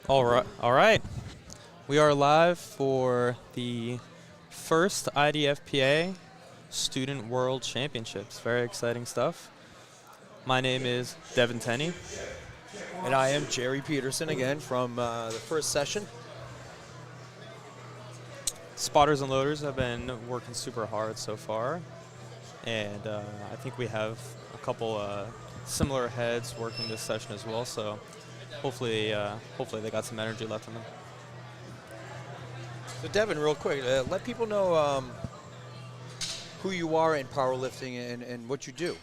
All right. We are live for the first IDFPA Student World Championships. Very exciting stuff. My name is Devin Tenney. And I am Jerry Peterson again from the first session. Spotters and loaders have been working super hard so far, and I think we have a couple similar heads working this session as well. So hopefully they got some energy left in them. So Devin, real quick, let people know who you are in powerlifting and what you do.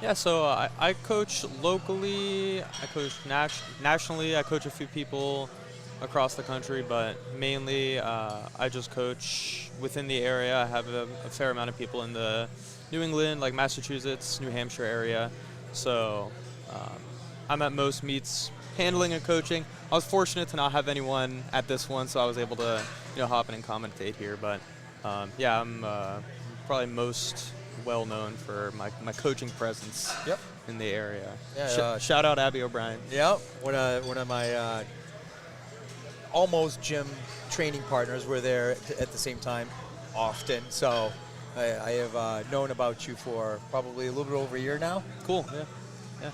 Yeah, so I coach locally, I coach nationally, I coach a few people across the country, but mainly I just coach within the area. I have a fair amount of people in the New England, like Massachusetts, New Hampshire area. So I'm at most meets handling and coaching. I was fortunate to not have anyone at this one, so I was able to hop in and commentate here. But yeah, I'm probably most well known for my coaching presence in the area. Yeah, shout out Abby O'Brien. Yeah, one of my almost gym training partners were there at the same time often. So I have known about you for probably a little bit over a year now. Cool. Yeah.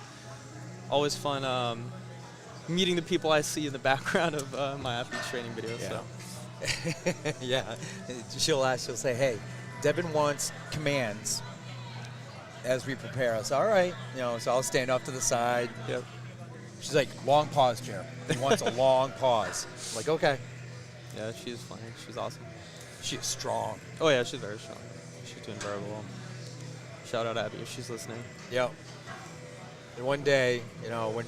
Always fun meeting the people I see in the background of my athletes training videos. Yeah. So. Yeah. She'll say, hey, Devin wants commands as we prepare us. All right. So I'll stand off to the side. Yep. She's like, long pause, Jer. He wants a long pause. I'm like, okay. Yeah, she's funny. She's awesome. She is strong. Oh, yeah, she's very strong. She's doing very well. Shout out Abby if she's listening. Yep. And one day, when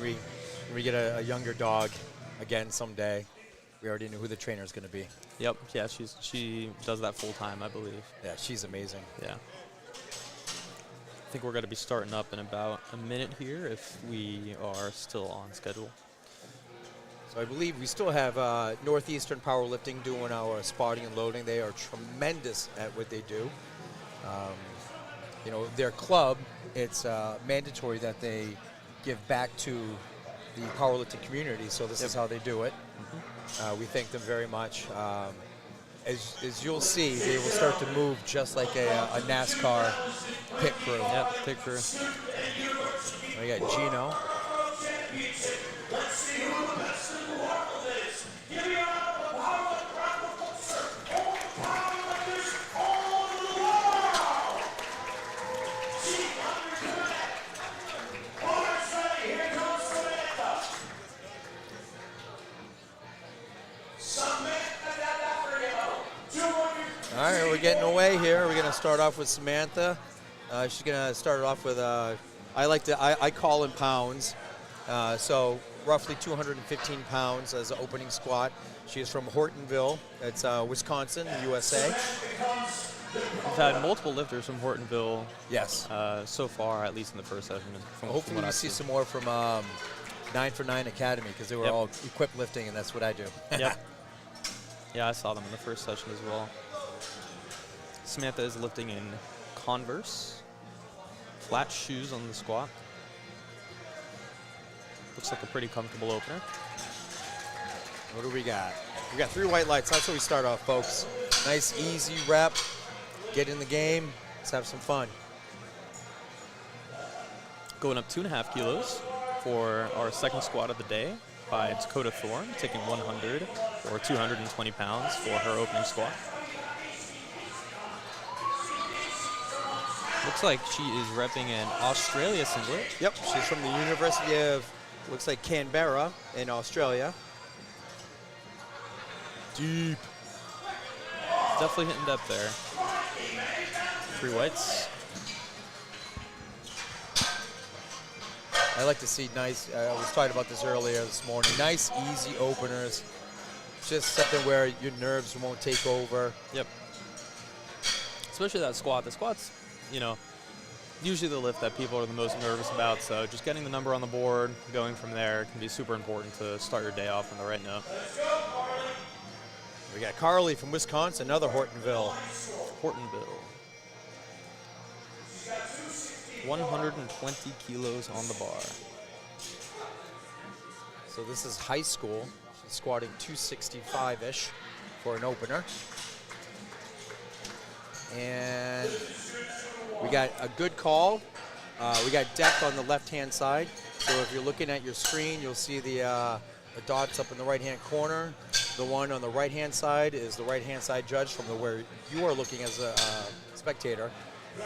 we get a younger dog again someday, we already knew who the trainer is going to be. Yep. Yeah, she does that full time, I believe. Yeah, she's amazing. Yeah. I think we're going to be starting up in about a minute here if we are still on schedule. So I believe we still have Northeastern Powerlifting doing our spotting and loading. They are tremendous at what they do. Their club, it's mandatory that they give back to the powerlifting community, so this is how they do it. Mm-hmm. We thank them very much. As you'll see, they will start to move just like a NASCAR pit crew. Yep, pit crew. We got Gino. All right, we're getting away here. We're going to start off with Samantha. She's going to start it off with, I call in pounds. So roughly 215 pounds as an opening squat. She is from Hortonville. It's Wisconsin, USA. We've had multiple lifters from Hortonville. Yes. So far, at least in the first session. Hopefully we see some more from 9 for 9 Academy because they were all equipped lifting, and that's what I do. Yep. Yeah, I saw them in the first session as well. Samantha is lifting in Converse, flat shoes on the squat. Looks like a pretty comfortable opener. What do we got? We got 3 white lights. That's how we start off, folks. Nice, easy rep. Get in the game. Let's have some fun. Going up 2.5 kilos for our second squat of the day by Dakota Thorne, taking 100 or 220 pounds for her opening squat. Looks like she is repping an Australia singlet. Yep, she's from the University of, looks like Canberra in Australia. Deep. Definitely hitting depth there. 3 whites. I like to see nice, I was talking about this earlier this morning, nice, easy openers. Just something where your nerves won't take over. Yep. Especially that squat. The squat's, usually the lift that people are the most nervous about, so just getting the number on the board, going from there can be super important to start your day off on the right note. We got Carly from Wisconsin, another Hortonville. 120 kilos on the bar. So this is high school. She's squatting 265-ish for an opener. And we got a good call. We got depth on the left-hand side. So if you're looking at your screen, you'll see the dots up in the right-hand corner. The one on the right-hand side is the right-hand side judge from where you are looking as a spectator.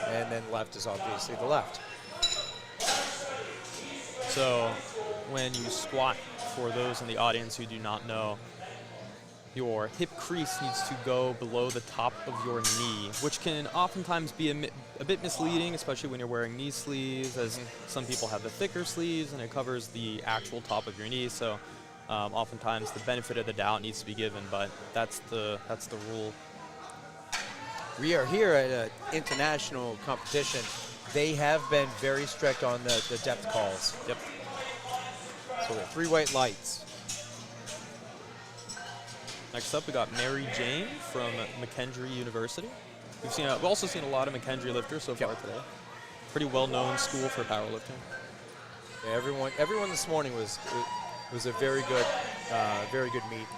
And then left is obviously the left. So when you squat, for those in the audience who do not know, your hip crease needs to go below the top of your knee, which can oftentimes be a bit misleading, especially when you're wearing knee sleeves, as some people have the thicker sleeves and it covers the actual top of your knee. So oftentimes the benefit of the doubt needs to be given, but that's the rule. We are here at an international competition. They have been very strict on the depth calls. Yep. So we have 3 white lights. Next up, we got Mary Jane from McKendree University. We've also seen a lot of McKendree lifters so far today. Pretty well-known school for powerlifting. Yeah, everyone this morning was a very good meet.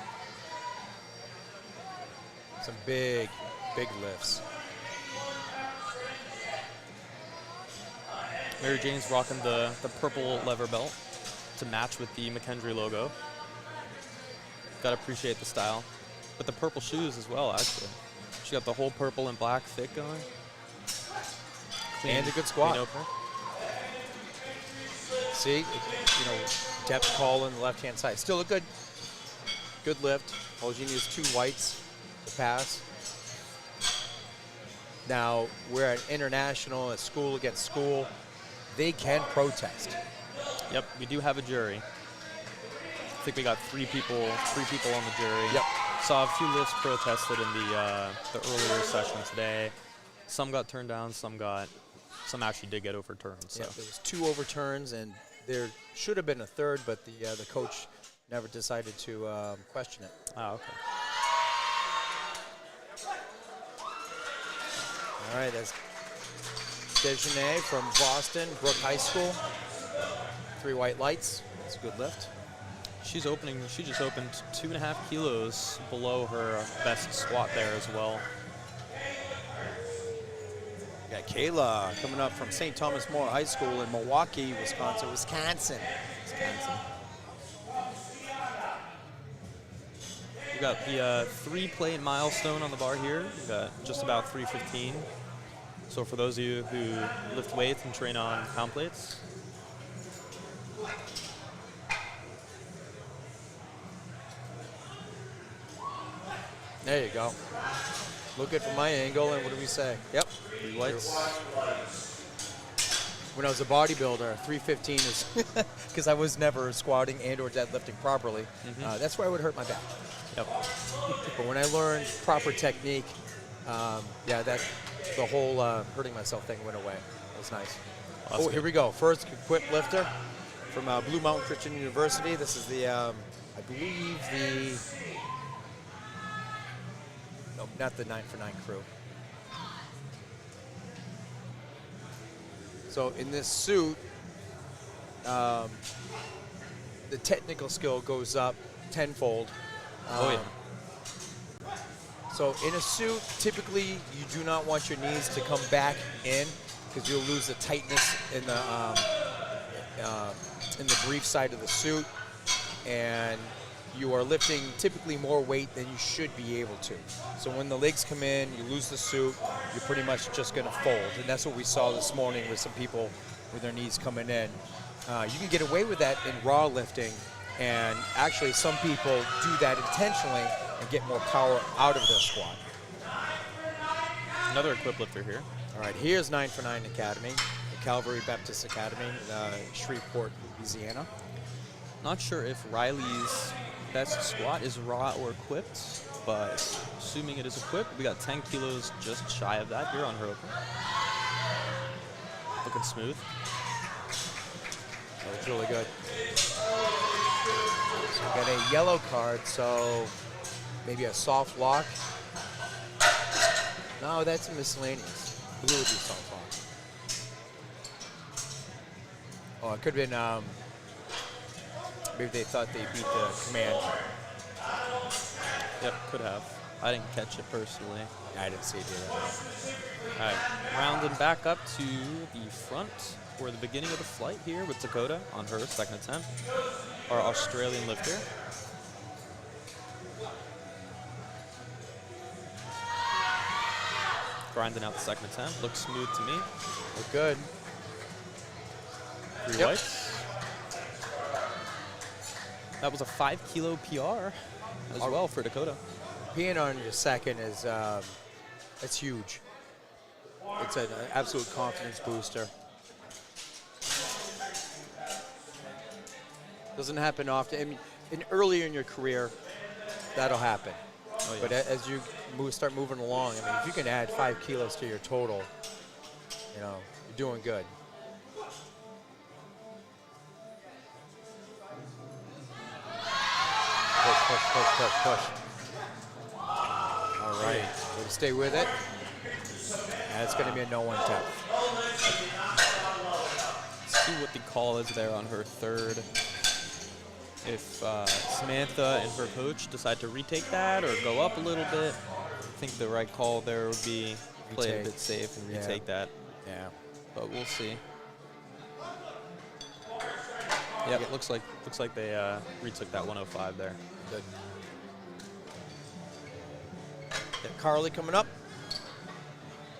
Some big lifts. Mary Jane's rocking the purple lever belt to match with the McKendree logo. Gotta appreciate the style. With the purple shoes as well, actually. She got the whole purple and black fit going. Clean, and a good squat. clean opener. See, depth call on the left-hand side. Still a good lift. All you need is 2 whites to pass. Now, we're at international, at school against school. They can protest. Yep, we do have a jury. I think we got 3 people on the jury. Yep. Saw a few lifts protested in the earlier session today. Some got turned down, some actually did get overturned. So. Yep, there was 2 overturns, and there should have been a third, but the coach never decided to question it. Oh, okay. All right, that's Dejanay from Boston, Brook High School. 3 white lights. It's a good lift. She just opened 2.5 kilos below her best squat there as well. We got Kayla coming up from St. Thomas More High School in Milwaukee, Wisconsin. We got the 3-plate milestone on the bar here. We got just about 315. So for those of you who lift weights and train on pound plates. There you go. Look good from my angle, and what do we say? Yep. 3 whites. When I was a bodybuilder, 315 is because I was never squatting and or deadlifting properly. That's where I would hurt my back. Yep. But when I learned proper technique, the whole hurting myself thing went away. That was nice. Well, here we go. First equipped lifter from Blue Mountain Christian University. This is the, I believe no, not the 9-for-9 crew. So in this suit, the technical skill goes up tenfold. Oh yeah. So in a suit, typically you do not want your knees to come back in because you'll lose the tightness in the brief side of the suit, and you are lifting typically more weight than you should be able to. So when the legs come in, you lose the suit, you're pretty much just going to fold, and that's what we saw this morning with some people with their knees coming in. You can get away with that in raw lifting, and actually some people do that intentionally and get more power out of their squat. Another equipped lifter here. All right, here's 9-for-9 Academy, the Calvary Baptist Academy in Shreveport, Louisiana. Not sure if Riley's best squat is raw or equipped, but assuming it is equipped, we got 10 kilos just shy of that here on her open. Looking smooth. That was really good. So we got a yellow card, so maybe a soft lock. No, that's a miscellaneous. Blue would be soft lock. Oh, it could have been Maybe they thought they beat the command. Yep, could have. I didn't catch it personally. I didn't see it either. All right, rounding back up to the front for the beginning of the flight here with Dakota on her second attempt, our Australian lifter. Grinding out the second attempt. Looks smooth to me. Look good. 3 whites. That was a 5 kilo PR as well for Dakota. Peeing on your second is it's huge. It's an absolute confidence booster. Doesn't happen often. I mean, earlier in your career, that'll happen. Oh, yeah. But as you start moving along, I mean, if you can add 5 kilos to your total, you know, you're doing good. Push. All right, so stay with it. And it's going to be a no-one tap. See what the call is there on her third. If Samantha and her coach decide to retake that or go up a little bit, I think the right call there would be play it a bit safe and retake that. Yeah. But we'll see. Yep, it looks like they retook that 105 there. Good. Got Carly coming up.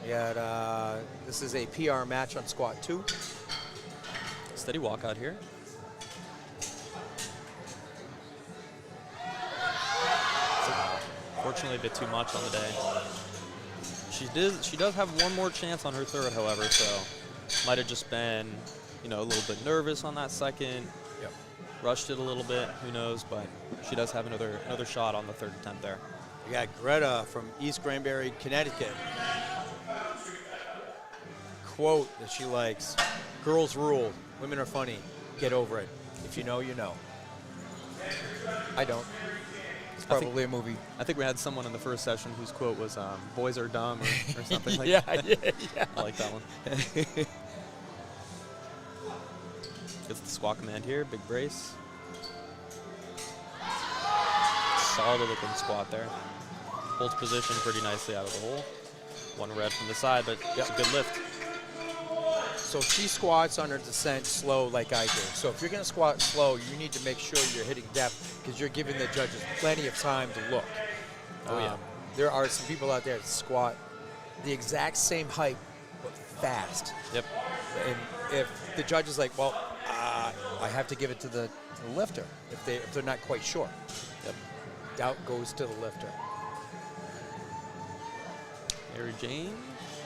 We got this is a PR match on squat 2. Steady walk out here. Fortunately, a bit too much on the day. She does have one more chance on her third, however, so might have just been, you know, a little bit nervous on that second. Yep. Rushed it a little bit, who knows, but she does have another shot on the third attempt there. We got Greta from East Granbury, Connecticut. Quote that she likes: "Girls rule, women are funny. Get over it. If you know, you know." I don't. It's probably a movie. I think we had someone in the first session whose quote was, "Boys are dumb," or something like yeah, that. yeah. I like that one. Gets the squat command here, big brace. Solid looking squat there. Holds position pretty nicely out of the hole. One red from the side, but it's a good lift. So she squats on her descent slow like I do. So if you're going to squat slow, you need to make sure you're hitting depth because you're giving the judges plenty of time to look. Oh, yeah. There are some people out there that squat the exact same height but fast. Yep. And if the judge is like, well, I have to give it to the lifter if they're not quite sure. Yep. Doubt goes to the lifter. Mary Jane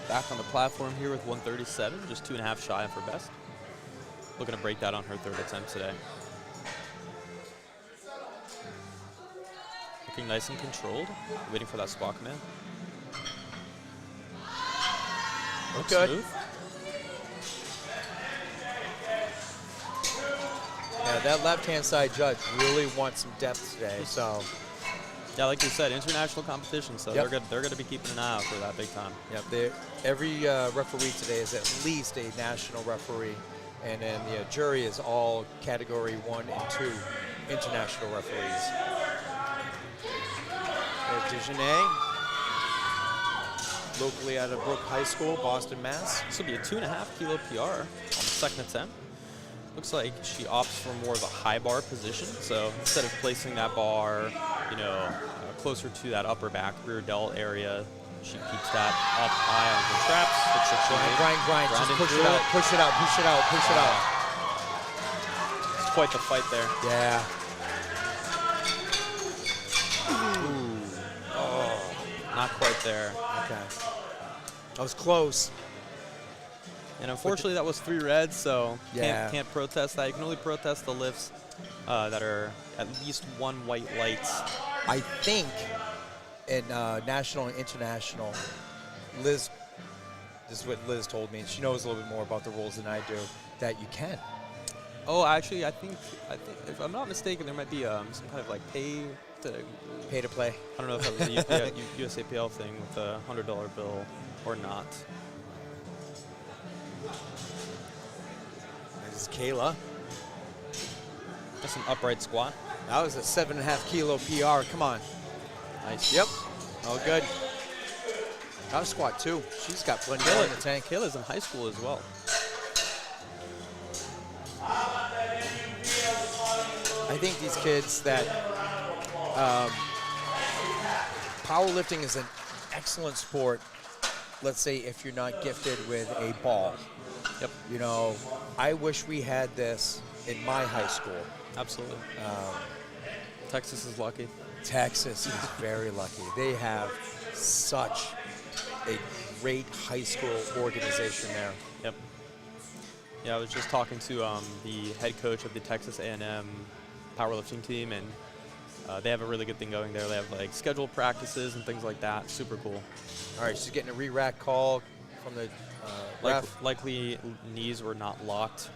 back on the platform here with 137, just 2.5 shy of her best. Looking to break that on her third attempt today. Looking nice and controlled, waiting for that squat command. Looks good. smooth. Yeah, that left-hand side judge really wants some depth today, so. Yeah, like you said, international competition, so Yep. they're going to be keeping an eye out for that big time. Yep, every referee today is at least a national referee, and then the jury is all category 1 and 2 international referees. There's Dejanay, locally out of Brook High School, Boston, Mass. This will be a 2.5 kilo PR on the second attempt. Looks like she opts for more of a high bar position, so instead of placing that bar, you know, closer to that upper back rear delt area, she keeps that up high on her traps. Looks like Grind. Just grinding push it through out, push it out, push it out, push it out. It's quite the fight there. Yeah. Ooh. Oh, not quite there. Okay. That was close. And unfortunately, that was 3 reds, so Yeah. can't protest that. You can only protest the lifts that are at least 1 white light. I think in national and international, Liz, this is what Liz told me, and she knows a little bit more about the rules than I do, that you can. Oh, actually, I think if I'm not mistaken, there might be some kind of like pay to play. I don't know if that was a USAPL thing with the $100 bill or not. This is Kayla. That's an upright squat. That was a 7.5 kilo PR. Come on. Nice. Yep. Oh, good. Got a squat too. She's got plenty more in the tank. Kayla's in high school as well. I think these kids that powerlifting is an excellent sport. Let's say if you're not gifted with a ball. Yep. You know, I wish we had this in my high school. Absolutely. Texas is lucky. Texas is very lucky. They have such a great high school organization there. Yep. Yeah, I was just talking to the head coach of the Texas A&M powerlifting team, and they have a really good thing going there. They have like scheduled practices and things like that. Super cool. All right, she's getting a re-rack call from the ref. Likely knees were not locked,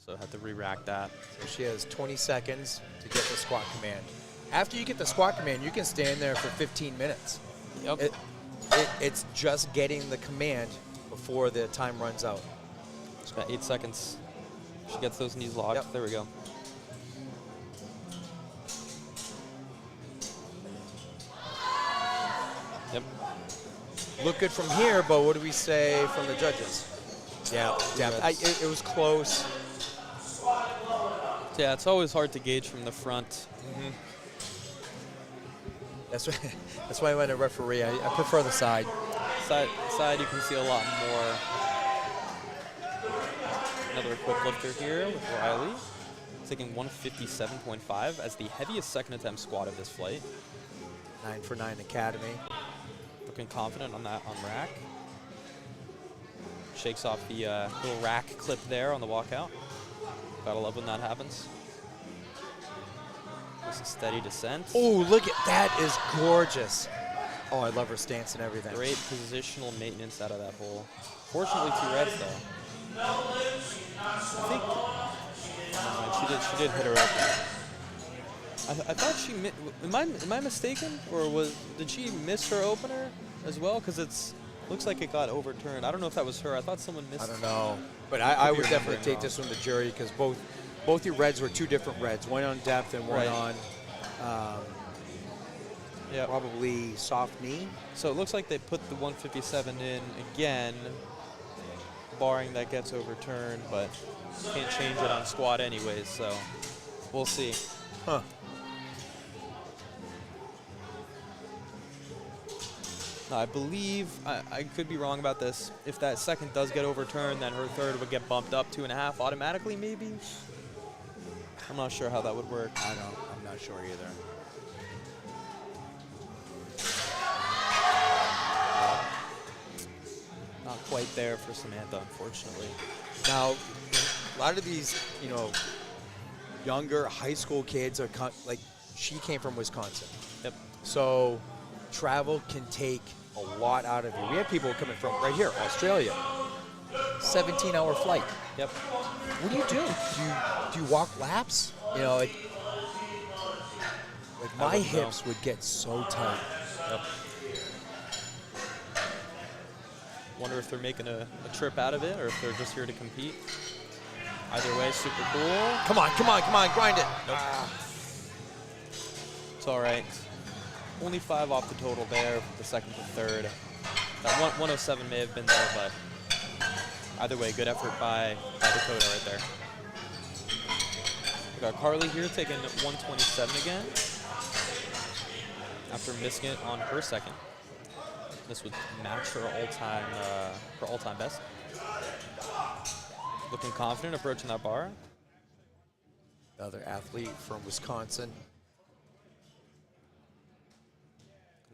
so had to re-rack that. So she has 20 seconds to get the squat command. After you get the squat command, you can stand there for 15 minutes. Yep. It's just getting the command before the time runs out. She's got 8 seconds. She gets those knees locked. Yep. There we go. Yep. Look good from here, but what do we say from the judges? Yeah, it was close. Yeah, it's always hard to gauge from the front. Mm-hmm. That's why I went to referee. I prefer the side. Side, you can see a lot more. Another quick lifter here with Riley, taking 157.5 as the heaviest second attempt squat of this flight. 9 for 9 Academy. Looking confident on that on rack. Shakes off the little rack clip there on the walkout. Gotta love when that happens. Just a steady descent. Oh, look at that is gorgeous. Oh, I love her stance and everything. Great positional maintenance out of that hole. Fortunately, 2 reds though. I think she did hit her open. I thought she am I mistaken, or did she miss her opener as well? Because looks like it got overturned. I don't know if that was her. I thought someone missed. I don't know, but I would definitely take this from the jury because both your reds were 2 different reds, one on depth and one on probably soft knee. So it looks like they put the 157 in again, barring that gets overturned, but can't change it on squat anyways, so we'll see. Huh. I believe, I could be wrong about this, if that second does get overturned, then her third would get bumped up 2.5 automatically, maybe? I'm not sure how that would work. I'm not sure either. Not quite there for Samantha, unfortunately. Now, a lot of these, younger high school kids are like, she came from Wisconsin. Yep. So travel can take a lot out of you. We have people coming from right here, Australia. 17-hour flight. Yep. What do you do? Do you walk laps? Like my hips would get so tight. Yep. Wonder if they're making a trip out of it or if they're just here to compete. Either way, super cool. Come on, grind it. Nope. It's all right. Only 5 off the total there for the second to third. That 107 may have been there, but either way, good effort by Dakota right there. We got Carly here taking 127 again after missing it on her second. This would match her all-time best. Looking confident approaching that bar. Another athlete from Wisconsin.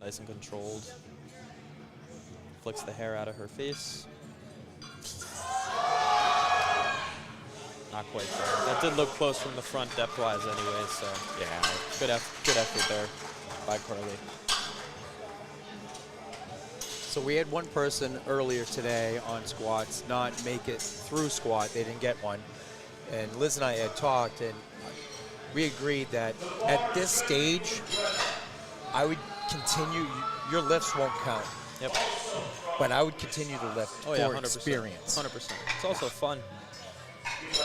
Nice and controlled. Flicks the hair out of her face. Not quite there. That did look close from the front depth-wise anyway, so yeah, good effort there by Carly. So we had one person earlier today on squats not make it through squat. They didn't get one. And Liz and I had talked, and we agreed that at this stage, I would continue. Your lifts won't count. Yep. But I would continue to lift for 100%. experience. 100%. It's also fun.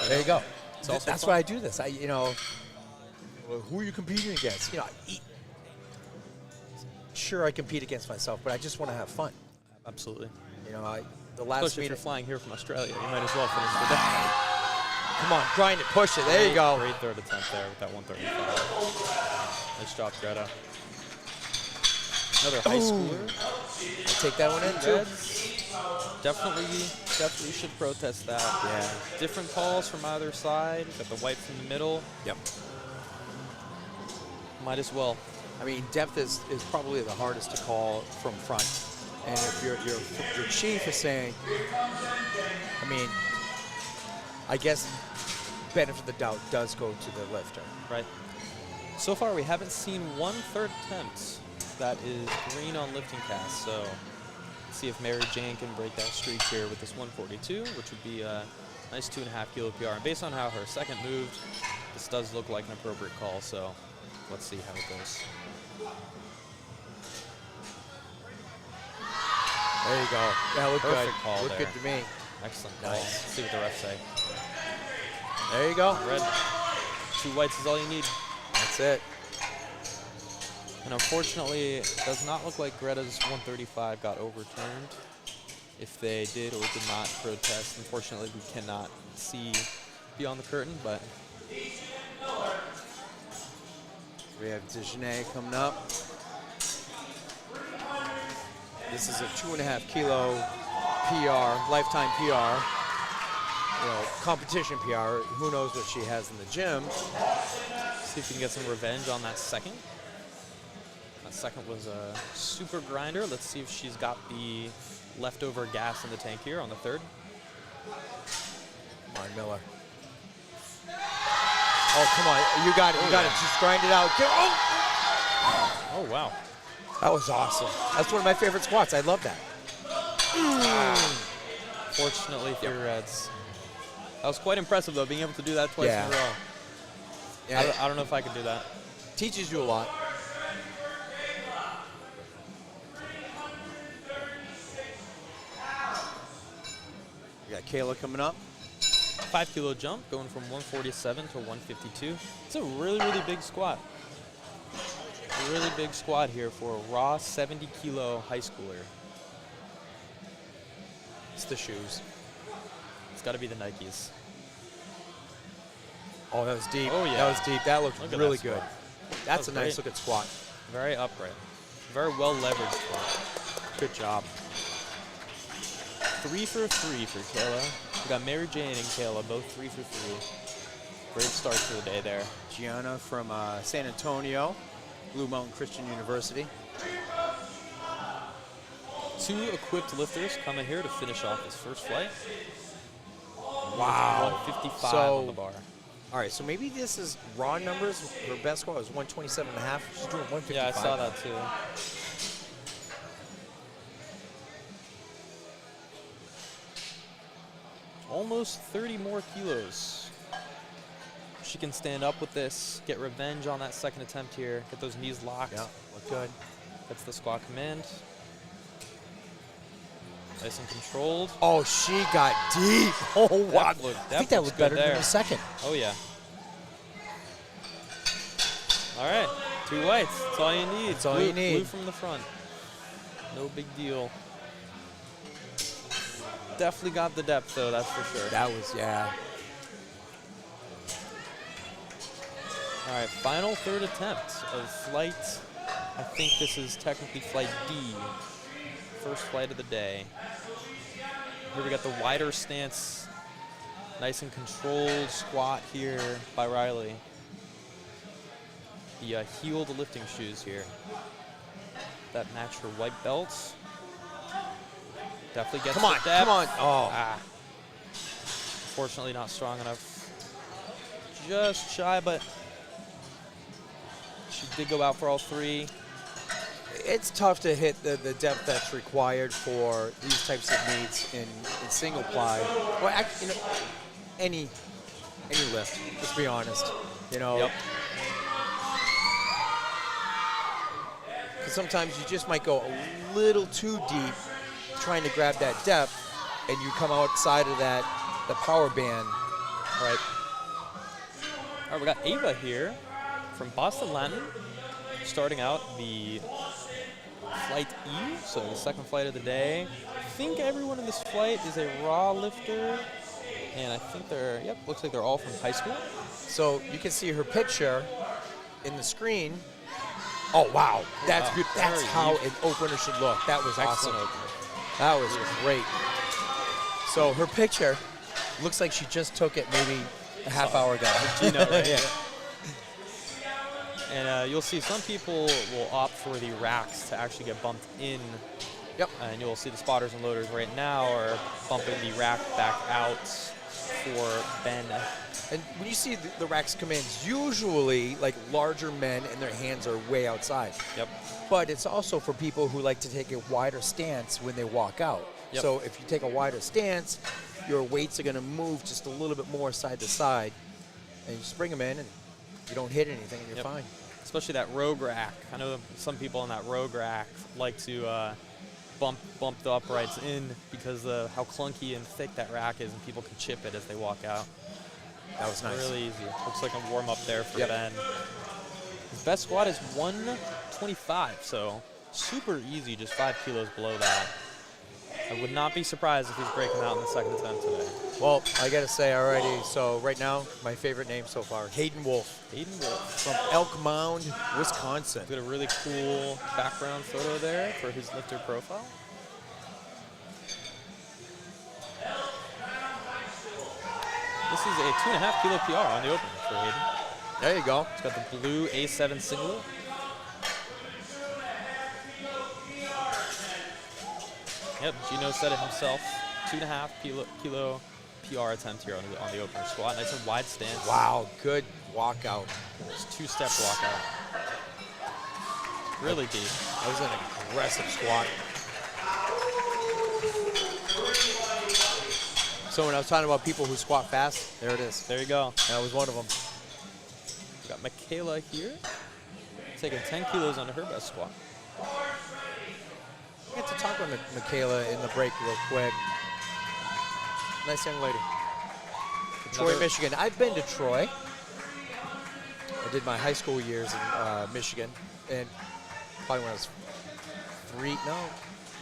There you go. It's also that's fun. why I do this. Who are you competing against? Sure, I compete against myself, but I just want to have fun. Absolutely. The last Especially if meet. you're flying here from Australia, you might as well finish the day. Come on, grind it, push it. There you go. Great third attempt there with that 135. Nice job, Greta. Another high schooler. I'll take that one in too. Definitely should protest that. Yeah. Different calls from either side. Got the white from the middle. Yep. Might as well. I mean, depth is probably the hardest to call from front. And if your chief is saying, I mean, I guess benefit of the doubt does go to the lifter. Right. So far, we haven't seen one third attempt that is green on lifting cast. So let's see if Mary Jane can break that streak here with this 142, which would be a nice 2.5 kilo PR. And based on how her second moved, this does look like an appropriate call. So let's see how it goes. There you go. That looked good. Perfect call Looked there. good to me. Excellent call. Nice. Let's see what the refs say. There you go. Red. 2 whites is all you need. That's it. And unfortunately, it does not look like Greta's 135 got overturned. If they did or did not protest, unfortunately, we cannot see beyond the curtain, but We have Dejanay coming up. This is a 2.5 kilo PR, lifetime PR. Competition PR. Who knows what she has in the gym? see if we can get some revenge on that second. That second was a super grinder. Let's see if she's got the leftover gas in the tank here on the third. Come on, Miller. Oh, come on. You got it. You got it. Just grind it out. Oh, wow. That was awesome. That's one of my favorite squats. I love that. Fortunately for your Reds. That was quite impressive, though, being able to do that twice in a row. Yeah. I don't know if I could do that. Teaches you a lot. We got Kayla coming up. 5 kilo jump, going from 147 to 152. It's a really, really big squat. A really big squat here for a raw 70 kilo high schooler. It's the shoes. It's got to be the Nikes. Oh, that was deep. Oh, yeah. That was deep. That looked Look at really that good. squat. That's a That was nice great. looking squat. Very upright. Very well leveraged squat. Good job. 3 for 3 for Kayla. We got Mary Jane and Kayla, both 3 for 3. Great start to the day there. Gianna from San Antonio, Blue Mountain Christian University. 2 equipped lifters coming here to finish off his first flight. Wow. 155 So- on the bar. All right, so maybe this is raw numbers. Her best squat was 127.5. She's doing 155. Yeah, I saw that too. Almost 30 more kilos. She can stand up with this, get revenge on that second attempt here, get those knees locked. Yeah, look good. That's the squat command. Nice and controlled. Oh, she got deep. Oh, wow. I think that was looks good better than there. the second. Oh, yeah. All right, 2 whites. That's all you need. That's all you need. Blue from the front. No big deal. Definitely got the depth, though, that's for sure. That was, yeah. All right, final third attempt of flight. I think this is technically flight D. First flight of the day. Here we got the wider stance. Nice and controlled squat here by Riley. The heeled lifting shoes here. That match her white belts. Definitely gets Come on, the depth. come on. Oh. Unfortunately not strong enough. Just shy, but she did go out for all 3. It's tough to hit the depth that's required for these types of meets in single ply. Well, actually, any lift, let's be honest. Yep. Because sometimes you just might go a little too deep trying to grab that depth, and you come outside of the power band. Right. right, we got Ava here from Boston Latin, starting out the flight E, so the second flight of the day. I think everyone in this flight is a raw lifter, and I think looks like they're all from high school. So you can see her picture in the screen. Oh, wow. That's good. That's how an opener should look. That was awesome. Opener. That was great. So her picture looks like she just took it maybe a half hour ago. Gino, right? Yeah. And you'll see some people will opt for the racks to actually get bumped in. Yep. And you'll see the spotters and loaders right now are bumping the rack back out for Ben. And when you see the racks come in, it's usually like larger men and their hands are way outside. Yep. But it's also for people who like to take a wider stance when they walk out. Yep. So if you take a wider stance, your weights are going to move just a little bit more side to side. And you just bring them in and you don't hit anything and you're fine. Especially that rogue rack. I know some people on that rogue rack like to bump the uprights in because of how clunky and thick that rack is, and people can chip it as they walk out. That was nice. Really easy. Looks like a warm up there for Ben. His best squat is 125, so super easy, just 5 kilos below that. I would not be surprised if he's breaking out in the second attempt today. Well, I got to say already, so right now, my favorite name so far, Hayden Wolf. Hayden Wolf. From Elk Mound, Wisconsin. Got a really cool background photo there for his lifter profile. This is a 2.5 kilo PR on the open for Hayden. There you go. He's got the blue A7 singlet. Yep, Gino said it himself. 2.5 kilo PR attempt here on the opener squat. Nice and wide stance. Wow, good walkout. Just 2-step walkout. Really deep. That was an aggressive squat. So when I was talking about people who squat fast, there it is. There you go. That was one of them. We got Michaela here, taking 10 kilos under her best squat. I get to talk with Michaela in the break real quick. Nice young lady. Troy, Michigan. I've been to Troy. I did my high school years in Michigan, and probably when I was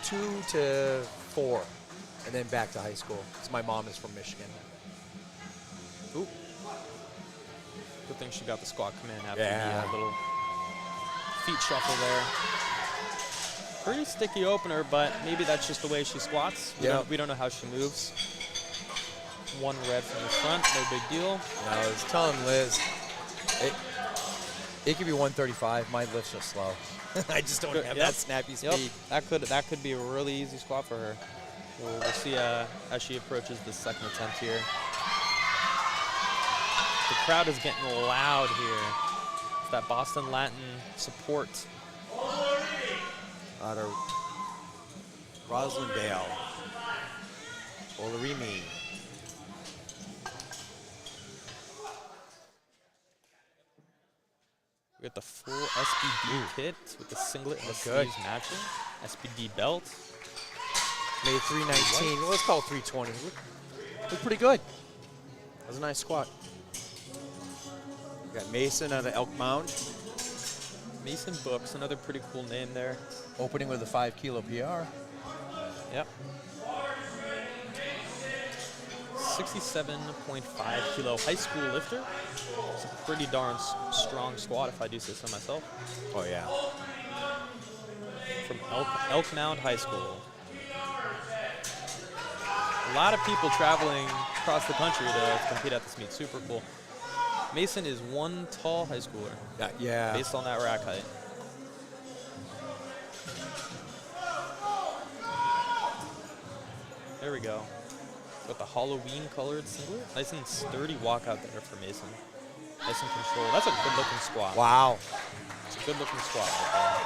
2 to 4, and then back to high school. Because my mom is from Michigan. Ooh. Good thing she got the squat command after Yeah. the little feet shuffle there. Pretty sticky opener, but maybe that's just the way she squats. We don't know how she moves. One red from the front, no big deal. I was telling Liz, it could be 135. My lifts are slow. I just don't have that snappy speed. That could be a really easy squat for her. We'll see as she approaches the second attempt here. The crowd is getting loud here. It's that Boston Latin support. Out of Roslindale. Olarimi. We got the full SBD kit with the singlet and the sleeves matching. SBD belt. Made 319. Well, let's call it 320. Look pretty good. That was a nice squat. We got Mason out of Elk Mound. Mason Books, another pretty cool name there. Opening with a 5 kilo PR. Yep. 67.5 kilo high school lifter. It's a pretty darn strong squat, if I do say so myself. Oh, yeah. From Elk Mound High School. A lot of people traveling across the country to compete at this meet. Super cool. Mason is one tall high schooler. Yeah. Based on that rack height. There we go. Got the Halloween colored singlet. Nice and sturdy walkout there for Mason. Nice and control. That's a good looking squat. Wow. It's a good looking squat right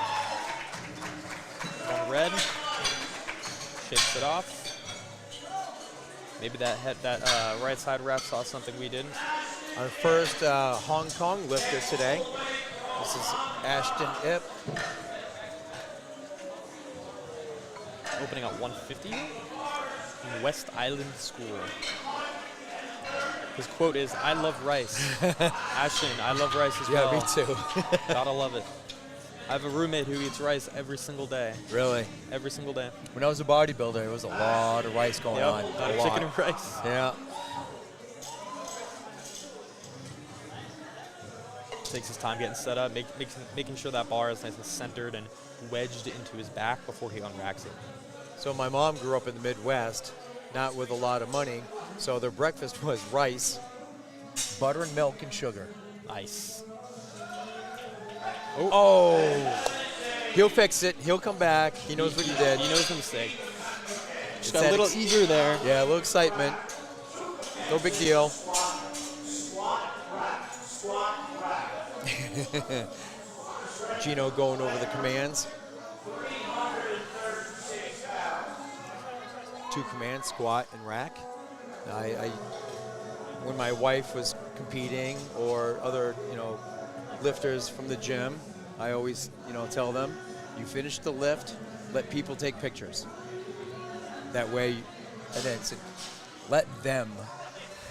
there. One red. Shakes it off. Maybe that right side ref saw something we didn't. Our first Hong Kong lifter today. This is Ashton Ip. Opening at 150 in West Island School. His quote is, "I love rice." Ashton, I love rice as well. Yeah, me too. Gotta love it. I have a roommate who eats rice every single day. Really? Every single day. When I was a bodybuilder, there was a lot of rice going on. A lot of chicken and rice. Yeah. Takes his time getting set up, making sure that bar is nice and centered and wedged into his back before he unracks it. So my mom grew up in the Midwest, not with a lot of money, so their breakfast was rice, butter and milk and sugar. Nice. Oh. He'll fix it. He'll come back. He knows what he did. He knows his mistake. It's Just got a little eager there. Yeah, a little excitement. No big deal. Gino going over the commands. 2 commands, squat and rack. When my wife was competing or other, lifters from the gym, I always, tell them, you finish the lift, let people take pictures. That way, and then let them,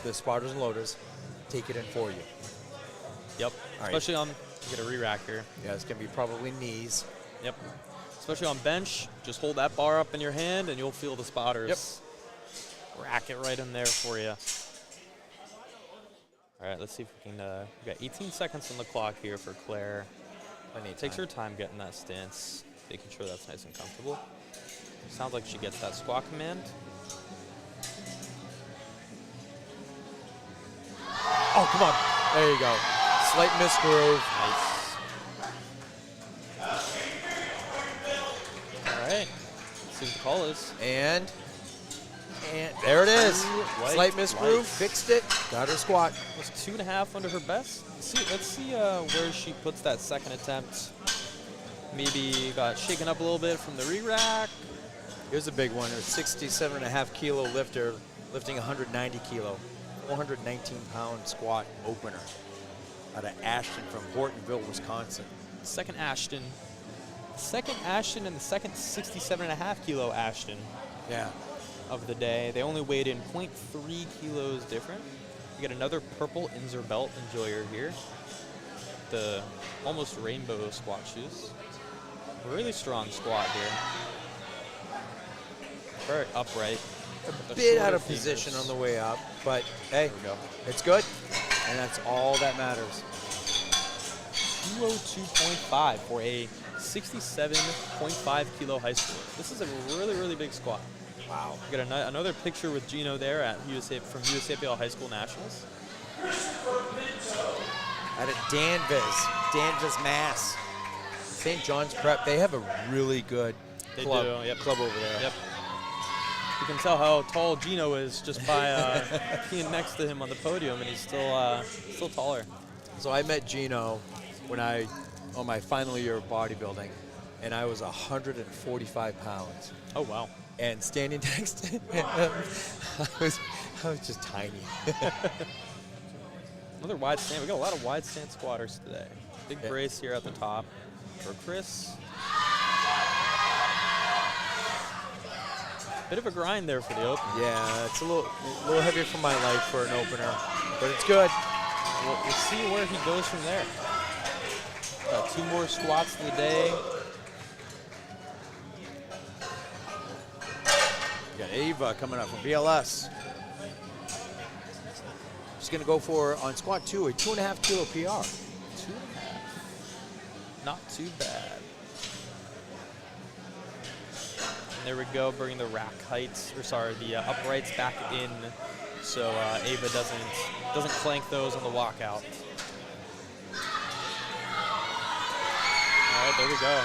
the spotters and loaders, take it in for you. Yep. All Especially on, you get a re-rack here. Yeah, it's going to be probably knees. Yep. Especially on bench, just hold that bar up in your hand and you'll feel the spotters. Yep. Rack it right in there for you. All right, let's see if we can, we got 18 seconds on the clock here for Claire. Takes her time getting that stance, making sure that's nice and comfortable. Sounds like she gets that squat command. Oh, come on. There you go. Slight misgroove. Nice. All right. Let's see what the call is. And there it is. Slight misgroove. Light. Fixed it. Got her squat. Was 2.5 under her best. Let's see where she puts that second attempt. Maybe got shaken up a little bit from the re-rack. Here's a big one. A 67.5 kilo lifter lifting 190 kilo. 419-pound squat opener out of Ashton from Hortonville, Wisconsin. Second Ashton and the second 67.5 kilo Ashton. Yeah. Of the day. They only weighed in 0.3 kilos different. You get another purple Inzer belt enjoyer here. The almost rainbow squat shoes. Really strong squat here. Very upright. A bit out of position on the way up, but hey, it's good, and that's all that matters. 202.5 for a 67.5 kilo high schooler. This is a really, really big squat. Wow. We got another picture with Gino there at from USAPL High School Nationals. At a Danvers, Mass. St. John's Prep, they have a really good club over there. Yep. You can tell how tall Gino is just by being next to him on the podium, and he's still taller. So I met Gino on my final year of bodybuilding, and I was 145 pounds. Oh, wow. And standing next to him, I was just tiny. Another wide stand. We got a lot of wide stand squatters today. Big brace here at the top for Chris. Bit of a grind there for the opener. Yeah, it's a little heavier for my life for an opener, but it's good. We'll see where he goes from there. Got 2 more squats of the day. We got Ava coming up from BLS. She's going to go for, on squat 2, a 2.5 kilo PR. 2.5. Not too bad. And there we go, bringing the rack heights, the uprights back in, so Ava doesn't clank those on the walkout. All right, there we go.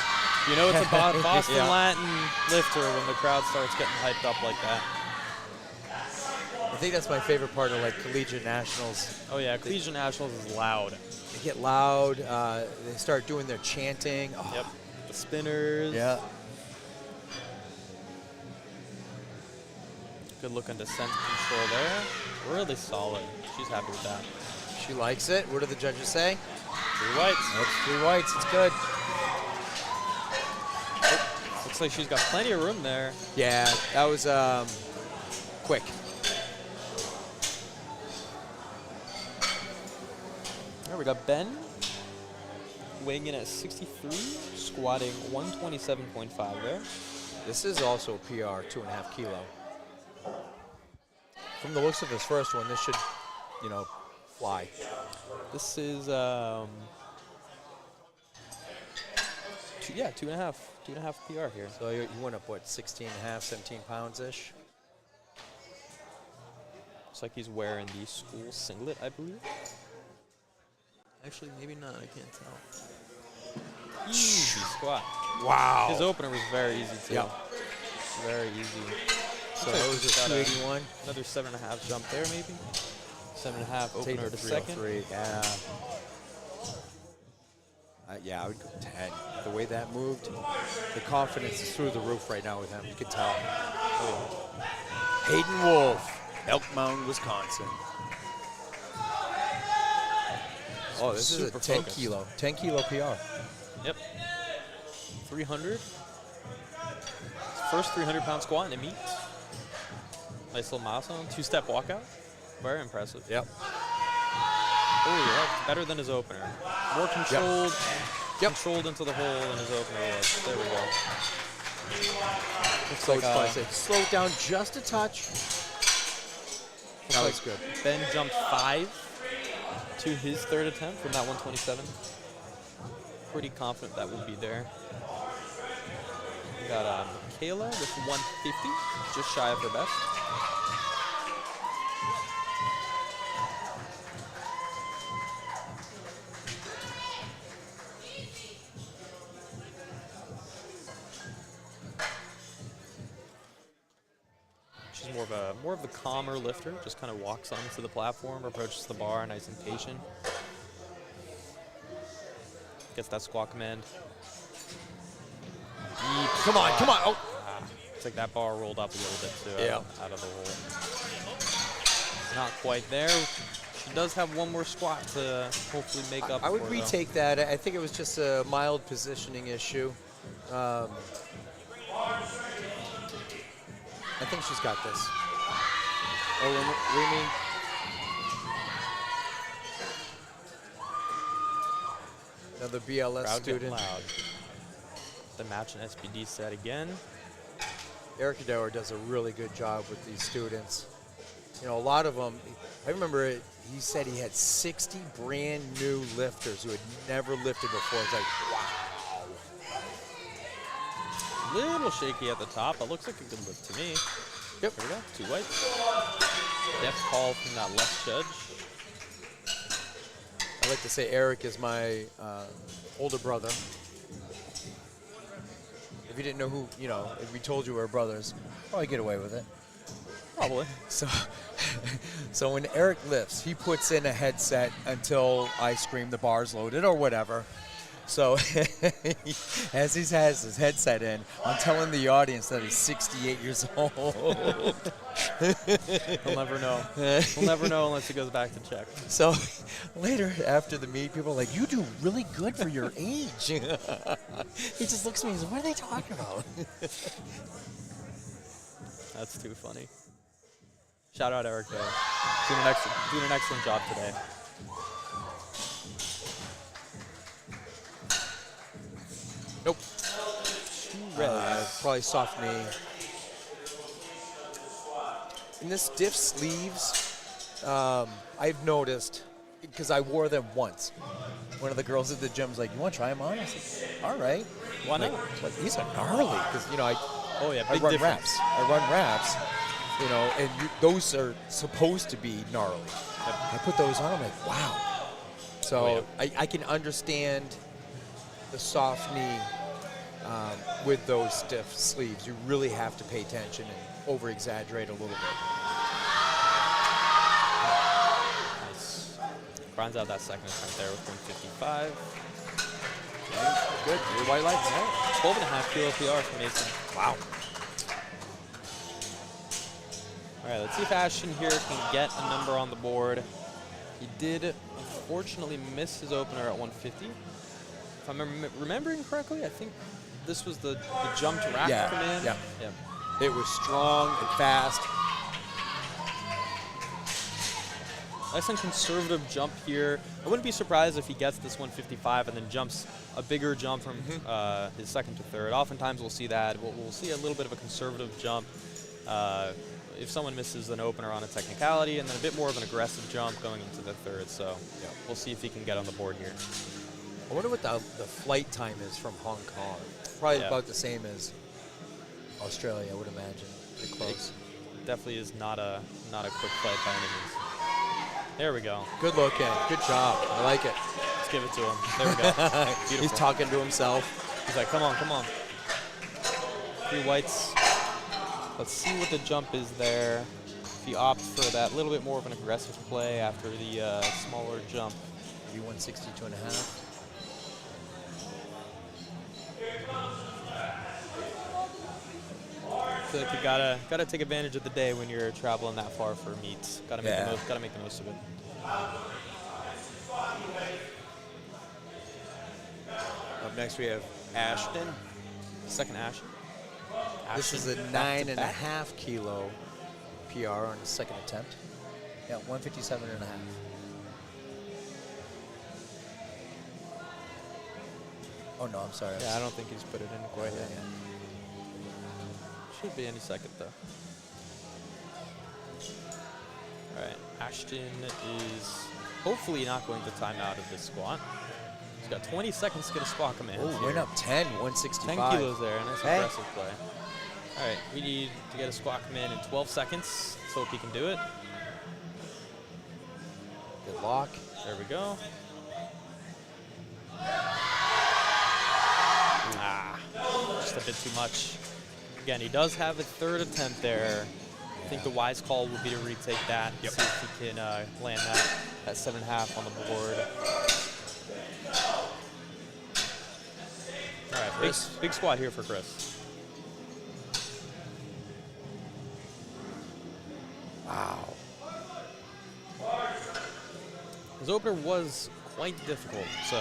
You know it's a Boston Latin lifter when the crowd starts getting hyped up like that. I think that's my favorite part of collegiate nationals. Oh yeah, collegiate nationals is loud. They get loud. They start doing their chanting. Oh. Yep. The spinners. Yeah. Good looking descent control there. Really solid. She's happy with that. She likes it. What do the judges say? 3 whites. That's 3 whites. It's good. Looks like she's got plenty of room there. Yeah, that was quick. All right, we got Ben weighing in at 63, squatting 127.5 there. This is also PR, 2.5 kilo. From the looks of his first one, this should, fly. This is, 2.5 PR here. So you went up, what, 16.5, 17 pounds-ish? Looks like he's wearing the school singlet, I believe. Actually, maybe not. I can't tell. Easy squat. Wow. His opener was very easy, too. Yep. Very easy. So that was a 281. Another 7.5 jump there, maybe. 7.5 Take opener the to second. 303, yeah. Yeah, I would go 10. The way that moved, the confidence is through the roof right now with him. You can tell. Oh. Hayden Wolf, Elk Mound, Wisconsin. Oh, this is a 10 kilo PR. Yep. 300. First 300-pound squat in a meet. Nice little milestone. 2-step walkout. Very impressive. Yep. Oh, yeah, better than his opener. More controlled. Yep. Controlled into the hole than his opener was. There we go. Looks Coach like slow it down just a touch. That looks good. Ben jumped 5 to his third attempt from that 127. Pretty confident that will be there. We got Michaela with 150, just shy of her best. She's more of the calmer lifter, just kind of walks onto the platform, approaches the bar, nice and patient. Gets that squat command. Deep Come on. Oh. It's like that bar rolled up a little bit too, out of the hole. Not quite there. She does have one more squat to hopefully make up I would for, retake that. I think it was just a mild positioning issue. I think she's got this. Oh, Remy. Another BLS Crowd getting student. loud. The match in SPD set again. Eric Dower does a really good job with these students. A lot of them, I remember he said he had 60 brand new lifters who had never lifted before. It's like, wow. Little shaky at the top, but looks like a good lift to me. Yep. There we go, 2 whites. Def call from that left judge. I like to say Eric is my older brother. If you didn't know who, if we told you we were brothers, probably get away with it. Probably. So when Eric lifts, he puts in a headset until I scream the bar's loaded or whatever. So as he has his headset in, I'm telling the audience that he's 68 years old. He'll never know. We'll never know unless he goes back to check. So later after the meet, people are like, you do really good for your age. He just looks at me and says, what are they talking about? That's too funny. Shout out Eric though. Doing an excellent job today. Nope. Probably soft knee. In the stiff sleeves, I've noticed, because I wore them once. One of the girls at the gym's like, you want to try them on? I said, all right. Why not? Like, these are gnarly, because, I run difference. reps. I run reps, and those are supposed to be gnarly. Yep. I put those on, I'm like, wow. So I can understand the soft knee with those stiff sleeves. You really have to pay attention and over-exaggerate a little bit. Nice. Grinds out that second attempt there with 155. Good. Your white lights. 12.5 kilo PR from Mason. Wow. All right, let's see if Ashton here can get a number on the board. He did, unfortunately, miss his opener at 150. If I'm remembering correctly, I think this was the jumped rack command. Yeah. It was strong and fast. Nice and conservative jump here. I wouldn't be surprised if he gets this 155 and then jumps a bigger jump from his second to third. Oftentimes we'll see that. We'll see a little bit of a conservative jump. If someone misses an opener on a technicality, and then a bit more of an aggressive jump going into the third. So we'll see if he can get on the board here. I wonder what the flight time is from Hong Kong. Probably about the same as Australia, I would imagine. Pretty close. It definitely is not a quick flight by any means. There we go. Good looking. Good job. I like it. Let's give it to him. There we go. Beautiful. He's talking to himself. He's like, come on, come on. 3 whites. Let's see what the jump is there. If he opts for that little bit more of an aggressive play after the smaller jump. Maybe 162.5. I feel like you gotta take advantage of the day when you're traveling that far for meets. Gotta make the most of it. Up next we have Ashton. Second Ashton. This is a 9.5 kilo PR on his second attempt. Yeah, 157.5. Oh no, I'm sorry. Yeah, I don't think he's put it in quite yet. Should be any second though. All right, Ashton is hopefully not going to time out of this squat. He's got 20 seconds to get a squat command. Oh, went up 10, 165. 10 kilos there, nice aggressive play. All right, we need to get a squat command in 12 seconds. Let's hope he can do it. Good lock. There we go. Just a bit too much. Again, he does have a third attempt there. I think the wise call would be to retake that, see if he can land that 7.5 on the board. All right, big squat here for Chris. Wow. His opener was quite difficult, so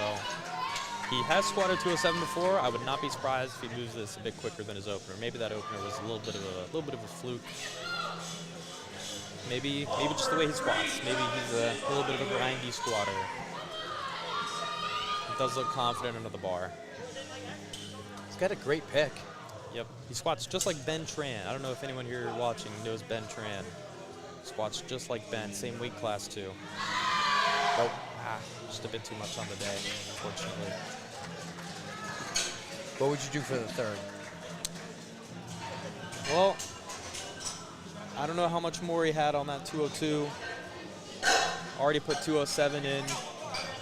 he has squatted 207 before. I would not be surprised if he moves this a bit quicker than his opener. Maybe that opener was a little bit of a fluke. Maybe just the way he squats. Maybe he's a little bit of a grindy squatter. He does look confident under the bar. He's got a great pick. Yep, he squats just like Ben Tran. I don't know if anyone here watching knows Ben Tran. Squats just like Ben, same weight class too. Nope. Just a bit too much on the day, unfortunately. What would you do for the third? Well, I don't know how much more he had on that 202. Already put 207 in.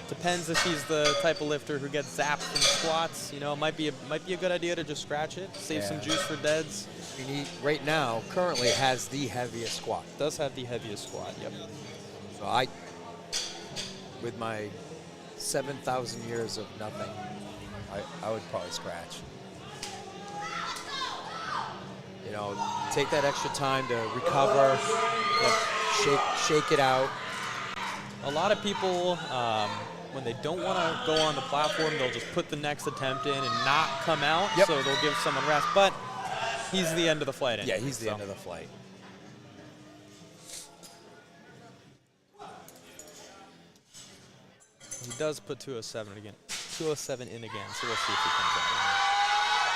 Depends if he's the type of lifter who gets zapped from squats. You know, it might be a good idea to just scratch it, save some juice for deads. He right now currently has the heaviest squat. Does have the heaviest squat. Yep. So with my 7,000 years of nothing, I would probably scratch. You know, take that extra time to recover, shake it out. A lot of people, when they don't want to go on the platform, they'll just put the next attempt in and not come out, so they'll give someone rest. But he's the end of the flight. Yeah, he's the end of the flight. He does put 207 again. 207 in again, so we'll see if he comes out.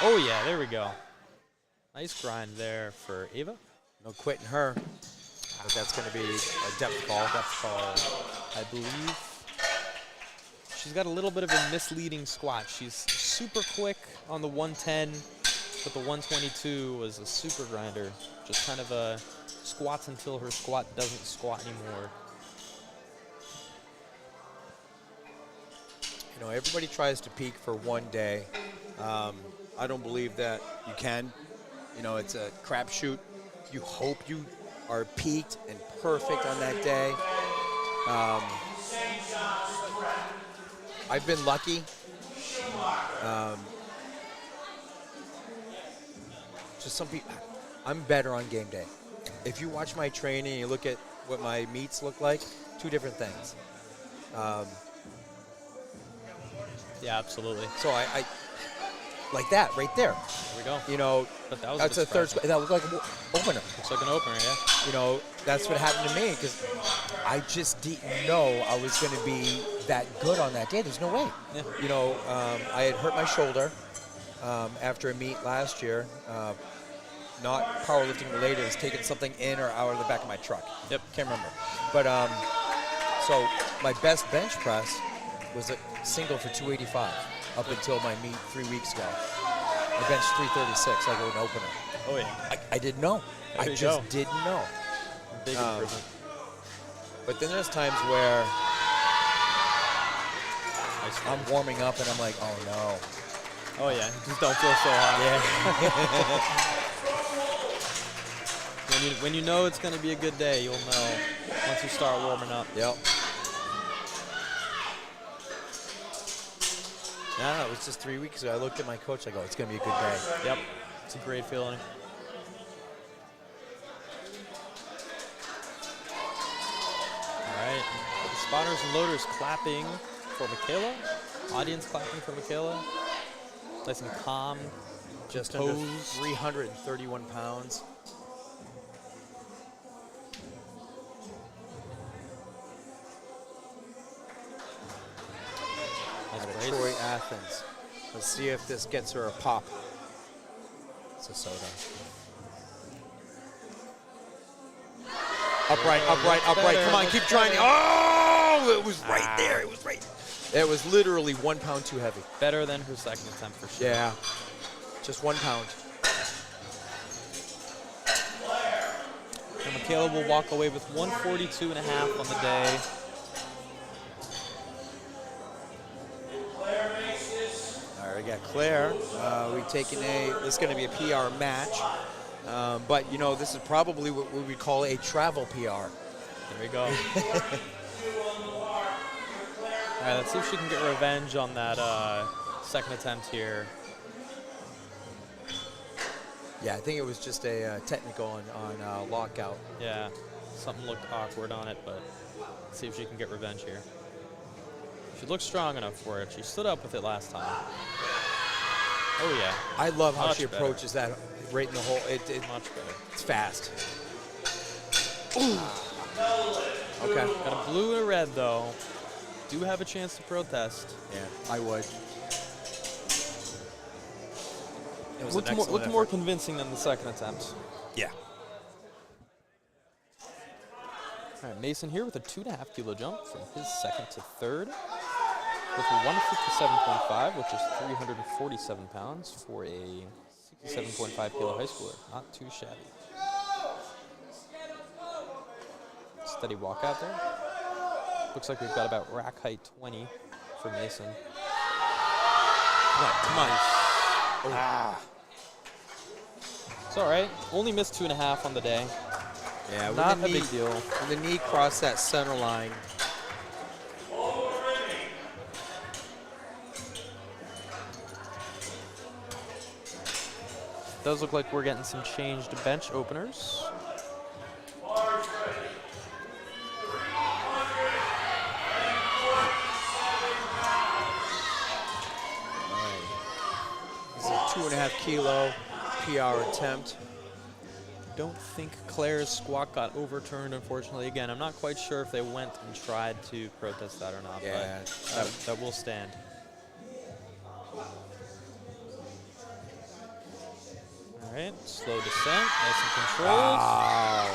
Oh yeah, there we go. Nice grind there for Ava. No quitting her. But that's going to be a depth call. I believe. She's got a little bit of a misleading squat. She's super quick on the 110, but the 122 was a super grinder. Just kind of squats until her squat doesn't squat anymore. You know, everybody tries to peak for one day. I don't believe that you can. You know, it's a crapshoot. You hope you are peaked and perfect on that day. I've been lucky. Just some people, I'm better on game day. If you watch my training and you look at what my meets look like, two different things. Yeah, absolutely. So like that right there. There we go. You know, But that was that's a third disgusting. that looked like an opener. Looks like an opener, yeah. You know, that's what happened to me because I just didn't know I was going to be that good on that day. There's no way. Yeah. You know, I had hurt my shoulder after a meet last year. Not powerlifting related. I was taking something in or out of the back of my truck. Yep. Can't remember. But so my best bench press was a single for 285 up until my meet 3 weeks ago. I benched 336 like an opener. Oh, yeah. I didn't know. There I you just go. didn't know. Big improvement. But then there's times where Nice I'm work. warming up and I'm like, oh no. Oh, yeah. Just don't feel so hot. When you know it's going to be a good day, you'll know once you start warming up. Yep. Yeah, it was just 3 weeks ago. I looked at my coach. I go, it's going to be a good day. Yep. It's a great feeling. All right. The spotters and loaders clapping for Michaela. Audience clapping for Michaela. Nice and calm. Just under Composed. 331 pounds. Nice Out of brace. Troy, Athens. Let's see if this gets her a pop. It's a soda. Upright, upright, upright. better, Come on, looks keep trying. better. Oh, it was right there. It was right. It was literally 1 pound too heavy. Better than her second attempt for sure. Yeah. Just 1 pound. And Michaela will walk away with 142.5 on the day. All right, we got Claire. We've taken this is going to be a PR match. But, you know, this is probably what we call a travel PR. There we go. All right, let's see if she can get revenge on that second attempt here. Yeah, I think it was just a technical on lockout. Yeah, something looked awkward on it, but let's see if she can get revenge here. She looks strong enough for it. She stood up with it last time. Oh, yeah. I love how Much she better. approaches that right in the hole. Much better. It's fast. Ooh. Okay. Got a blue and a red, though. Do have a chance to protest. Yeah, I would. It was an Looked excellent more effort. convincing than the second attempt. Yeah. All right, Mason here with a 2.5 kilo jump from his second to third with a 157.5, which is 347 pounds for a 67.5 kilo high schooler. Not too shabby. Steady walk out there. Looks like we've got about rack height 20 for Mason. Come on. Ah. It's all right. Only missed 2.5 on the day. Yeah, when Not the a big deal. When the knee crossed that center line. Does look like we're getting some changed bench openers. This is a 2.5 kilo PR attempt. Don't think Claire's squat got overturned, unfortunately. Again, I'm not quite sure if they went and tried to protest that or not, Yeah. but that will stand. All right, slow descent, nice and controlled. Wow.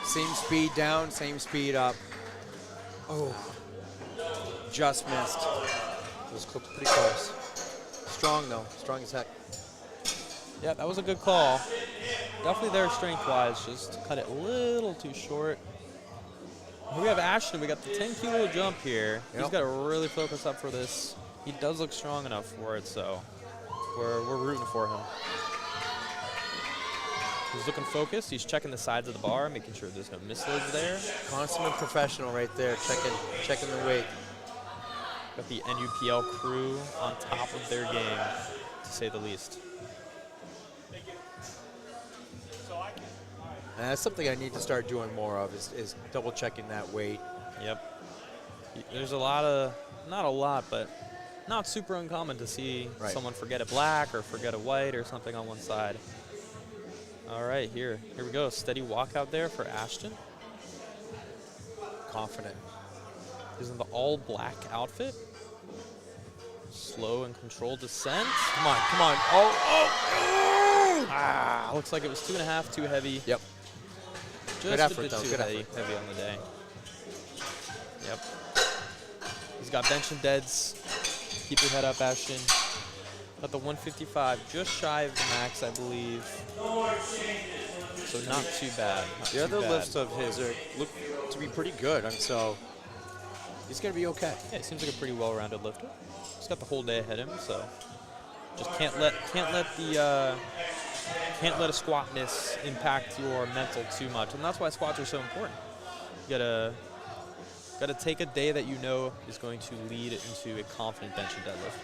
Same speed down, same speed up. Oh. Just missed. It was pretty close. Strong, though. Strong as heck. Yeah, that was a good call. Definitely there strength-wise, just cut it a little too short. Here we have Ashton. We got the 10 kilo jump here. He's Yep. got to really focus up for this. He does look strong enough for it, so we're rooting for him. He's looking focused. He's checking the sides of the bar, making sure there's no misloads there. Consummate professional right there, checking the weight. Got the NUPL crew on top of their game, to say the least. And that's something I need to start doing more of is double checking that weight. Yep. There's a lot of, not a lot, but not super uncommon to see Right. someone forget a black or forget a white or something on one side. All right, here we go. Steady walk out there for Ashton. Confident. He's in the all black outfit. Slow and controlled descent. Come on, come on. Oh. Ah, looks like it was 2.5 too heavy. Yep. Just Good a effort, bit though. too Good heavy, effort. heavy on the day. Yep. He's got bench and deads. Keep your head up, Ashton. Got the 155, just shy of the max, I believe. So not too bad. Not The too other bad. lifts of his look to be pretty good, and so he's going to be okay. Yeah, he seems like a pretty well-rounded lifter. He's got the whole day ahead of him, so just can't let a squat miss impact your mental too much, and that's why squats are so important. You gotta take a day that you know is going to lead into a confident bench and deadlift.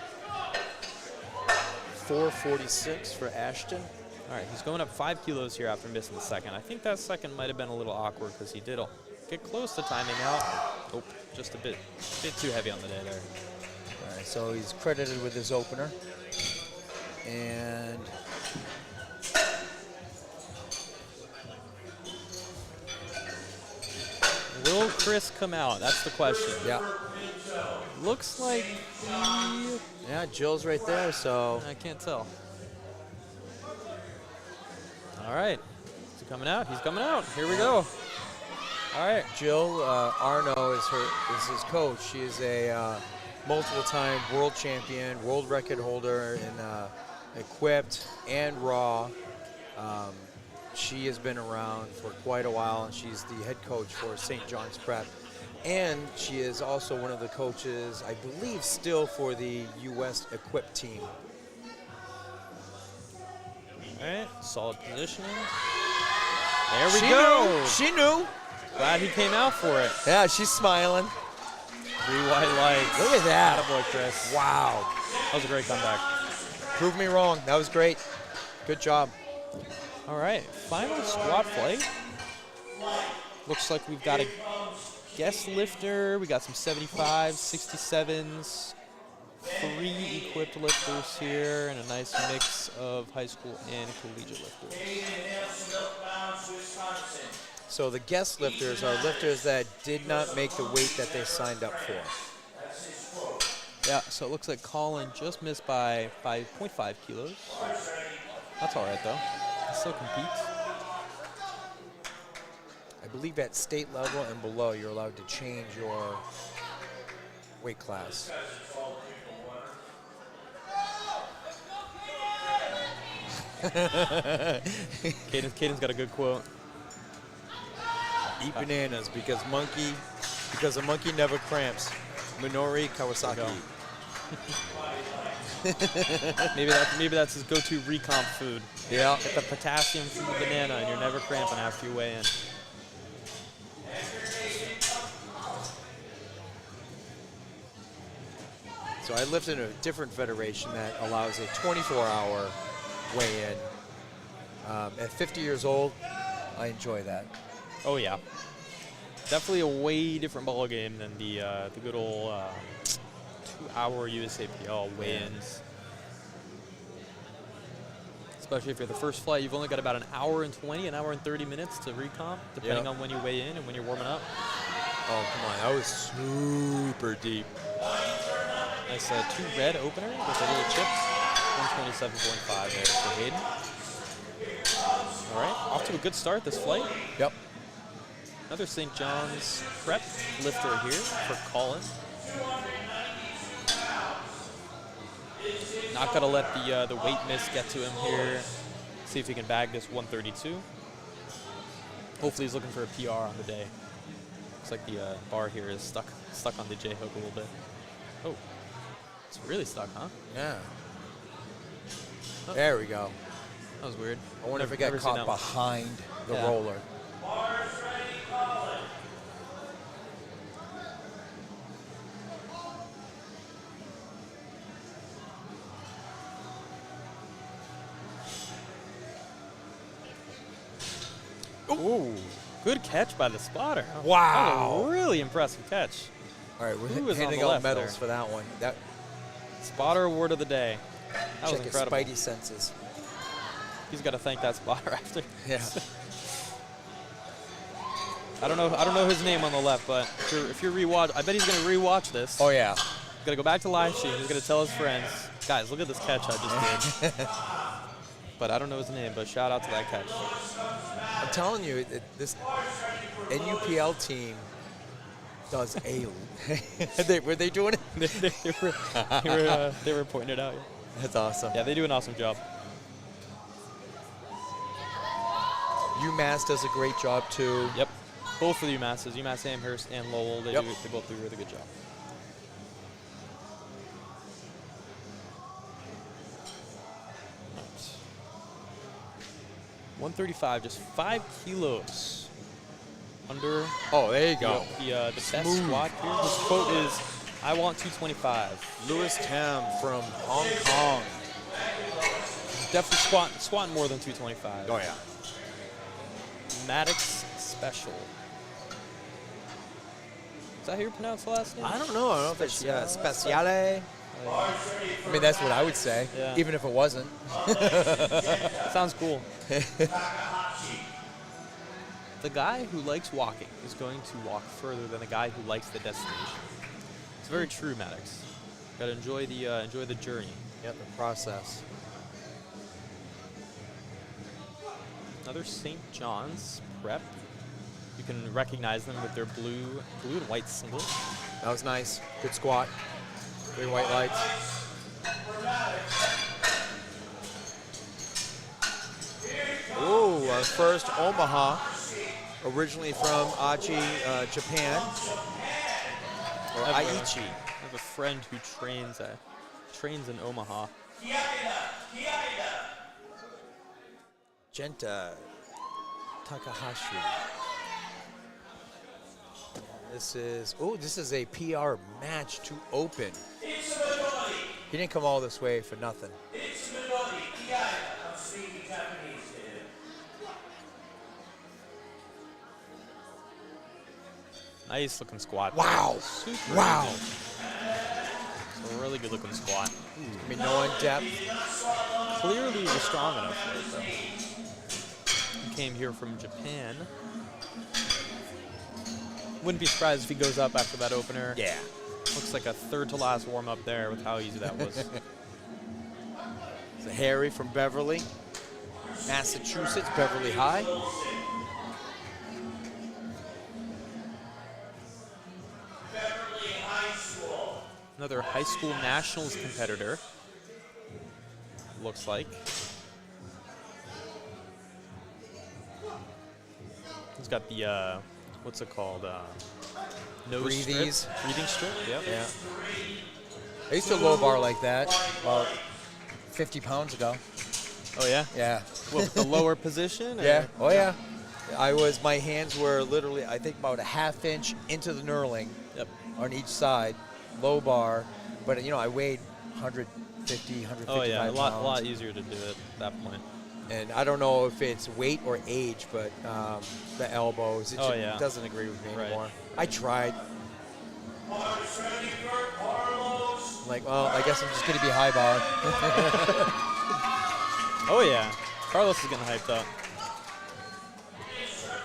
446 for Ashton. All right, he's going up 5 kilos here after missing the second. I think that second might have been a little awkward because he did get close to timing out. Oh, just a bit too heavy on the day there. All right, so he's credited with his opener. And Will Chris come out? That's the question. yeah, Looks like yeah, Jill's right there. So I can't tell. All right, is he coming out? He's coming out. Here we go. All right. Jill Arno is his coach. She is a multiple-time world champion, world record holder in equipped and raw. She has been around for quite a while, and she's the head coach for St. John's Prep. And she is also one of the coaches, I believe, still for the U.S. equipped team. All right, solid positioning. There we go. She knew. Glad he came out for it. Yeah, she's smiling. 3 white lights. Look at that. Attaboy, Chris. Wow. That was a great comeback. Prove me wrong. That was great. Good job. All right, final squat flight. Looks like we've got a guest lifter. We got some 75s, 67s, 3 equipped lifters here, and a nice mix of high school and collegiate lifters. So the guest lifters are lifters that did not make the weight that they signed up for. Yeah, so it looks like Colin just missed by 5.5 kilos. That's all right, though. He still competes. I believe at state level and below, you're allowed to change your weight class. Caden's got a good quote. Eat bananas because a monkey never cramps. Minori Kawasaki. Maybe that's his go-to recomp food. Yeah. Get the potassium from the banana, and you're never cramping after you weigh in. So I lift in a different federation that allows a 24-hour weigh-in. At 50 years old, I enjoy that. Oh yeah, definitely a way different ball game than the good old 2-hour USAPL weigh-ins. Especially if you're the first flight, you've only got about an hour and 20, an hour and 30 minutes to recomp, depending on when you weigh in and when you're warming up. Oh, come on. That was super deep. Nice 2 red opener with a little chip. 127.5 there for Hayden. All right, off to a good start this flight. Yep. Another St. John's Prep lifter here for Colin. Not gonna let the weight miss get to him here. See if he can bag this 132. Hopefully he's looking for a PR on the day. Looks like the bar here is stuck on the J hook a little bit. Oh, it's really stuck, huh? Yeah. Oh. There we go. That was weird. I wonder if it got Never seen caught that one. behind the Yeah. roller. Ooh, good catch by the spotter. Wow. That was a really impressive catch. All right, we're Who was on handing the out left medals there? for that one. That Spotter award of the day. That was Check his incredible. spidey senses. He's got to thank that spotter after. Yeah. I don't know his name on the left, but if you're rewatch, I bet he's gonna rewatch this. Oh yeah. He's gonna go back to live stream. He's gonna tell his friends, guys, look at this catch I just did. But I don't know his name. But shout out to that catch. I'm telling you, this NUPL team does a. Were they doing it? they were pointing it out. Yeah. That's awesome. Yeah, they do an awesome job. UMass does a great job too. Yep. Both of the UMass Amherst and Lowell, they both do a really good job. Right. 135, just 5 kilos under. Oh, there you go. The best squat here. This quote is, "I want 225." Louis Tam from Hong Kong. Definitely squatting more than 225. Oh yeah. Maddox Special. Is that how you pronounce the last name? I don't know. I don't know if it's Speciale. Oh, I mean, that's what I would say, yeah. even if it wasn't. Sounds cool. The guy who likes walking is going to walk further than the guy who likes the destination. It's very true, Maddox. Got to enjoy the journey. Yep, the process. Another St. John's prep. You can recognize them with their blue and white singlet. That was nice. Good squat. 3 white lights. Ooh, our first Omaha, originally from Aichi, Japan, or Aichi. I have a friend who trains in Omaha. Genta Takahashi. This is a PR match to open. He didn't come all this way for nothing. Nice looking squat. Wow. Super Wow. easy. It's a really good looking squat. I mean, no in depth. Clearly was strong enough for it though. He came here from Japan. Wouldn't be surprised if he goes up after that opener. Yeah. Looks like a third to last warm up there with how easy that was. It's a Harry from Beverly, Massachusetts, Beverly High. Another high school nationals competitor. Looks like. He's got the what's it called? Nose Breathies. strip. Breathing strip. Yep. Yeah. I used to low bar like that about 50 pounds ago. Oh yeah. Yeah. What, with the lower position? Yeah. Or? Oh yeah. My hands were literally, I think, about a half inch into the knurling. Yep. On each side, low bar. But I weighed 150, 155 Oh yeah, a pounds. lot easier to do it at that point. And I don't know if it's weight or age, but the elbows, it Yeah. doesn't agree with me Right. anymore. I tried. Like, well, I guess I'm just going to be high bar. Oh yeah, Carlos is getting hyped up.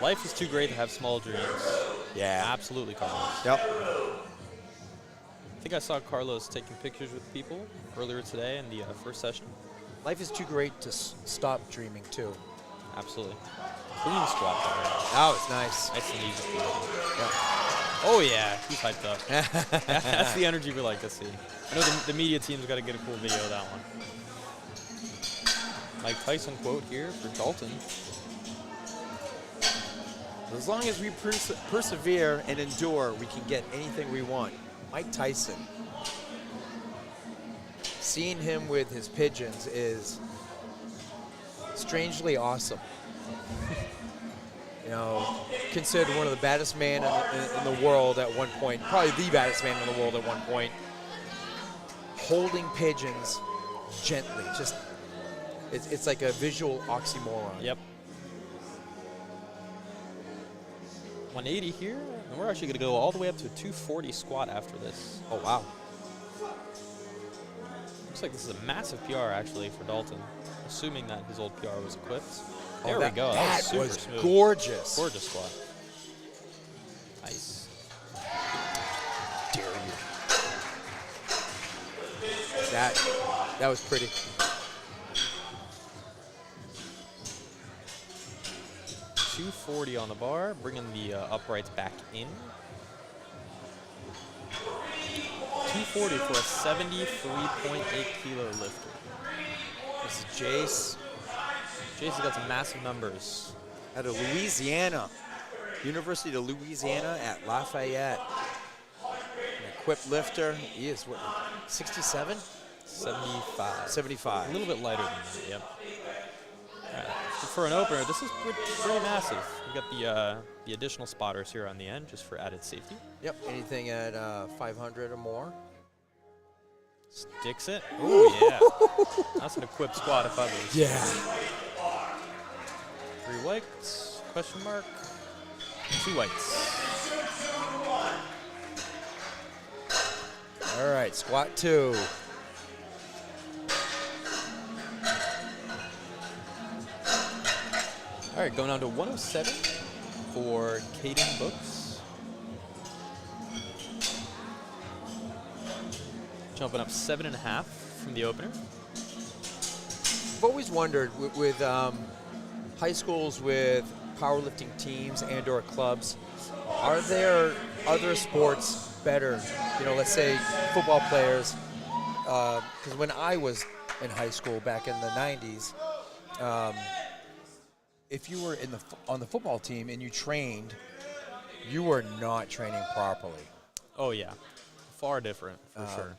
Life is too great to have small dreams. Yeah. Absolutely, Carlos. Yep. I think I saw Carlos taking pictures with people earlier today in the first session. Life is too great to stop dreaming, too. Absolutely. Clean squat there. Oh, it's nice. Nice and easy. Yeah. Oh yeah, he's hyped up. That's the energy we like to see. I know the media team's got to get a cool video of that one. Mike Tyson quote here for Dalton. As long as we persevere and endure, we can get anything we want. Mike Tyson. Seeing him with his pigeons is strangely awesome. Considered one of the baddest men in the world at one point, probably the baddest man in the world at one point, holding pigeons gently. Just, it's like a visual oxymoron. Yep. 180 here, and we're actually going to go all the way up to a 240 squat after this. Oh, wow. like this is a massive PR actually for Dalton, assuming that his old PR was equipped. Oh, There we go. That was super was smooth. gorgeous. Gorgeous squat. Nice. Dare you. That was pretty. $240 on the bar, bringing the uprights back in. $240 for a 73.8 kilo lifter. This is Jace. Jace has got some massive numbers. Out of Louisiana. University of Louisiana at Lafayette. An equipped lifter. He is, what, 67? 75. 75. A little bit lighter than that, yep. All right. So for an opener, this is pretty massive. You got the additional spotters here on the end, just for added safety. Yep, anything at 500 or more. Sticks it. Ooh, yeah. That's an equipped squat if others. Yeah. 3 whites, question mark, 2 whites. All right, squat 2. All right, going down to 107 for Caden Books. Jumping up 7.5 from the opener. I've always wondered with high schools with powerlifting teams and or clubs, are there other sports better? You know, let's say football players, because when I was in high school back in the 90s, if you were on the football team and you trained, you were not training properly. Oh yeah, far different for sure.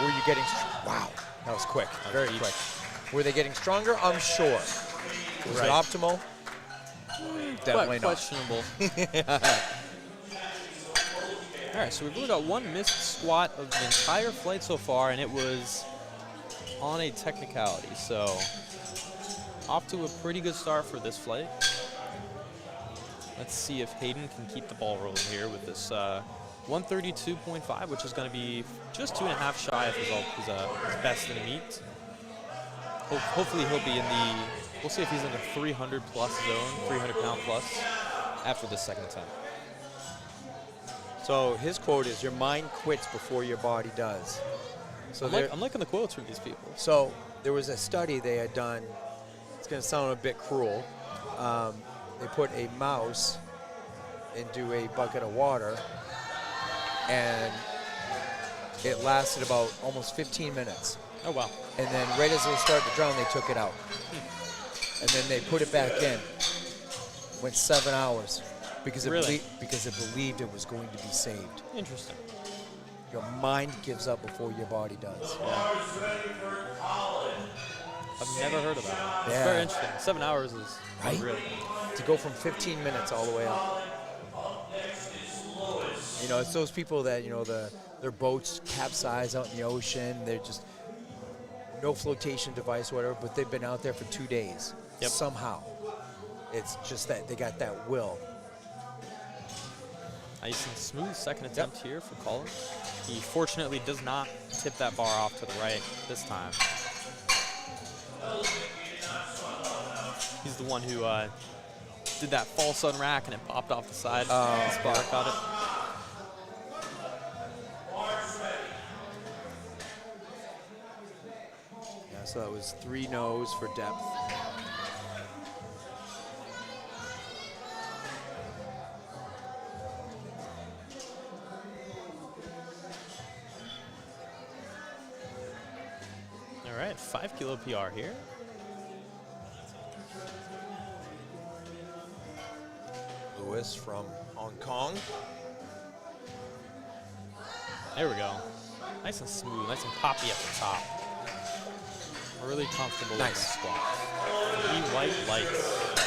Were you getting? Wow, that was quick, very deep. quick. Were they getting stronger? I'm sure. Was it optimal? Definitely not. Questionable. All right, so we've only got one missed squat of the entire flight so far, and it was on a technicality. So off to a pretty good start for this flight. Let's see if Hayden can keep the ball rolling here with this 132.5, which is going to be just 2.5 shy of his best in the meet. Hopefully he'll be in the, we'll see if he's in the 300 plus zone, 300 pound plus after this second attempt. So his quote is, "Your mind quits before your body does." So I'm liking the quotes from these people. So there was a study they had done. It's going to sound a bit cruel. They put a mouse into a bucket of water, and it lasted about almost 15 minutes. Oh, wow. And then right as they started to drown, they took it out. And then they put it back in. Went 7 hours because it, because it believed it was going to be saved. Interesting. Your mind gives up before your body does. Yeah. I've never heard of that. It's very interesting. 7 hours is really to go from 15 minutes all the way up. You know, it's those people that, you know, their boats capsize out in the ocean. They're just no flotation device, whatever, but they've been out there for 2 days. Yep. Somehow. It's just that they got that will. Nice and smooth second attempt here for Colin. He fortunately does not tip that bar off to the right this time. He's the one who did that false unrack and it popped off the side. His bar caught it. Yeah, so that was 3 no's for depth. All right, 5 kilo PR here. Lewis from Hong Kong. There we go. Nice and smooth, nice and poppy at the top. Really comfortable with this squat. 3 white lights.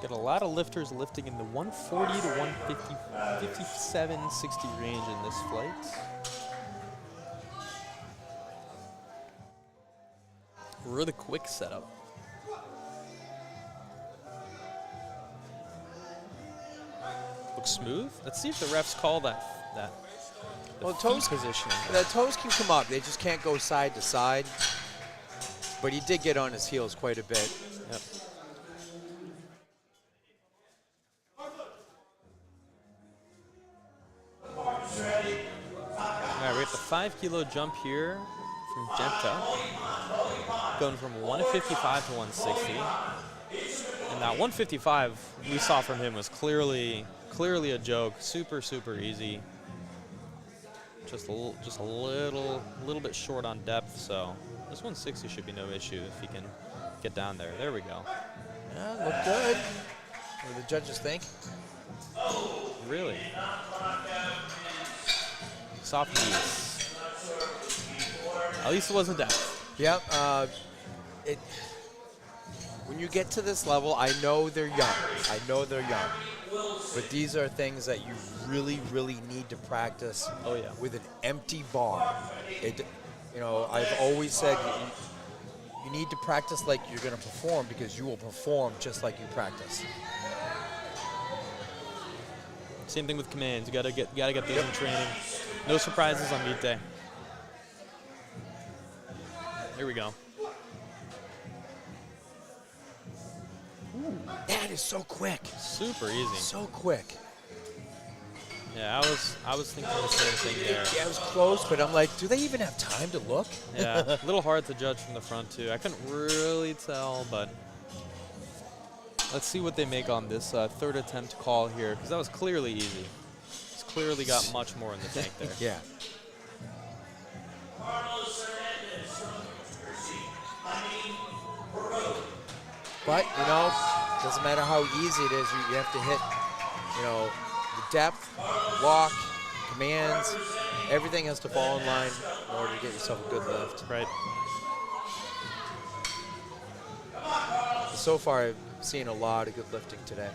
Got a lot of lifters lifting in the 140 to 150, 57, 60 range in this flight. Really quick setup. Looks smooth. Let's see if the refs call that. Well, toes positioning. The toes can come up. They just can't go side to side. But he did get on his heels quite a bit. Yep. All right, we have the 5 kilo jump here from Genta, going from 155 to 160. And that 155 we saw from him was clearly a joke. Super easy. Just a little bit short on depth, so this 160 should be no issue if he can get down there. There we go. Yeah, looked good. What do the judges think? Really? Soft knees. At least it wasn't depth. Yep. When you get to this level, I know they're young. But these are things that you really need to practice. Oh yeah. With an empty bar. I've always said you need to practice like you're going to perform, because you will perform just like you practice. Same thing with commands. You gotta get those in training. No surprises on meet day. Here we go. Ooh, that is so quick. Super easy. So quick. Yeah, I was thinking the same thing there. Yeah, it was close, but I'm like, do they even have time to look? Yeah, a little hard to judge from the front too. I couldn't really tell, but let's see what they make on this third attempt call here, because that was clearly easy. It's clearly got much more in the tank there. Yeah. But, doesn't matter how easy it is, you have to hit, the depth, walk, commands, everything has to fall in line in order to get yourself a good lift. Right. So far, I've seen a lot of good lifting today.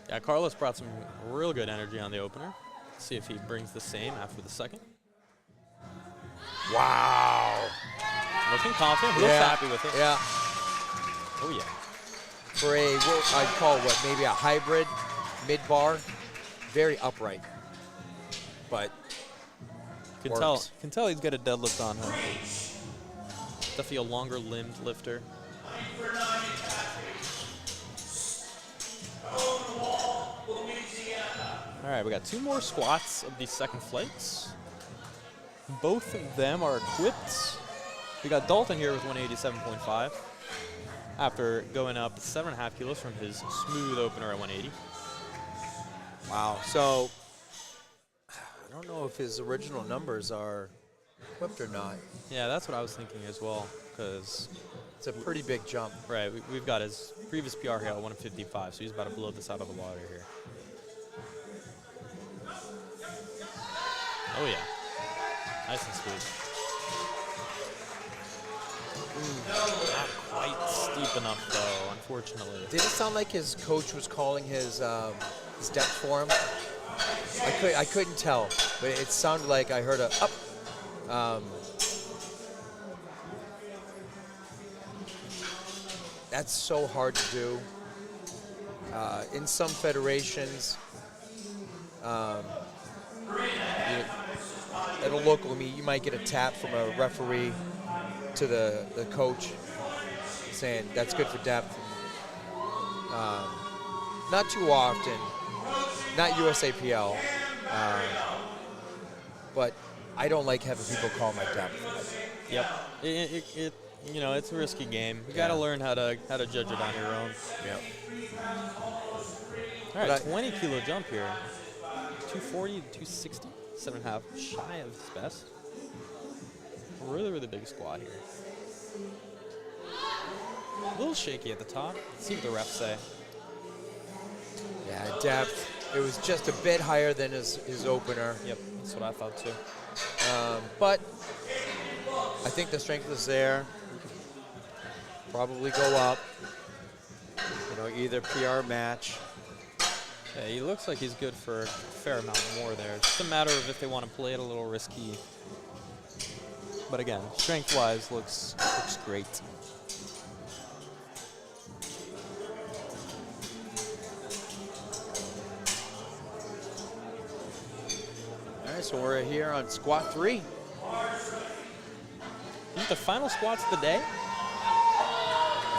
Yeah, Carlos brought some real good energy on the opener. Let's see if he brings the same after the second. Wow. Looking confident. He looks happy with it. Yeah. Oh, yeah. For what I'd call maybe a hybrid mid-bar, very upright. But Can tell he's got a deadlift on him. Definitely a longer limbed lifter. All right, we got 2 more squats of these second flights. Both of them are equipped. We got Dalton here with 187.5 after going up 7.5 kilos from his smooth opener at 180. Wow. So I don't know if his original numbers are equipped or not. Yeah, that's what I was thinking as well, because it's a pretty big jump. Right. We've got his previous PR here at 155, so he's about to blow this out of the water here. Oh, yeah. Nice and smooth. Not quite steep enough, though, unfortunately. Did it sound like his coach was calling his depth for him? I couldn't tell, but it sounded like I heard a up. That's so hard to do. In some federations, at a local meet, you might get a tap from a referee to the coach saying that's good for depth. Not too often, not USAPL, but I don't like having people call my depth. Yep. It's a risky game. You got to learn how to judge it on your own. Yep. All right, 20 kilo jump here. 240 to 260, 7.5, shy of his best. Really big squat here. A little shaky at the top. Let's see what the refs say. Yeah, depth. It was just a bit higher than his opener. Yep, that's what I thought too. But I think the strength is there. Probably go up. Either PR match. Yeah, he looks like he's good for a fair amount more there. It's just a matter of if they want to play it a little risky. But again, strength-wise, looks great. All right, so we're here on squat 3. These are the final squats of the day.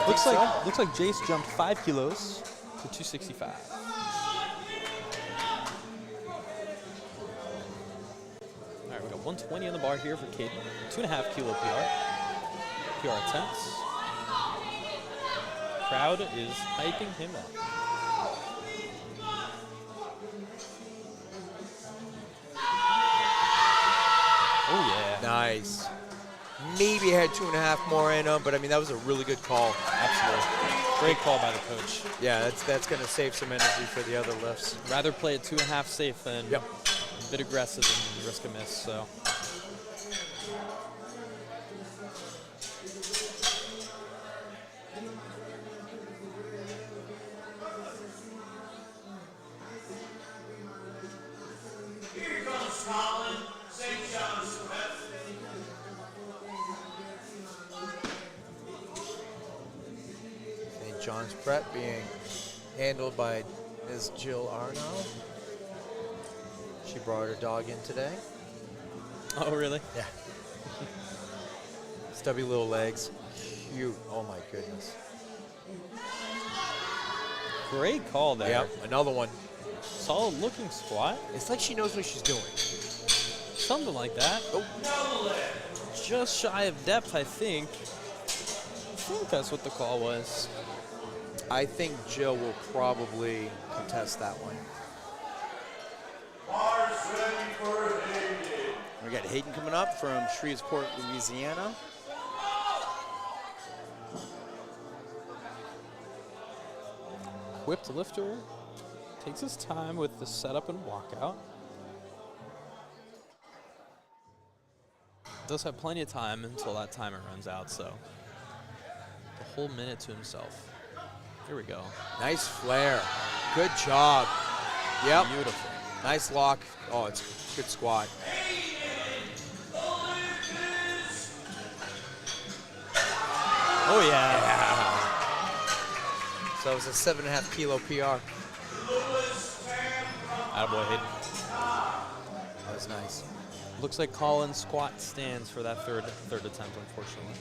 Looks like Jace jumped 5 kilos to 265. All right, we got 120 on the bar here for Caden. 2.5 kilo PR attempts. Crowd is hyping him up. Oh, yeah. Nice. Maybe had 2.5 more in him, but I mean, that was a really good call. Absolutely. Great call by the coach. Yeah, that's going to save some energy for the other lifts. Rather play it 2.5 safe than a bit aggressive and risk a miss, so. Here comes Colin St. John's. St. John's Prep being handled by Ms. Jill Arno. She brought her dog in today. Oh, really? Yeah. Stubby little legs. Cute. Oh, my goodness. Great call there. Yep, another one. Solid looking squat. It's like she knows what she's doing. Something like that. Oh. Just shy of depth, I think. I think that's what the call was. I think Jill will probably contest that one. We got Hayden coming up from Shreveport, Louisiana. Whipped lifter. Takes his time with the setup and walkout. Does have plenty of time until that timer runs out, so the whole minute to himself. Here we go. Nice flare. Good job. Yep. Beautiful. Nice lock. Oh, it's a good squat. Oh, yeah. So it was a 7.5 kilo PR. Attaboy, Hayden. That was nice. Looks like Colin squat stands for that third attempt, unfortunately.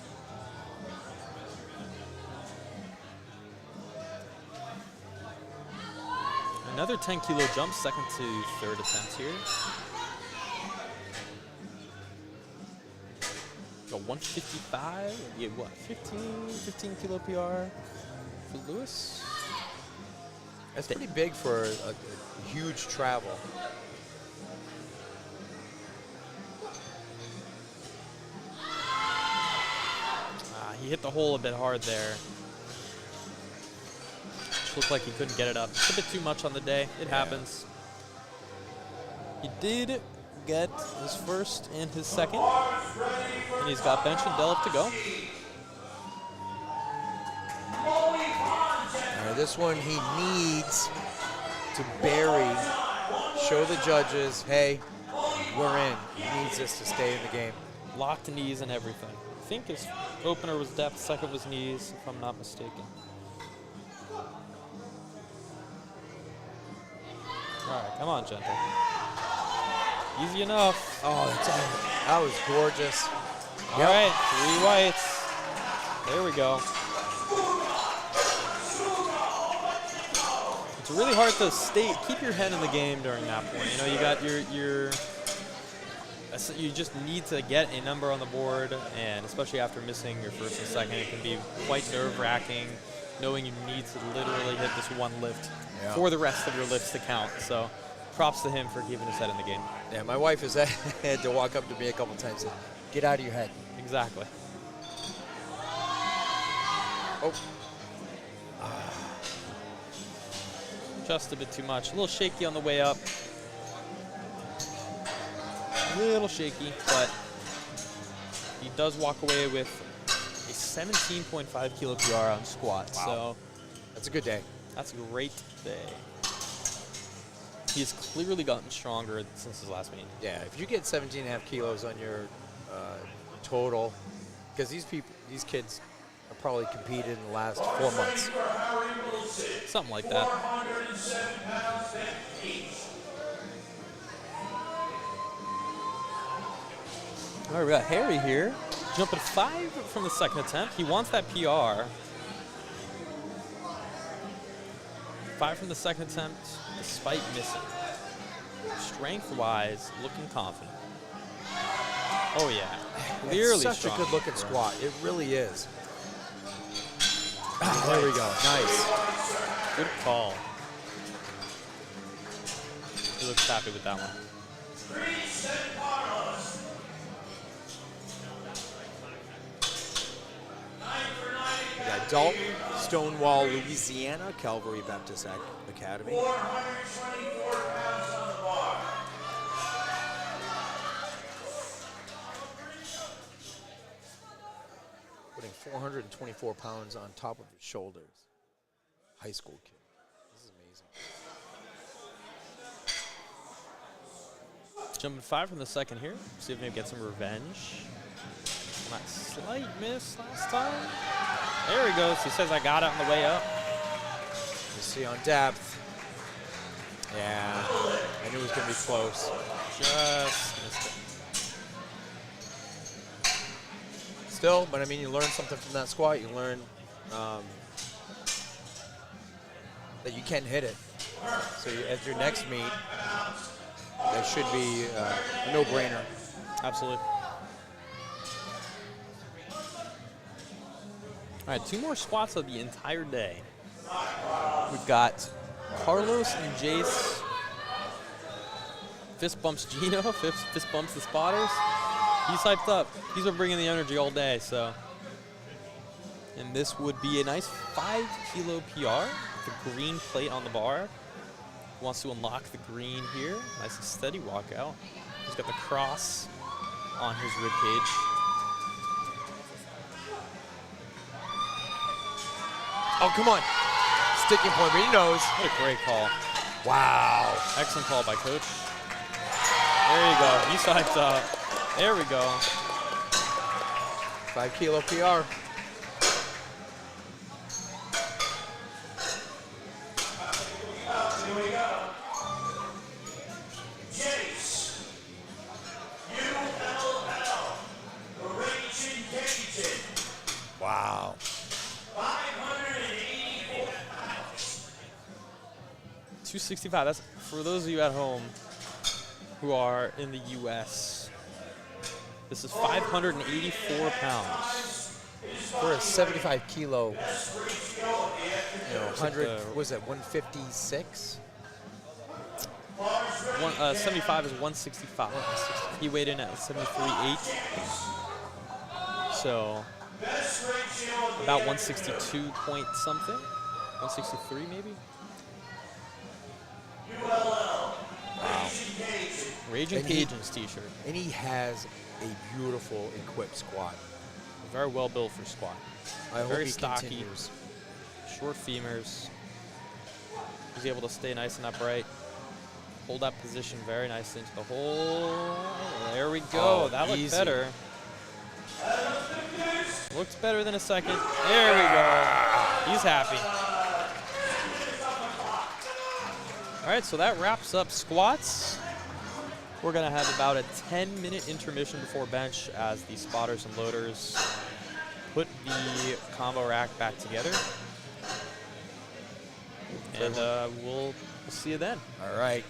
Another 10 kilo jump, second to third attempt here. Got 155, yeah, what, 15 kilo PR for Lewis. That's pretty big for a huge travel. He hit the hole a bit hard there. Looked like he couldn't get it up. It's a bit too much on the day. It happens. He did get his first and his second. And he's got bench and deadlift to go. All right, this one he needs to bury, show the judges, hey, we're in. He needs this to stay in the game. Locked knees and everything. I think his opener was depth, second was knees, if I'm not mistaken. All right, come on, Gentle. Easy enough. Oh, that was gorgeous. All right, 3 whites. There we go. It's really hard to keep your head in the game during that point. You know, you got you just need to get a number on the board, and especially after missing your first and second, it can be quite nerve-wracking knowing you need to literally hit this one lift for the rest of your lifts to count. So props to him for keeping his head in the game. Yeah, my wife has had to walk up to me a couple times and get out of your head. Exactly. Oh. Just a bit too much. A little shaky on the way up. A little shaky, but he does walk away with a 17.5 kilo PR on squat. Wow. So That's a good day. that's a great day. He's clearly gotten stronger since his last meet. Yeah, if you get 17.5 kilos on your total, because these kids are probably competed in the last 4 months. Something like that. 407 pounds each. All right, we got Harry here. Jumping 5 from the second attempt. He wants that PR. 5 from the second attempt, despite missing. Strength-wise, looking confident. Oh, yeah. Clearly It's such strong. a good-looking squat. It really is. There we go. Nice. Good call. He looks happy with that one. We got Dalton, Stonewall, Louisiana, Calvary Baptist Academy. 424 pounds on the bar. Putting 424 pounds on top of his shoulders. High school kid. This is amazing. Jumping 5 from the second here. See if maybe get some revenge. That slight miss last time. There he goes. He says, I got it on the way up. You see on depth. Yeah, I knew it was going to be close. Just missed it. Still, but I mean, you learn something from that squat. You learn that you can hit it. So at your next meet, that should be a no-brainer. Absolutely. All right, 2 more squats of the entire day. We've got Carlos and Jace. Fist bumps Gino, fist bumps the spotters. He's hyped up. He's been bringing the energy all day, so. And this would be a nice 5 kilo PR. The green plate on the bar. Wants to unlock the green here. Nice and steady walkout. He's got the cross on his rib cage. Oh, come on. Sticking point, but he knows. What a great call. Wow. Excellent call by Coach. There you go. He's hyped up. There we go. 5 kilo PR. Here we go. Jace. ULL. The Raging Cajun. Wow. 584 pounds. 265. That's for those of you at home who are in the U.S. This is 584 pounds. For a 75 kilo, 100, the- was it 156? 75 is 165. He weighed in at 73.8. So about 162 point something. 163 maybe. Raging And he- Cajuns t-shirt. And he has a beautiful equipped squat. Very well built for squat. I hope Very he stocky. continues. Short femurs. He's able to stay nice and upright. Hold that position very nicely into the hole. There we go. Oh, that looked easy. better. Looks better than a second. There we go. He's happy. All right, so that wraps up squats. We're going to have about a 10-minute intermission before bench as the spotters and loaders put the combo rack back together. And we'll see you then. All right.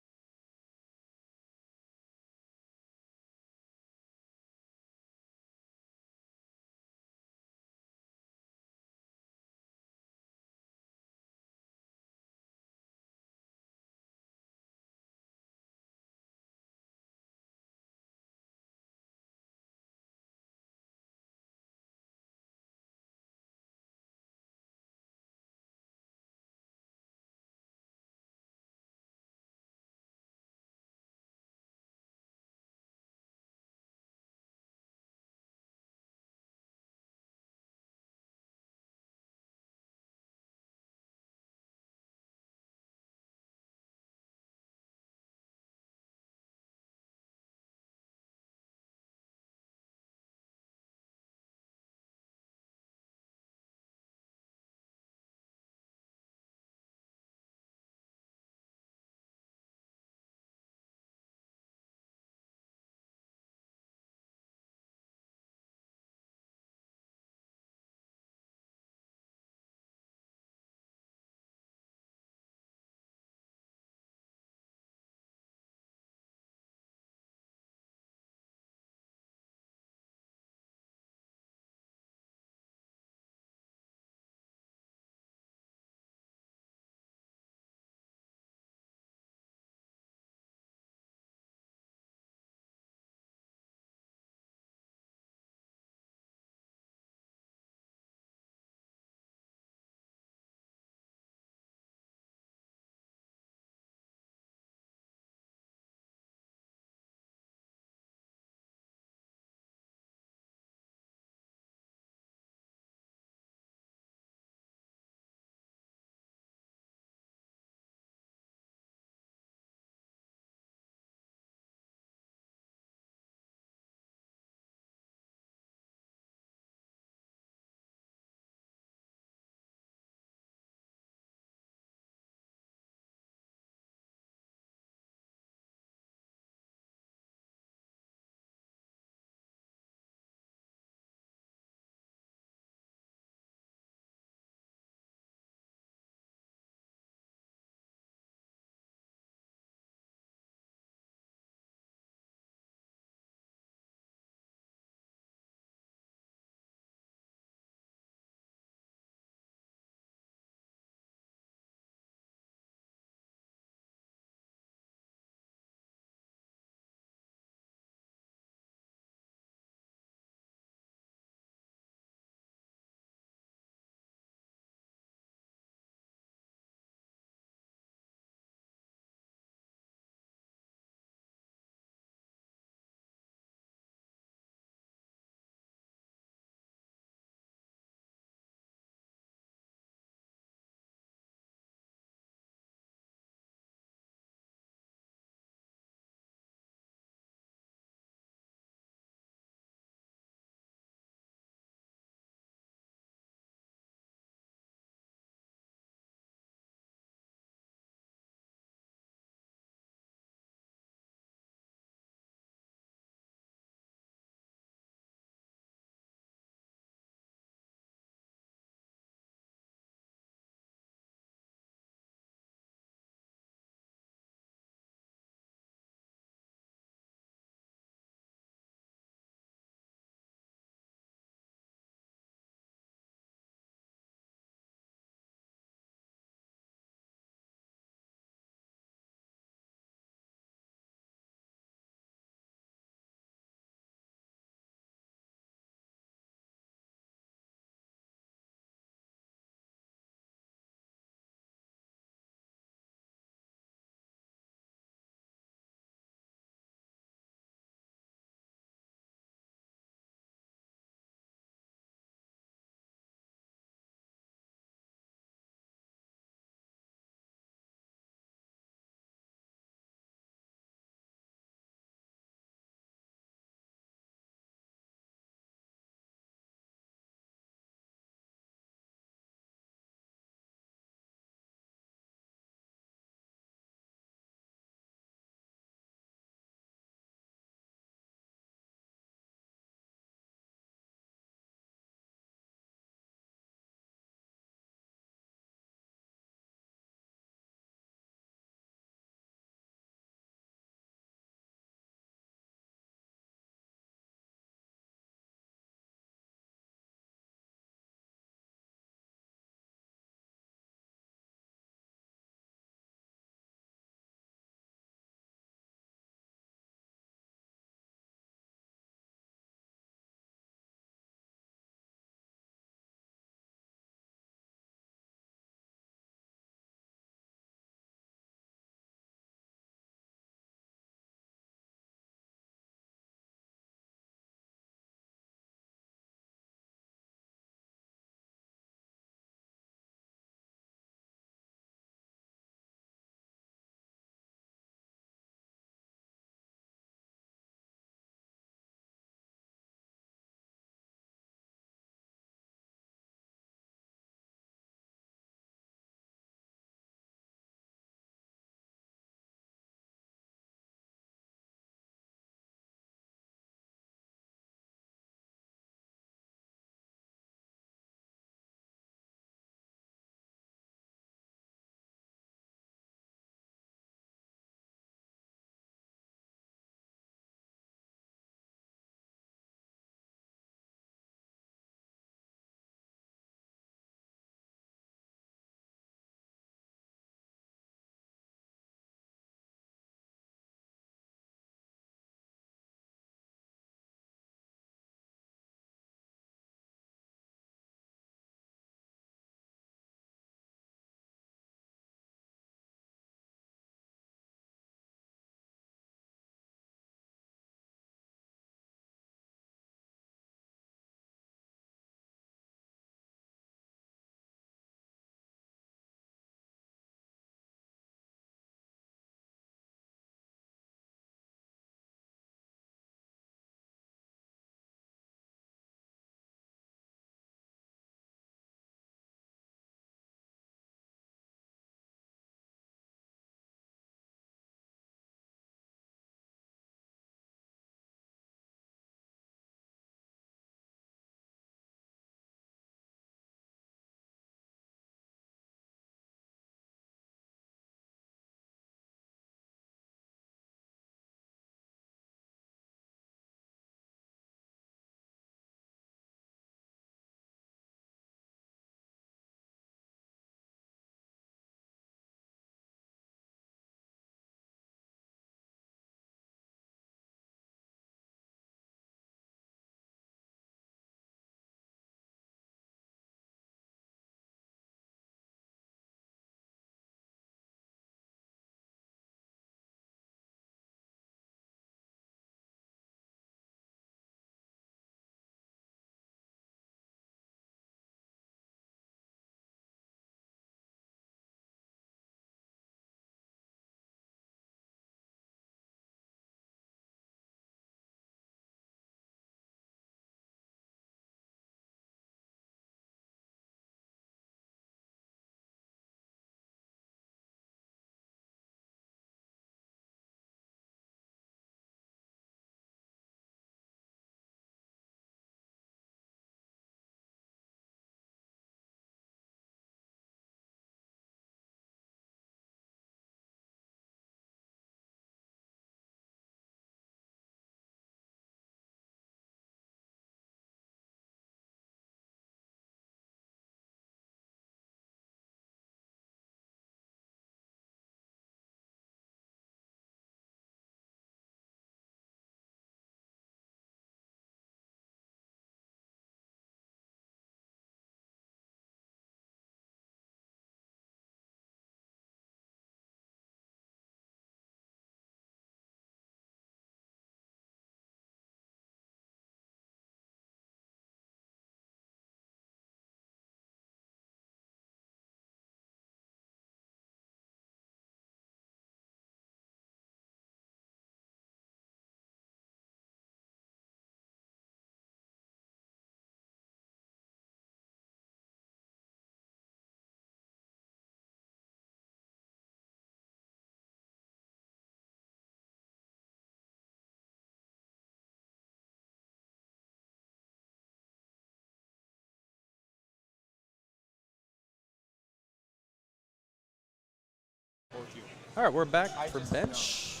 All right, we're back for bench.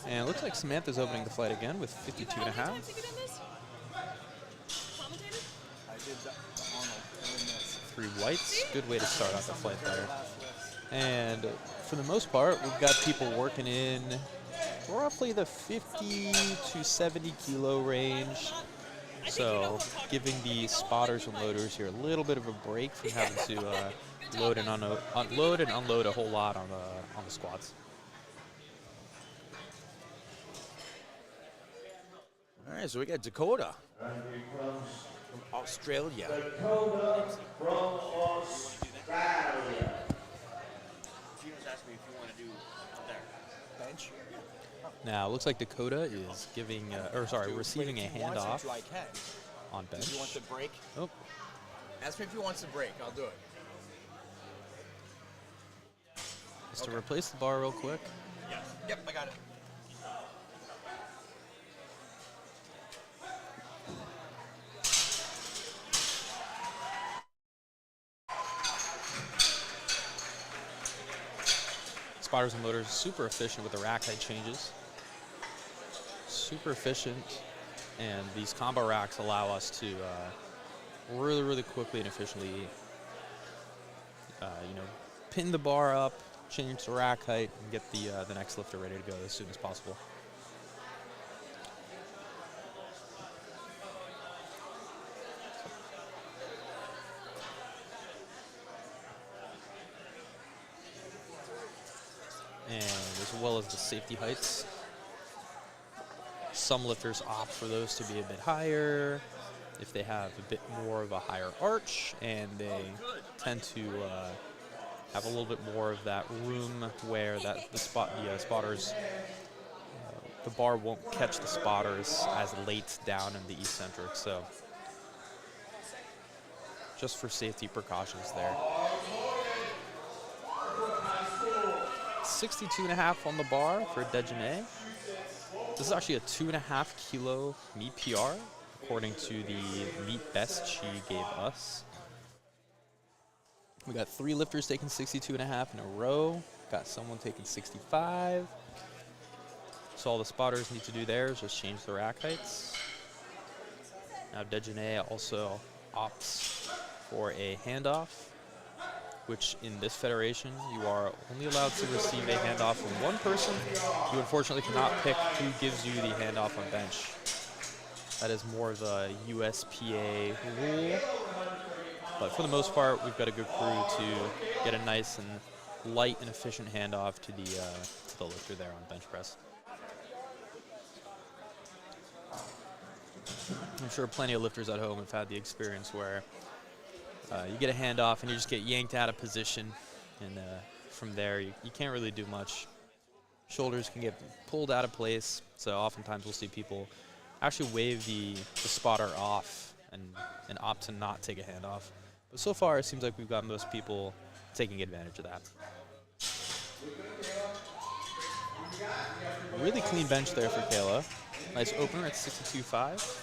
And it looks like Samantha's opening the flight again with 52 and a half. Three whites. Good way to start off the flight there. And for the most part, we've got people working in roughly the 50 to 70 kilo range. So giving the spotters and loaders here a little bit of a break from having to load and unload a whole lot on the squats. All right, so we got Dakota from Australia. Bench. Now, it looks like Dakota is receiving a handoff on bench. Do you want the break? Oh, Ask me if he wants the break. I'll do it. just to replace the bar real quick. Yep, I got it. Spotters and loaders super efficient with the rack height changes. Super efficient, and these combo racks allow us to really, really quickly and efficiently, pin the bar up, change the rack height, and get the next lifter ready to go as soon as possible. And as well as the safety heights. Some lifters opt for those to be a bit higher if they have a bit more of a higher arch, and they tend to have a little bit more of that room where the spotters, the bar won't catch the spotters as late down in the eccentric. So just for safety precautions there. 62.5 on the bar for Dejanay. This is actually a 2.5 kilo meet PR, according to the meet best she gave us. We got 3 lifters taking 62.5 in a row. Got someone taking 65. So all the spotters need to do there is just change the rack heights. Now Dejanay also opts for a handoff, which in this federation, you are only allowed to receive a handoff from one person. You unfortunately cannot pick who gives you the handoff on bench. That is more of a USPA rule. But for the most part, we've got a good crew to get a nice and light and efficient handoff to the lifter there on bench press. I'm sure plenty of lifters at home have had the experience where you get a handoff and you just get yanked out of position, and from there you can't really do much. Shoulders can get pulled out of place, so oftentimes we'll see people actually wave the spotter off and opt to not take a handoff. But so far it seems like we've got most people taking advantage of that. Really clean bench there for Kayla. Nice opener at 62.5.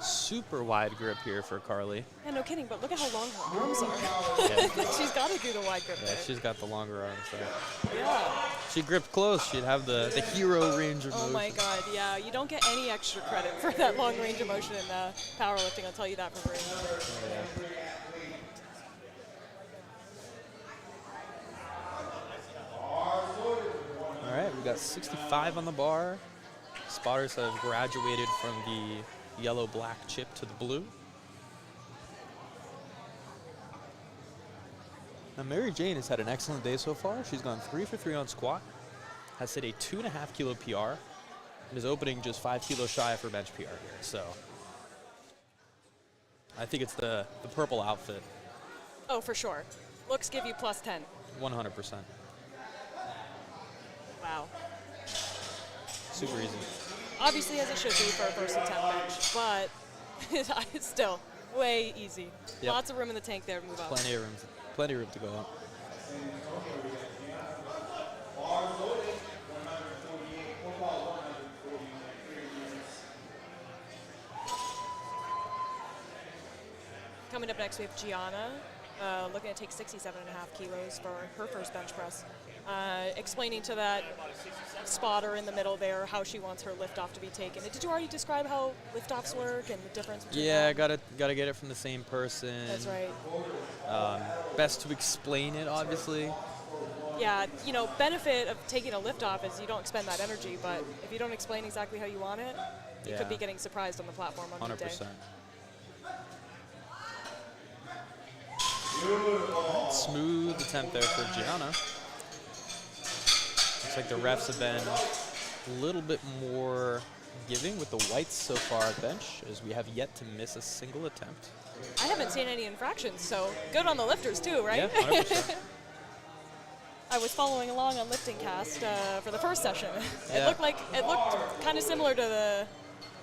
Super wide grip here for Carly. Yeah, no kidding, but look at how long her arms are. Yeah. She's got to do the wide grip Yeah, there. she's got the longer arms there. Yeah. She gripped close. She'd have the hero range of motion. Oh my God, yeah. You don't get any extra credit for that long range of motion in powerlifting, I'll tell you that for free. All right, we got 65 on the bar. Spotters have graduated from the yellow-black chip to the blue. Now, Mary Jane has had an excellent day so far. She's gone 3 for 3 on squat, has hit a 2.5 kilo PR, and is opening just 5 kilos shy of her bench PR here. So I think it's the purple outfit. Oh, for sure. Looks give you plus 10. 100%. Wow. Super easy. Obviously, as it should be for a first attempt bench, but it's still way easy. Yep. Lots of room in the tank there to move up. Plenty of room to go up. Coming up next, we have Gianna, looking to take 67.5 kilos for her first bench press. Explaining to that spotter in the middle there how she wants her liftoff to be taken. Did you already describe how liftoffs work and the difference between Yeah, that? gotta get it from the same person. That's right. Best to explain it, obviously. Yeah, you know, benefit of taking a liftoff is you don't expend that energy, but if you don't explain exactly how you want it, you Yeah. could be getting surprised on the platform on 100%. midday. Smooth attempt there for Gianna. Looks like the refs have been a little bit more giving with the whites so far at bench, as we have yet to miss a single attempt. I haven't seen any infractions, so good on the lifters too, right? Yeah, 100%. I was following along on Lifting Cast for the first session. Yeah. It looked kind of similar to the.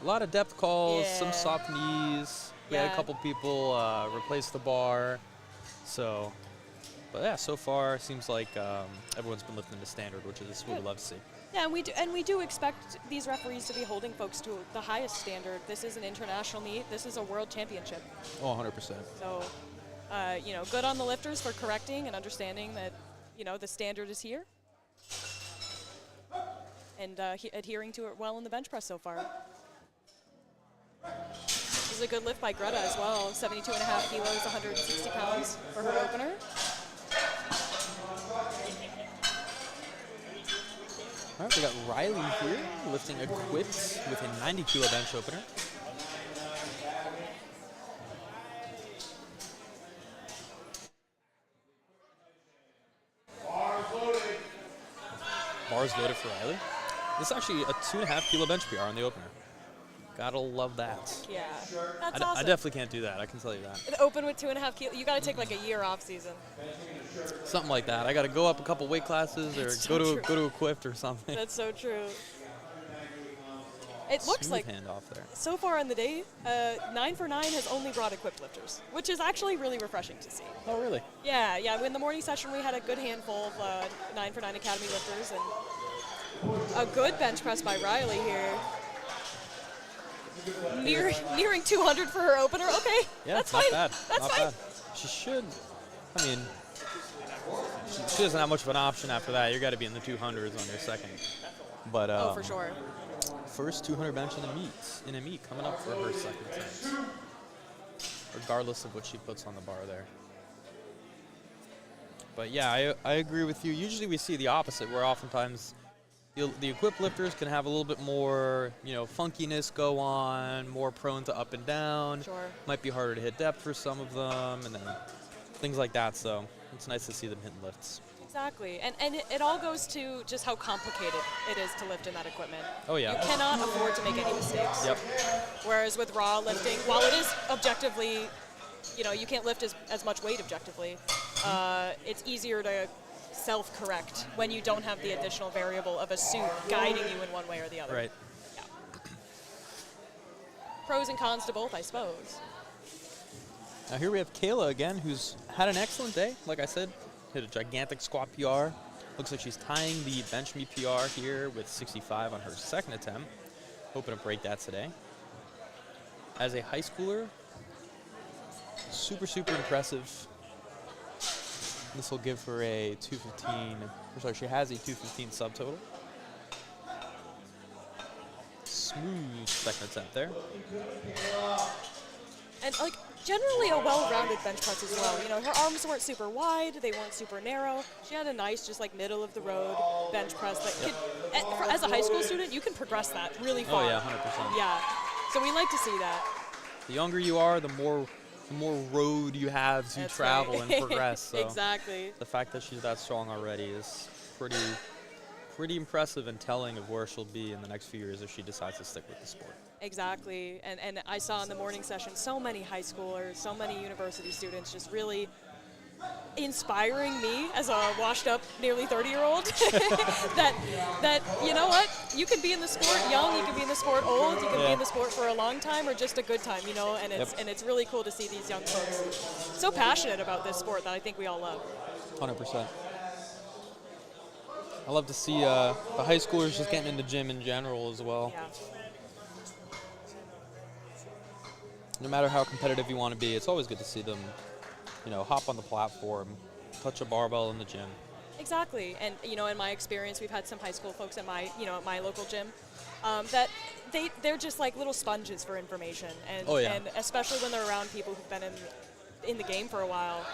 A lot of depth calls, Yeah. some soft knees. We had Yeah. a couple people replace the bar. So, but yeah, so far seems like everyone's been lifting the standard, which is what we love to see. Yeah, and we do expect these referees to be holding folks to the highest standard. This is an international meet. This is a world championship. Oh, 100%. So, you know, good on the lifters for correcting and understanding that, you know, the standard is here. And adhering to it well in the bench press so far. This is a good lift by Greta as well. 72.5 kilos, 160 pounds for her opener. All right, we got Riley here lifting equipped with a 90 kilo bench opener. Bars loaded for Riley. This is actually a 2.5 kilo bench PR on the opener. Gotta love that. Yeah, that's I awesome. definitely can't do that. I can tell you that. An open with 2.5 kilos. You got to take like a year off season. Something like that. I got to go up a couple weight classes or That's so go true. to equipped or something. That's so true. It looks Smooth like handoff there. so far in the day, 9 for 9 has only brought equipped lifters, which is actually really refreshing to see. Oh, really? Yeah. In the morning session, we had a good handful of 9 for 9 Academy lifters, and a good bench press by Riley here. Nearing 200 for her opener. Okay, Yeah, that's not fine. bad. That's not fine. bad. She should. I mean, she doesn't have much of an option after that. You got to be in the 200s on your second. But Oh, for sure. first 200 bench in a meet coming up for her second attempt, regardless of what she puts on the bar there. But yeah, I agree with you. Usually we see the opposite, where oftentimes the equipped lifters can have a little bit more, funkiness go on, more prone to up and down. Sure. Might be harder to hit depth for some of them, and then things like that. So it's nice to see them hitting lifts. Exactly, and it all goes to just how complicated it is to lift in that equipment. Oh, yeah. You cannot afford to make any mistakes. Yep. Whereas with raw lifting, while it is objectively, you can't lift as much weight objectively, it's easier to self-correct when you don't have the additional variable of a suit guiding you in one way or the other. Right. Yeah. Pros and cons to both, I suppose. Now here we have Kayla again, who's had an excellent day. Like I said, hit a gigantic squat PR. Looks like she's tying the bench meet PR here with 65 on her second attempt. Hoping to break that today. As a high schooler, super, super impressive. This will give her a 215. Sorry, she has a 215 subtotal. Smooth second attempt there. And generally a well-rounded bench press as well. Her arms weren't super wide, they weren't super narrow. She had a nice, just middle of the road bench press that could, as a high school student, you can progress that really far. Oh yeah, 100%. Yeah. So we like to see that. The younger you are, the more road you have to That's travel right. and progress. So Exactly. the fact that she's that strong already is pretty impressive and telling of where she'll be in the next few years if she decides to stick with the sport. Exactly. And I saw in the morning session so many high schoolers, so many university students just really inspiring me as a washed up nearly 30-year-old that you know what, you can be in the sport young, you can be in the sport old, you can be in the sport for a long time or just a good time, you know, and it's really cool to see these young folks so passionate about this sport that I think we all love. 100%. I love to see the high schoolers just getting into gym in general as well. Yeah. No matter how competitive you want to be, it's always good to see them, you know, hop on the platform, touch a barbell in the gym. Exactly, and you know, in my experience, we've had some high school folks at my, you know, at my local gym, that they're just like little sponges for information, and and especially when they're around people who've been in the game for a while,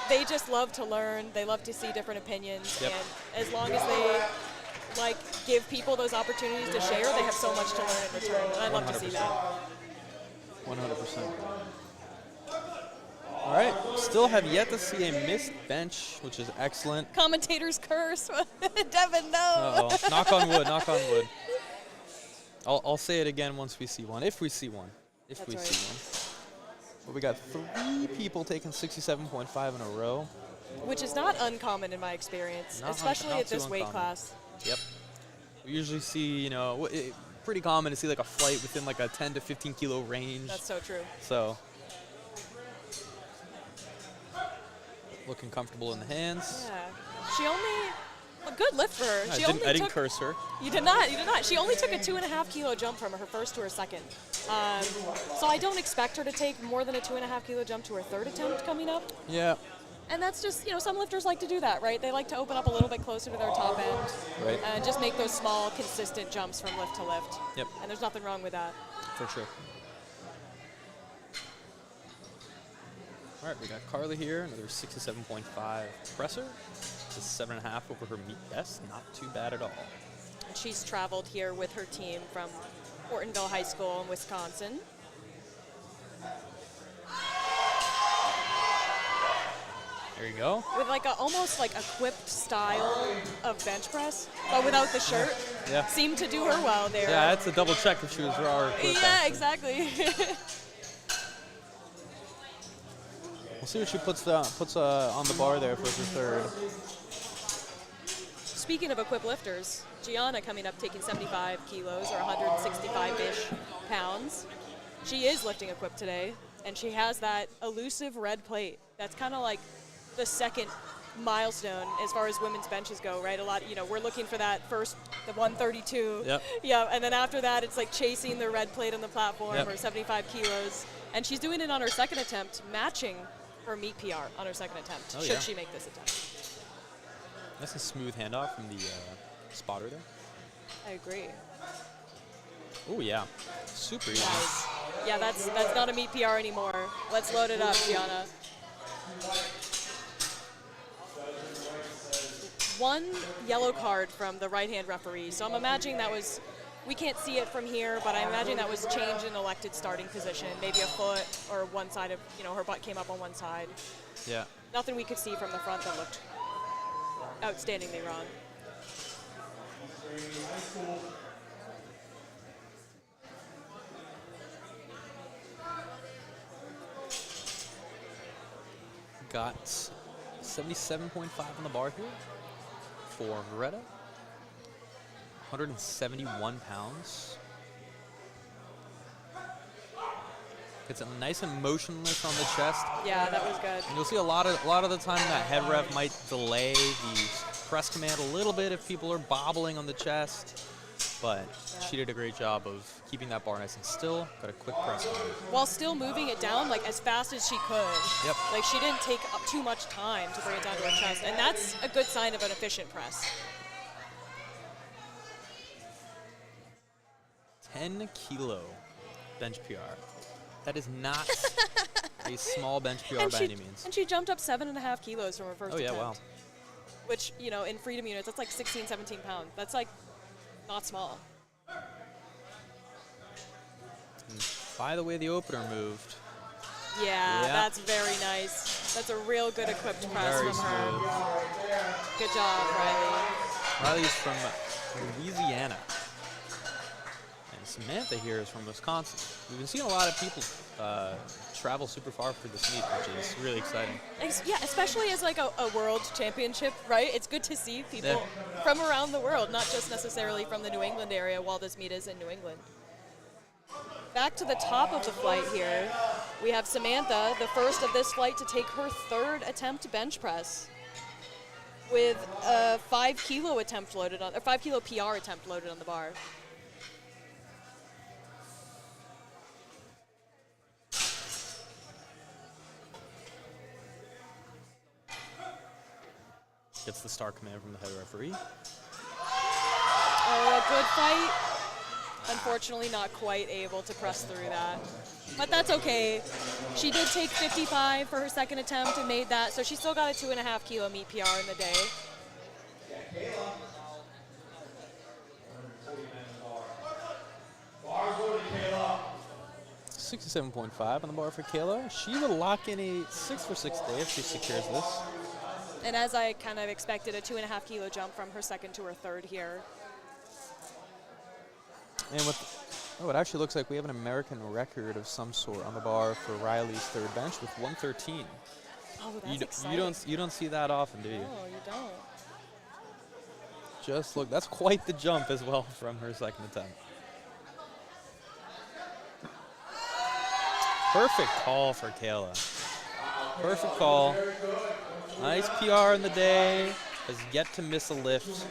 they just love to learn. They love to see different opinions, and as long as they like give people those opportunities to share, they have so much to learn in return, and I love to see that. 100%. All right, still have yet to see a missed bench, which is excellent. Commentator's curse. Devin, no. Uh-oh. Knock on wood, knock on wood. I'll say it again once we see one, if we see one. If That's we right. see one. But we got 3 people taking 67.5 in a row. Which is not uncommon in my experience, Not especially not at this too weight uncommon. class. Yep. We usually see, you know, pretty common to see like a flight within like a 10 to 15 kilo range. That's so true. So, looking comfortable in the hands. Yeah. She only, a good lift for her. I didn't curse her. You did not. She only took a 2.5 kilo jump from her first to her second. So I don't expect her to take more than a 2.5 kilo jump to her third attempt coming up. Yeah. And that's just, you know, some lifters like to do that, right? They like to open up a little bit closer to their top end. Right. And just make those small, consistent jumps from lift to lift. Yep. And there's nothing wrong with that. For sure. All right, we got Carly here, another 67.5 presser. Just 7.5 over her meet best. Not too bad at all. And she's traveled here with her team from Ortonville High School in Wisconsin. There you go. With like a almost like equipped style of bench press, but without the shirt. Yeah. Seemed to do her well there. Yeah, that's a double check if she was raw or equipped. Yeah, exactly. We'll see what she puts on the bar there for her third. Speaking of equipped lifters, Gianna coming up taking 75 kilos or 165-ish pounds. She is lifting equipped today, and she has that elusive red plate. That's kind of like the second milestone as far as women's benches go, right? A lot, you know, we're looking for that first, the 132. Yep. Yeah, and then after that, it's like chasing the red plate on the platform Yep. or 75 kilos. And she's doing it on her second attempt, matching her meet PR on her second attempt, Oh, should yeah. she make this attempt. That's a smooth handoff from the spotter there. I agree. Oh yeah, super easy. Nice. Yeah, that's not a meet PR anymore. Let's load it up, Gianna. One yellow card from the right-hand referee. So I'm imagining that was, we can't see it from here, but I imagine that was change in elected starting position. Maybe a foot or one side of, you know, her butt came up on one side. Yeah. Nothing we could see from the front that looked outstandingly wrong. Got 77.5 on the bar here for Greta. 171 pounds. Gets it nice and motionless on the chest. Yeah, that was good. And you'll see a lot of the time that head rev might delay the press command a little bit if people are bobbling on the chest. But she did a great job of keeping that bar nice and still. Got a quick press command. While still moving it down like as fast as she could. Yep. Like she didn't take up too much time to bring it down to her chest, and that's a good sign of an efficient press. 10 kilo bench PR. That is not a small bench PR by any means. And she jumped up 7.5 kilos from her first Oh yeah, attempt. wow. Which, you know, in freedom units, that's like 16, 17 pounds. That's like not small. And by the way the opener moved, Yeah, Yeah. that's very nice. That's a real good equipped press very from her. smooth. Good job, Riley. Riley's from Louisiana. And Samantha here is from Wisconsin. We've been seeing a lot of people travel super far for this meet, which is really exciting. Yeah, especially as like a world championship, right? It's good to see people from around the world, not just necessarily from the New England area while this meet is in New England. Back to the top of the flight here, we have Samantha, the first of this flight to take her 3rd attempt bench press with a 5 kilo attempt loaded on, or 5 kilo PR attempt loaded on the bar. Gets the star command from the head referee. Oh, a good fight. Unfortunately, not quite able to press through that. But that's okay. She did take 55 for her 2nd attempt and made that, so she still got a 2.5 kilo meet PR in the day. 67.5 on the bar for Kayla. She will lock in a 6 for 6 day if she secures this. And as I kind of expected, a 2.5 kilo jump from her 2nd to her 3rd here. And it actually looks like we have an American record of some sort on the bar for Riley's 3rd bench with 113. Oh, that's exciting. You don't see that often, do you? No, you don't. Just look, that's quite the jump as well from her 2nd attempt. Perfect call for Kayla. Perfect call. Nice PR in the day. Has yet to miss a lift.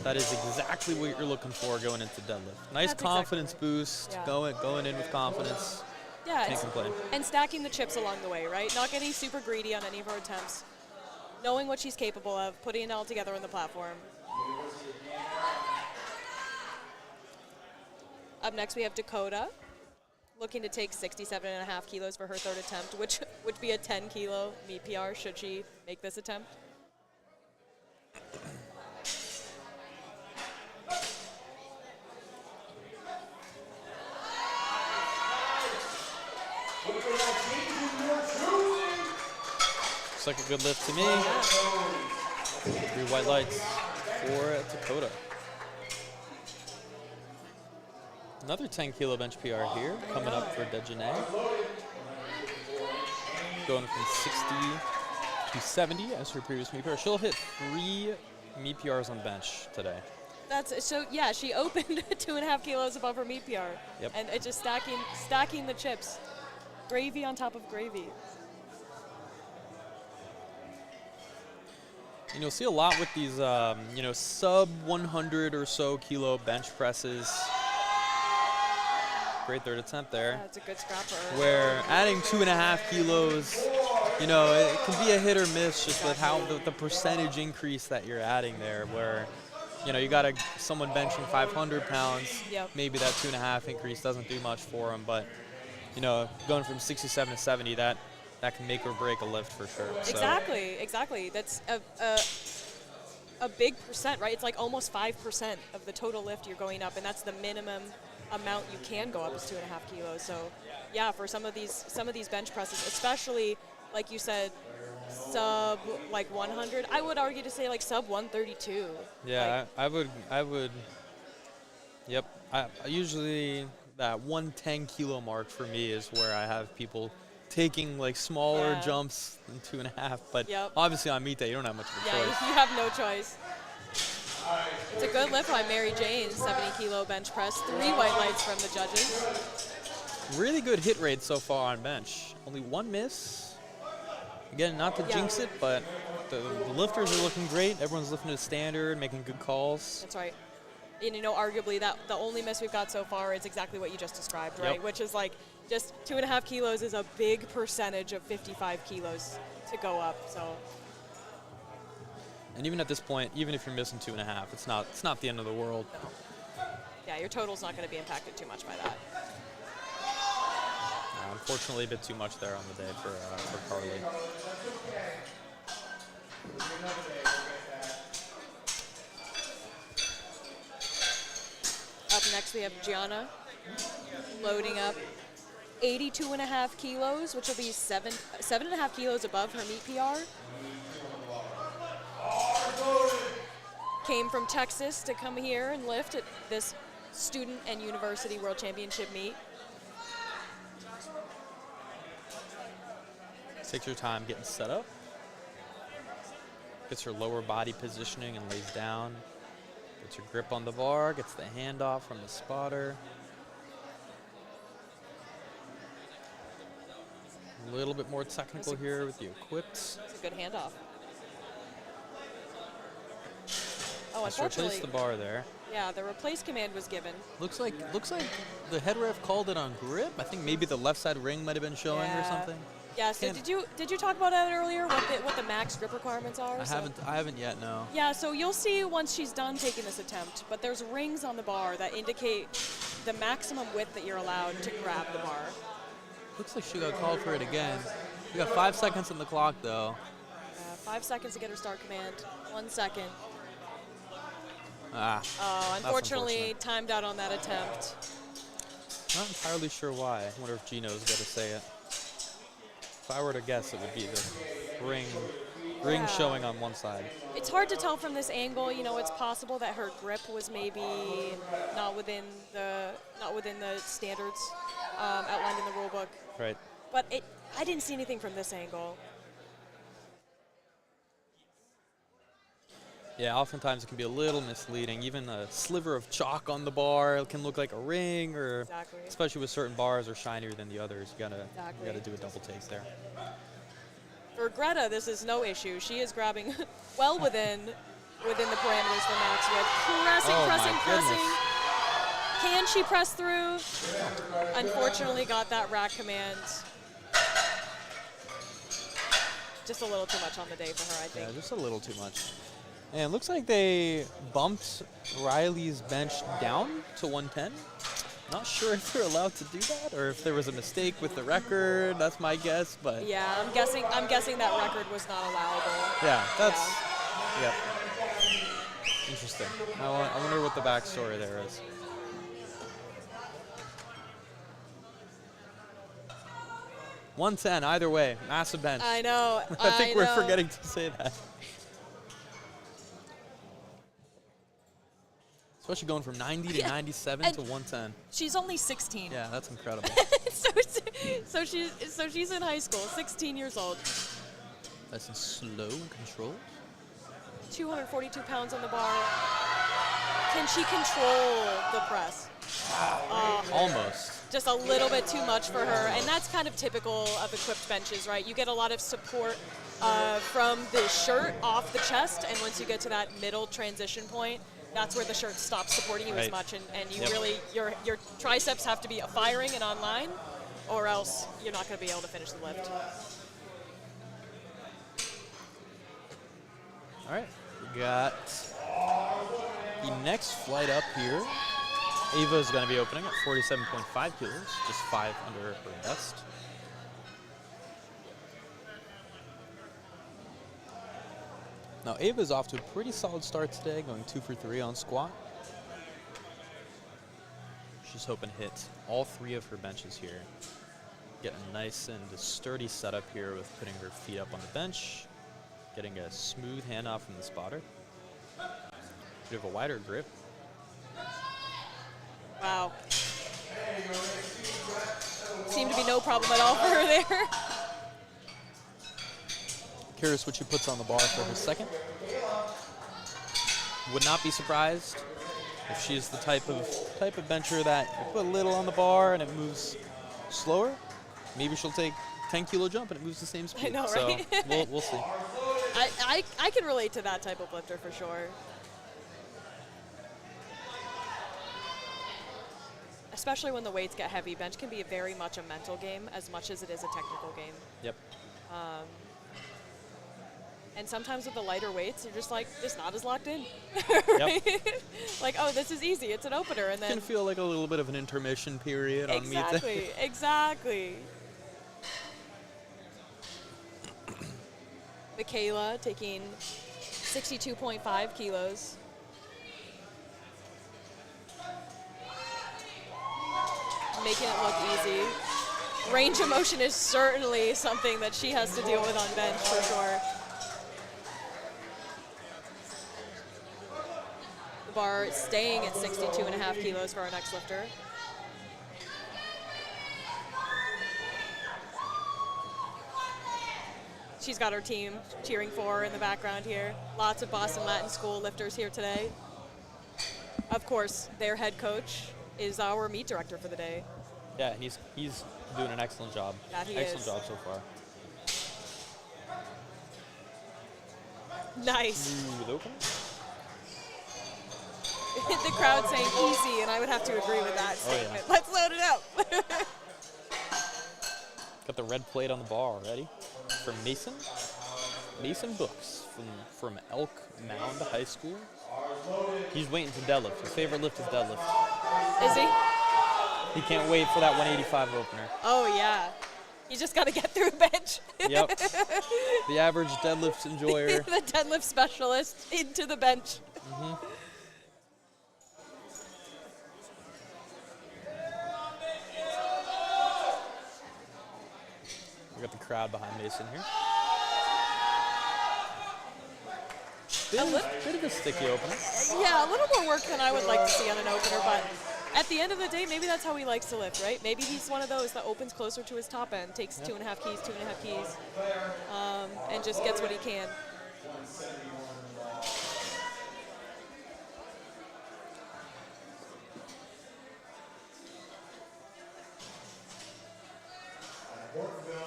That is exactly what you're looking for going into deadlift. Nice That's confidence boost. Yeah. Going in with confidence. Yeah, Can't complain. and stacking the chips along the way, right? Not getting super greedy on any of her attempts. Knowing what she's capable of, putting it all together on the platform. Up next, we have Dakota, looking to take 67.5 kilos for her 3rd attempt, which would be a 10 kilo meet PR should she make this attempt. Looks like a good lift to me. 3 white lights for Dakota. Another 10 kilo bench PR here coming up for Dejanae. Going from 60 to 70 as her previous meet PR. She'll hit 3 meet PRs on bench today. That's so. Yeah, she opened 2.5 kilos above her meet PR, Yep. and it's just stacking the chips, gravy on top of gravy. And you'll see a lot with these, sub 100 or so kilo bench presses. Great 3rd attempt there. That's a good scrap for her. Where adding 2.5 kilos, it can be a hit or miss just with how the percentage increase that you're adding there. Where, you got someone benching 500 pounds, Yep. maybe that 2.5 increase doesn't do much for them, but going from 67 to 70, that can make or break a lift for sure. So, Exactly. That's a big percent, right? It's like almost 5% of the total lift you're going up, and that's the minimum amount you can go up is 2.5 kilos. So, yeah, for some of these bench presses, especially like you said, sub like 100. I would argue to say like sub 132. yeah, I would. Yep. I usually that 110 kilo mark for me is where I have people taking like smaller Yeah. jumps than 2.5. But Yep. obviously on meet day you don't have much of a Yeah, choice. you have no choice. It's a good lift by Mary Jane, 70 kilo bench press. 3 white lights from the judges. Really good hit rate so far on bench. Only 1 miss. Again, not to jinx it, but the lifters are looking great. Everyone's lifting to standard, making good calls. That's right. And arguably that the only miss we've got so far is exactly what you just described, right? Yep. Which is like just 2.5 kilos is a big percentage of 55 kilos to go up. So And even at this point, even if you're missing 2.5, it's not the end of the world. yeah, your total's not going to be impacted too much by that. Unfortunately, a bit too much there on the day for Carly. Up next we have Gianna loading up 82.5 kilos, which will be 7.5 kilos above her meet PR. Came from Texas to come here and lift at this student and university world championship meet. Takes your time getting set up. Gets her lower body positioning and lays down. Gets her grip on the bar, gets the handoff from the spotter. A little bit more technical here with the equips. It's a good handoff. Oh, Let's replace unfortunately, the bar there. yeah, the replace command was given. Looks like the head ref called it on grip. I think maybe the left side ring might have been showing or Yeah. something. Yeah. So did you talk about that earlier? What the max grip requirements are? I haven't yet, no. Yeah. So you'll see once she's done taking this attempt. But there's rings on the bar that indicate the maximum width that you're allowed to grab the bar. Looks like she got called for it again. We got 5 seconds on the clock though. 5 seconds to get her start command. 1 second. Ah. Oh, That's unfortunately, unfortunate. timed out on that attempt. Not entirely sure why. I wonder if Gino's got to say it. If I were to guess, it would be the ring Yeah. showing on one side. It's hard to tell from this angle. You know, it's possible that her grip was maybe not within the standards outlined in the rule book. Right. But I didn't see anything from this angle. Yeah, oftentimes it can be a little misleading. Even a sliver of chalk on the bar can look like a ring, or Exactly. especially with certain bars are shinier than the others. You gotta Exactly. do a double take there. For Greta, this is no issue. She is grabbing well within the parameters for max width. Pressing, Oh, my pressing, pressing. goodness. Can she press through? Unfortunately, got that rack command. Just a little too much on the day for her, I think. Yeah, just a little too much. And it looks like they bumped Riley's bench down to 110. Not sure if they're allowed to do that or if there was a mistake with the record. That's my guess, but Yeah, I'm guessing that record was not allowable. yeah, that's yep. Interesting. I wonder what the backstory there is. $110 either way, massive bench. I know. I think we're know. forgetting to say that. Especially going from 90 to 97 and to 110. She's only 16. Yeah, that's incredible. so she's in high school, 16 years old. That's in slow control. 242 pounds on the bar. Can she control the press? Almost. Just a little bit too much for her, and that's kind of typical of equipped benches, right? You get a lot of support from the shirt off the chest, and once you get to that middle transition point, that's where the shirt stops supporting you as Right. much, and you Yep. really, your triceps have to be firing and online, or else you're not going to be able to finish the lift. All right, we got the next flight up here. Ava is going to be opening at 47.5 kilos, just 5 under her best. Now Ava's off to a pretty solid start today, going 2 for 3 on squat. She's hoping to hit all 3 of her benches here. Get a nice and sturdy setup here with putting her feet up on the bench, getting a smooth handoff from the spotter. Bit of a wider grip. Wow. Seemed to be no problem at all for her there. Curious what she puts on the bar for her second. Would not be surprised if she's the type of bencher that you put a little on the bar and it moves slower. Maybe she'll take 10 kilo jump and it moves the same speed. I know, right? So we'll see. I can relate to that type of lifter for sure. Especially when the weights get heavy, bench can be very much a mental game as much as it is a technical game. Yep. And sometimes with the lighter weights, you're just not as locked in. Yep. Like, oh, this is easy. It's an opener, and It then can feel like a little bit of an intermission period on meet day. exactly, exactly. Michaela taking 62.5 kilos. Making it look easy. Range of motion is certainly something that she has to deal with on bench for sure. The bar is staying at 62.5 kilos for our next lifter. She's got her team cheering for her in the background here. Lots of Boston Latin School lifters here today. Of course, their head coach is our meet director for the day. Yeah, and he's doing an excellent job. Yeah, he excellent is. job so far. Nice. Smooth open. The crowd saying easy, and I would have to agree with that statement. Yeah. Let's load it up. Got the red plate on the bar already. From Mason. Mason Brooks from Elk Mound High School. He's waiting to deadlift. His favorite lift is deadlift. Is he? He can't wait for that 185 opener. Oh, yeah. You just got to get through a bench. Yep. The average deadlift enjoyer. The deadlift specialist into the bench. Mm-hmm. We got the crowd behind Mason here. Bit of a sticky opener. Yeah, a little more work than I would like to see on an opener, but at the end of the day, maybe that's how he likes to lift, right? Maybe he's one of those that opens closer to his top end, takes 2.5 keys, and just gets what he can.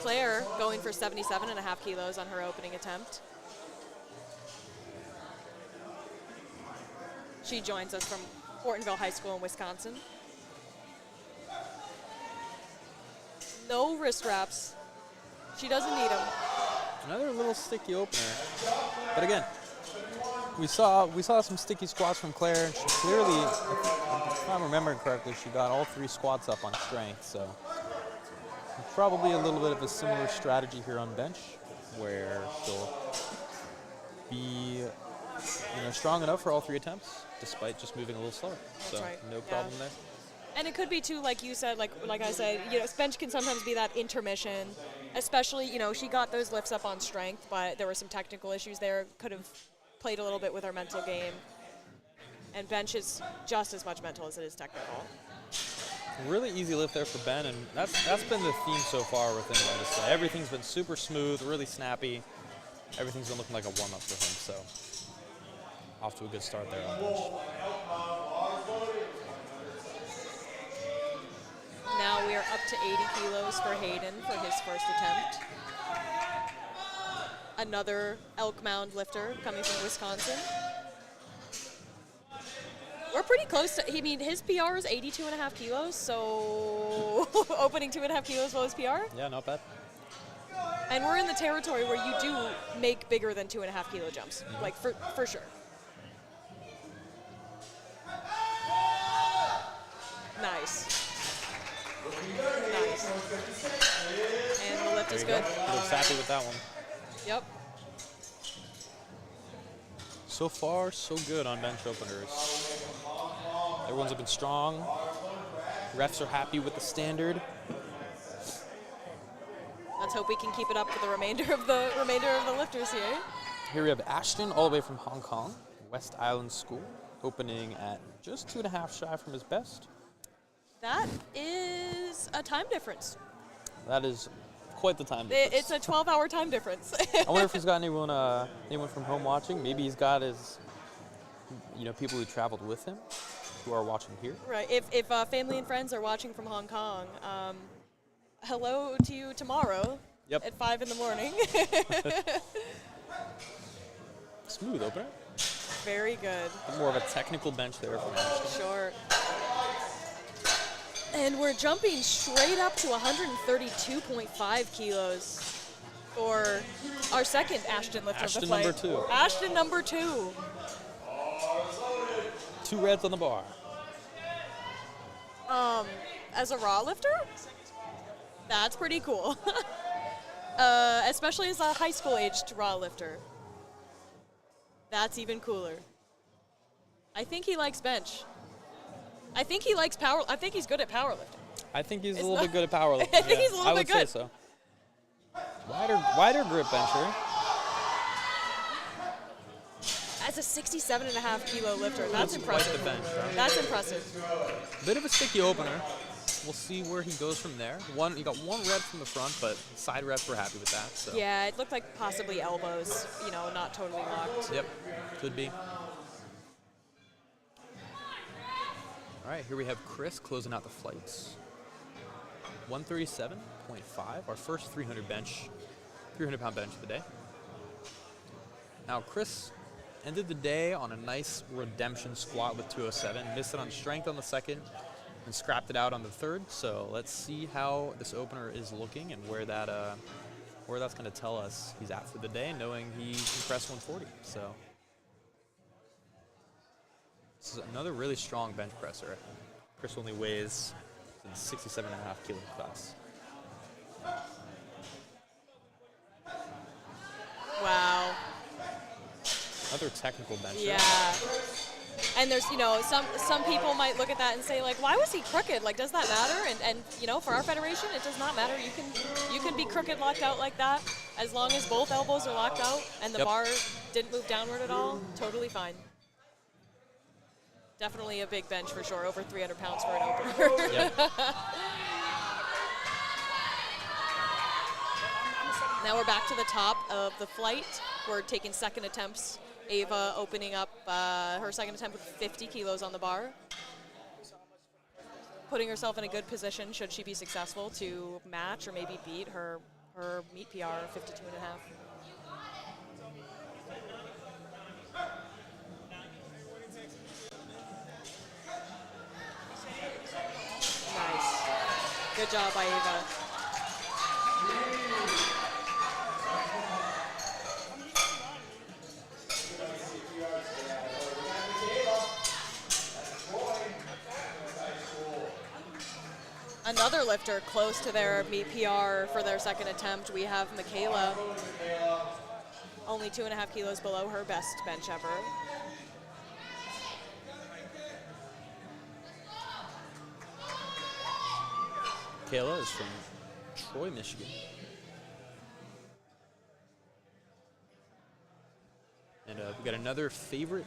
Claire going for 77.5 kilos on her opening attempt. She joins us from Ortonville High School in Wisconsin. No wrist wraps. She doesn't need them. Another little sticky opener. But again, we saw some sticky squats from Claire, and she clearly, if I'm remembering correctly, she got all 3 squats up on strength. So probably a little bit of a similar strategy here on bench, where she'll be strong enough for all 3 attempts, despite just moving a little slower. That's so right. no problem there. And it could be too, like you said, like I said, bench can sometimes be that intermission, especially, she got those lifts up on strength, but there were some technical issues there. Could have played a little bit with her mental game. And bench is just as much mental as it is technical. Really easy lift there for Ben, and that's been the theme so far with him on this day. Everything's been super smooth, really snappy. Everything's been looking like a warm-up for him, so off to a good start there on bench. Now we are up to 80 kilos for Hayden for his first attempt. Another Elk Mound lifter coming from Wisconsin. We're pretty close to, his PR is 82.5 kilos, so opening 2.5 kilos below his PR. Yeah, not bad. And we're in the territory where you do make bigger than 2.5 kilo jumps, like for sure. Nice. Nice. And the lift is good. He looks happy with that one. Yep. So far, so good on bench openers. Everyone's been strong. Refs are happy with the standard. Let's hope we can keep it up for the remainder of the lifters here. Here we have Ashton, all the way from Hong Kong, West Island School, opening at just 2.5 shy from his best. That is a time difference. That is quite the time difference. It's a 12-hour time difference. I wonder if he's got anyone from home watching. Maybe he's got his, people who traveled with him, who are watching here. Right. If family and friends are watching from Hong Kong, hello to you tomorrow. Yep. At 5 in the morning. Smooth opener. Very good. More of a technical bench there for Ashton. Sure. And we're jumping straight up to 132.5 kilos for our second Ashton lifter of the play. Ashton number 2. Ashton number 2. 2 reds on the bar. As a raw lifter, that's pretty cool. Especially as a high school aged raw lifter. That's even cooler. I think he likes bench. I think he likes power. I think he's good at powerlifting. I think he's a little bit good at powerlifting. I think he's a little bit good. I would say so. Wider grip bencher. as a 67.5 kilo lifter. That's Quite impressive. the bench, right? That's impressive. Bit of a sticky opener. We'll see where he goes from there. He got one rep from the front, but side reps we're happy with that. So. Yeah, it looked like possibly elbows, not totally locked. Yep, could be. All right, here we have Chris closing out the flights. 137.5, our first 300-pound bench of the day. Now, Chris ended the day on a nice redemption squat with 207, missed it on strength on the second, and scrapped it out on the third. So let's see how this opener is looking and where that's going to tell us he's at for the day, knowing he can press 140. So this is another really strong bench presser. Chris only weighs 67.5 kilo class. Wow. Another technical bench. Yeah. And there's, some people might look at that and say, like, why was he crooked? Like, does that matter? And for our federation, it does not matter. You can be crooked locked out like that as long as both elbows are locked out and the bar didn't move downward at all. Totally fine. Definitely a big bench for sure. Over 300 pounds for an opener. Yep. Now we're back to the top of the flight. We're taking second attempts. Ava opening up her second attempt with 50 kilos on the bar. Putting herself in a good position should she be successful to match or maybe beat her meet PR of 52.5. Nice. Good job by Ava. Another lifter close to their meet PR for their second attempt. We have Michaela, only 2.5 kilos below her best bench ever. Michaela is from Troy, Michigan. And we got another favorite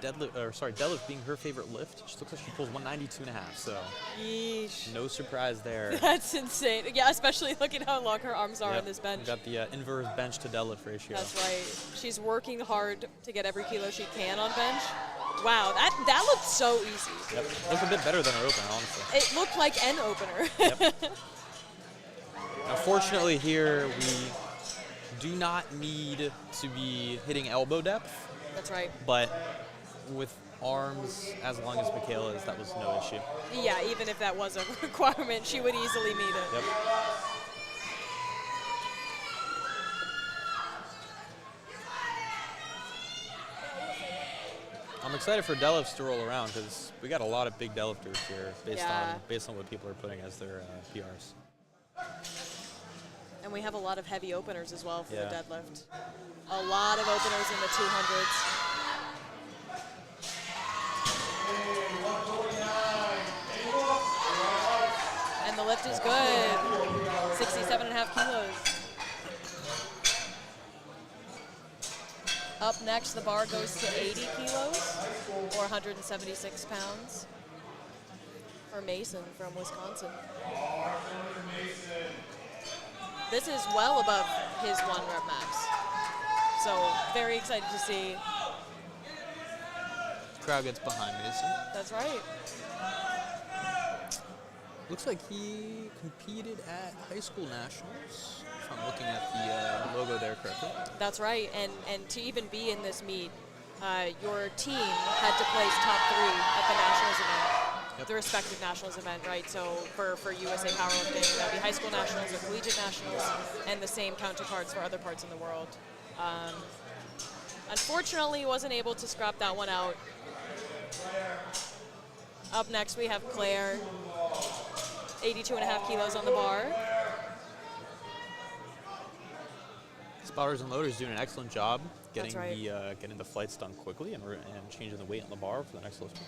deadlift being her favorite lift. She looks like she pulls 192.5, so Yeesh. no surprise there. That's insane. Yeah, especially looking how long her arms are Yep. on this bench. We got the inverse bench to deadlift ratio. That's right. She's working hard to get every kilo she can on bench. Wow, that looked so easy. Yep. Looked a bit better than her opener, honestly. It looked like an opener. Yep. Now, fortunately here, we do not need to be hitting elbow depth, That's right. but with arms as long as Michaela's, that was no issue. Yeah, even if that was a requirement, she would easily meet it. Yep. I'm excited for deadlifts to roll around because we got a lot of big deadlifters here based on what people are putting as their PRs. And we have a lot of heavy openers as well for Yeah. the deadlift. A lot of openers in the 200s. And the lift is good. 67.5 kilos. Up next, the bar goes to 80 kilos, or 176 pounds, for Mason from Wisconsin. This is well above his 1 rep max. So very excited to see. Crowd gets behind Mason. That's right. Looks like he competed at high school nationals, if I'm looking at the logo there correctly. That's right. And to even be in this meet, your team had to place top 3 at the nationals event, the respective nationals event, right? So for USA Powerlifting, that would be high school nationals or collegiate nationals, and the same counterparts for other parts in the world. Unfortunately, wasn't able to scrap that one out. Up next, we have Claire, 82.5 kilos on the bar. Spotters and loaders doing an excellent job getting That's right. getting the flights done quickly and changing the weight on the bar for the next lift.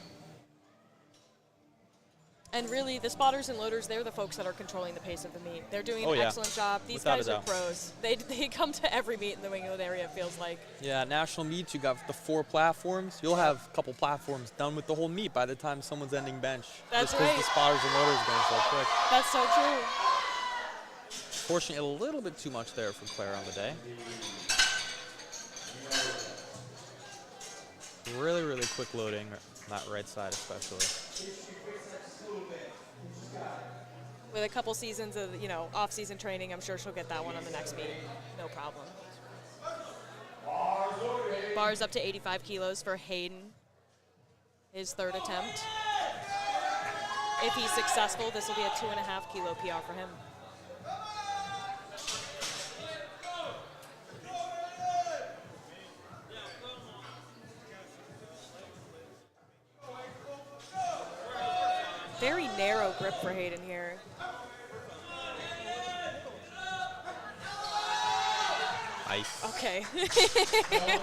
And really, the spotters and loaders, they're the folks that are controlling the pace of the meet. They're doing Oh, an yeah. excellent job. These Without a guys are doubt. pros. They come to every meet in the New England area, it feels like. Yeah, national meets, you got the 4 platforms. You'll have a couple platforms done with the whole meet by the time someone's ending bench. That's just because right. the spotters and loaders are going so quick. That's so true. Fortunately, a little bit too much there for Claire on the day. Really, really quick loading on that right side especially. With a couple seasons of, off-season training, I'm sure she'll get that one on the next meet. No problem. Bars up to 85 kilos for Hayden. His 3rd attempt. If he's successful, this will be a 2.5 kilo PR for him. Very narrow grip for Hayden here. Nice. Okay.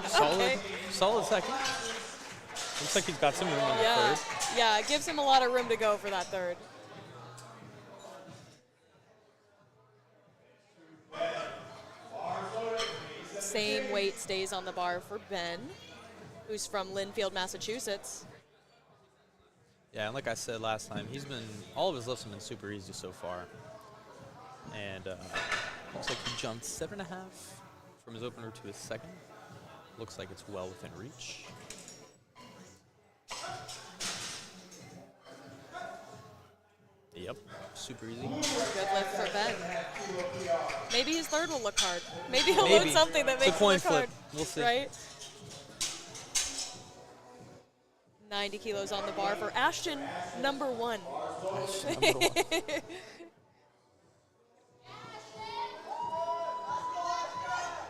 Solid, solid second. Looks like he's got some room in the Yeah, third. yeah, it gives him a lot of room to go for that 3rd. Same weight stays on the bar for Ben, who's from Linfield, Massachusetts. Yeah, and like I said last time, all of his lifts have been super easy so far. And looks like he jumped 7.5 from his opener to his second. Looks like it's well within reach. Yep, super easy. Good lift for Ben. Maybe his 3rd will look hard. Maybe he'll load something that It's a makes it coin look flip. hard. We'll see. Right? 90 kilos on the bar for Ashton, number 1. Number 1.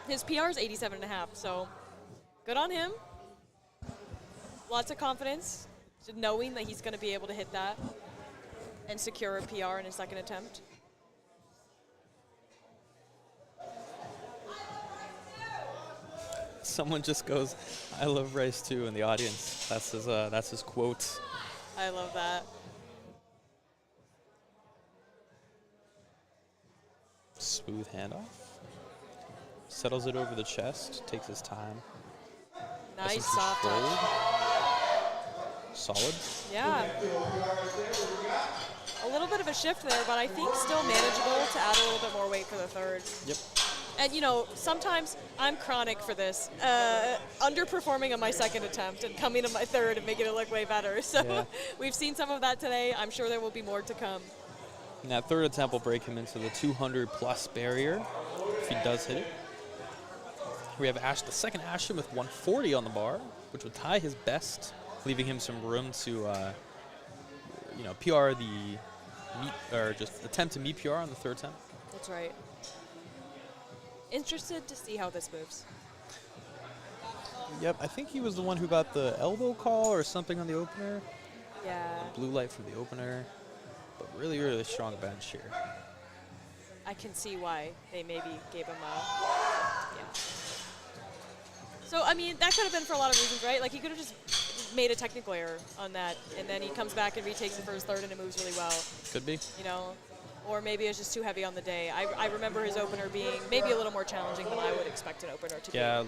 His PR is 87.5, so good on him. Lots of confidence, knowing that he's going to be able to hit that and secure a PR in his 2nd attempt. Someone just goes, "I love rice too," in the audience. That's his quote. I love that. Smooth handoff. Settles it over the chest. Takes his time. Has Nice some soft control. touch. Solid. Yeah. A little bit of a shift there, but I think still manageable to add a little bit more weight for the 3rd. Yep. And sometimes I'm chronic for this, underperforming on my 2nd attempt and coming to my 3rd and making it look way better. So Yeah. we've seen some of that today. I'm sure there will be more to come. And that 3rd attempt will break him into the 200+ barrier if he does hit it. We have the second Ashton with 140 on the bar, which would tie his best, leaving him some room to, PR the meet, or just attempt to meet PR on the 3rd attempt. That's right. Interested to see how this moves. Yep, I think he was the one who got the elbow call or something on the opener. Yeah. Blue light from the opener, but really, really strong bench here. I can see why they maybe gave him a, yeah. So, I mean, that could have been for a lot of reasons, right? Like, he could have just made a technical error on that, and then he comes back and retakes it for his 3rd, and it moves really well. Could be. Or maybe it was just too heavy on the day. I remember his opener being maybe a little more challenging than I would expect an opener to be. Yeah, a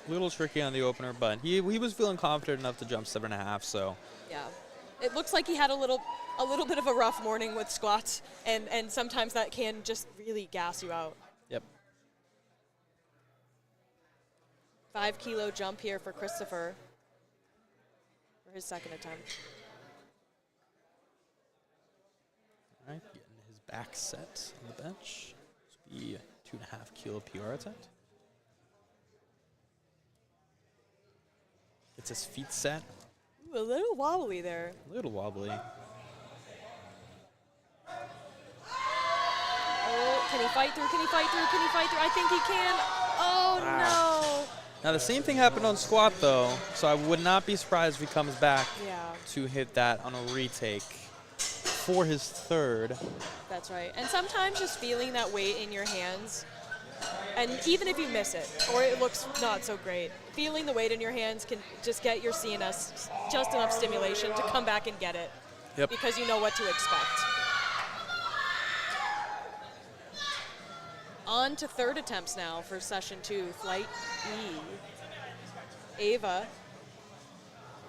little tricky on the opener, but he was feeling confident enough to jump 7.5, so. Yeah. It looks like he had a little bit of a rough morning with squats, and sometimes that can just really gas you out. Yep. 5 kilo jump here for Christopher for his 2nd attempt. All right, getting his back set on the bench. This will be a 2.5 kilo PR attempt. Gets his feet set. Ooh, a little wobbly there. A little wobbly. Oh, can he fight through? Can he fight through? Can he fight through? I think he can. Oh, no. Now, the same thing happened on squat, though, so I would not be surprised if he comes back Yeah, to hit that on a retake for his 3rd. that's right. And sometimes just feeling that weight in your hands, and even if you miss it or it looks not so great, feeling the weight in your hands can just get your CNS just enough stimulation to come back and get it. Yep. because you know what to expect. On to third attempts now for session 2, flight E. Ava.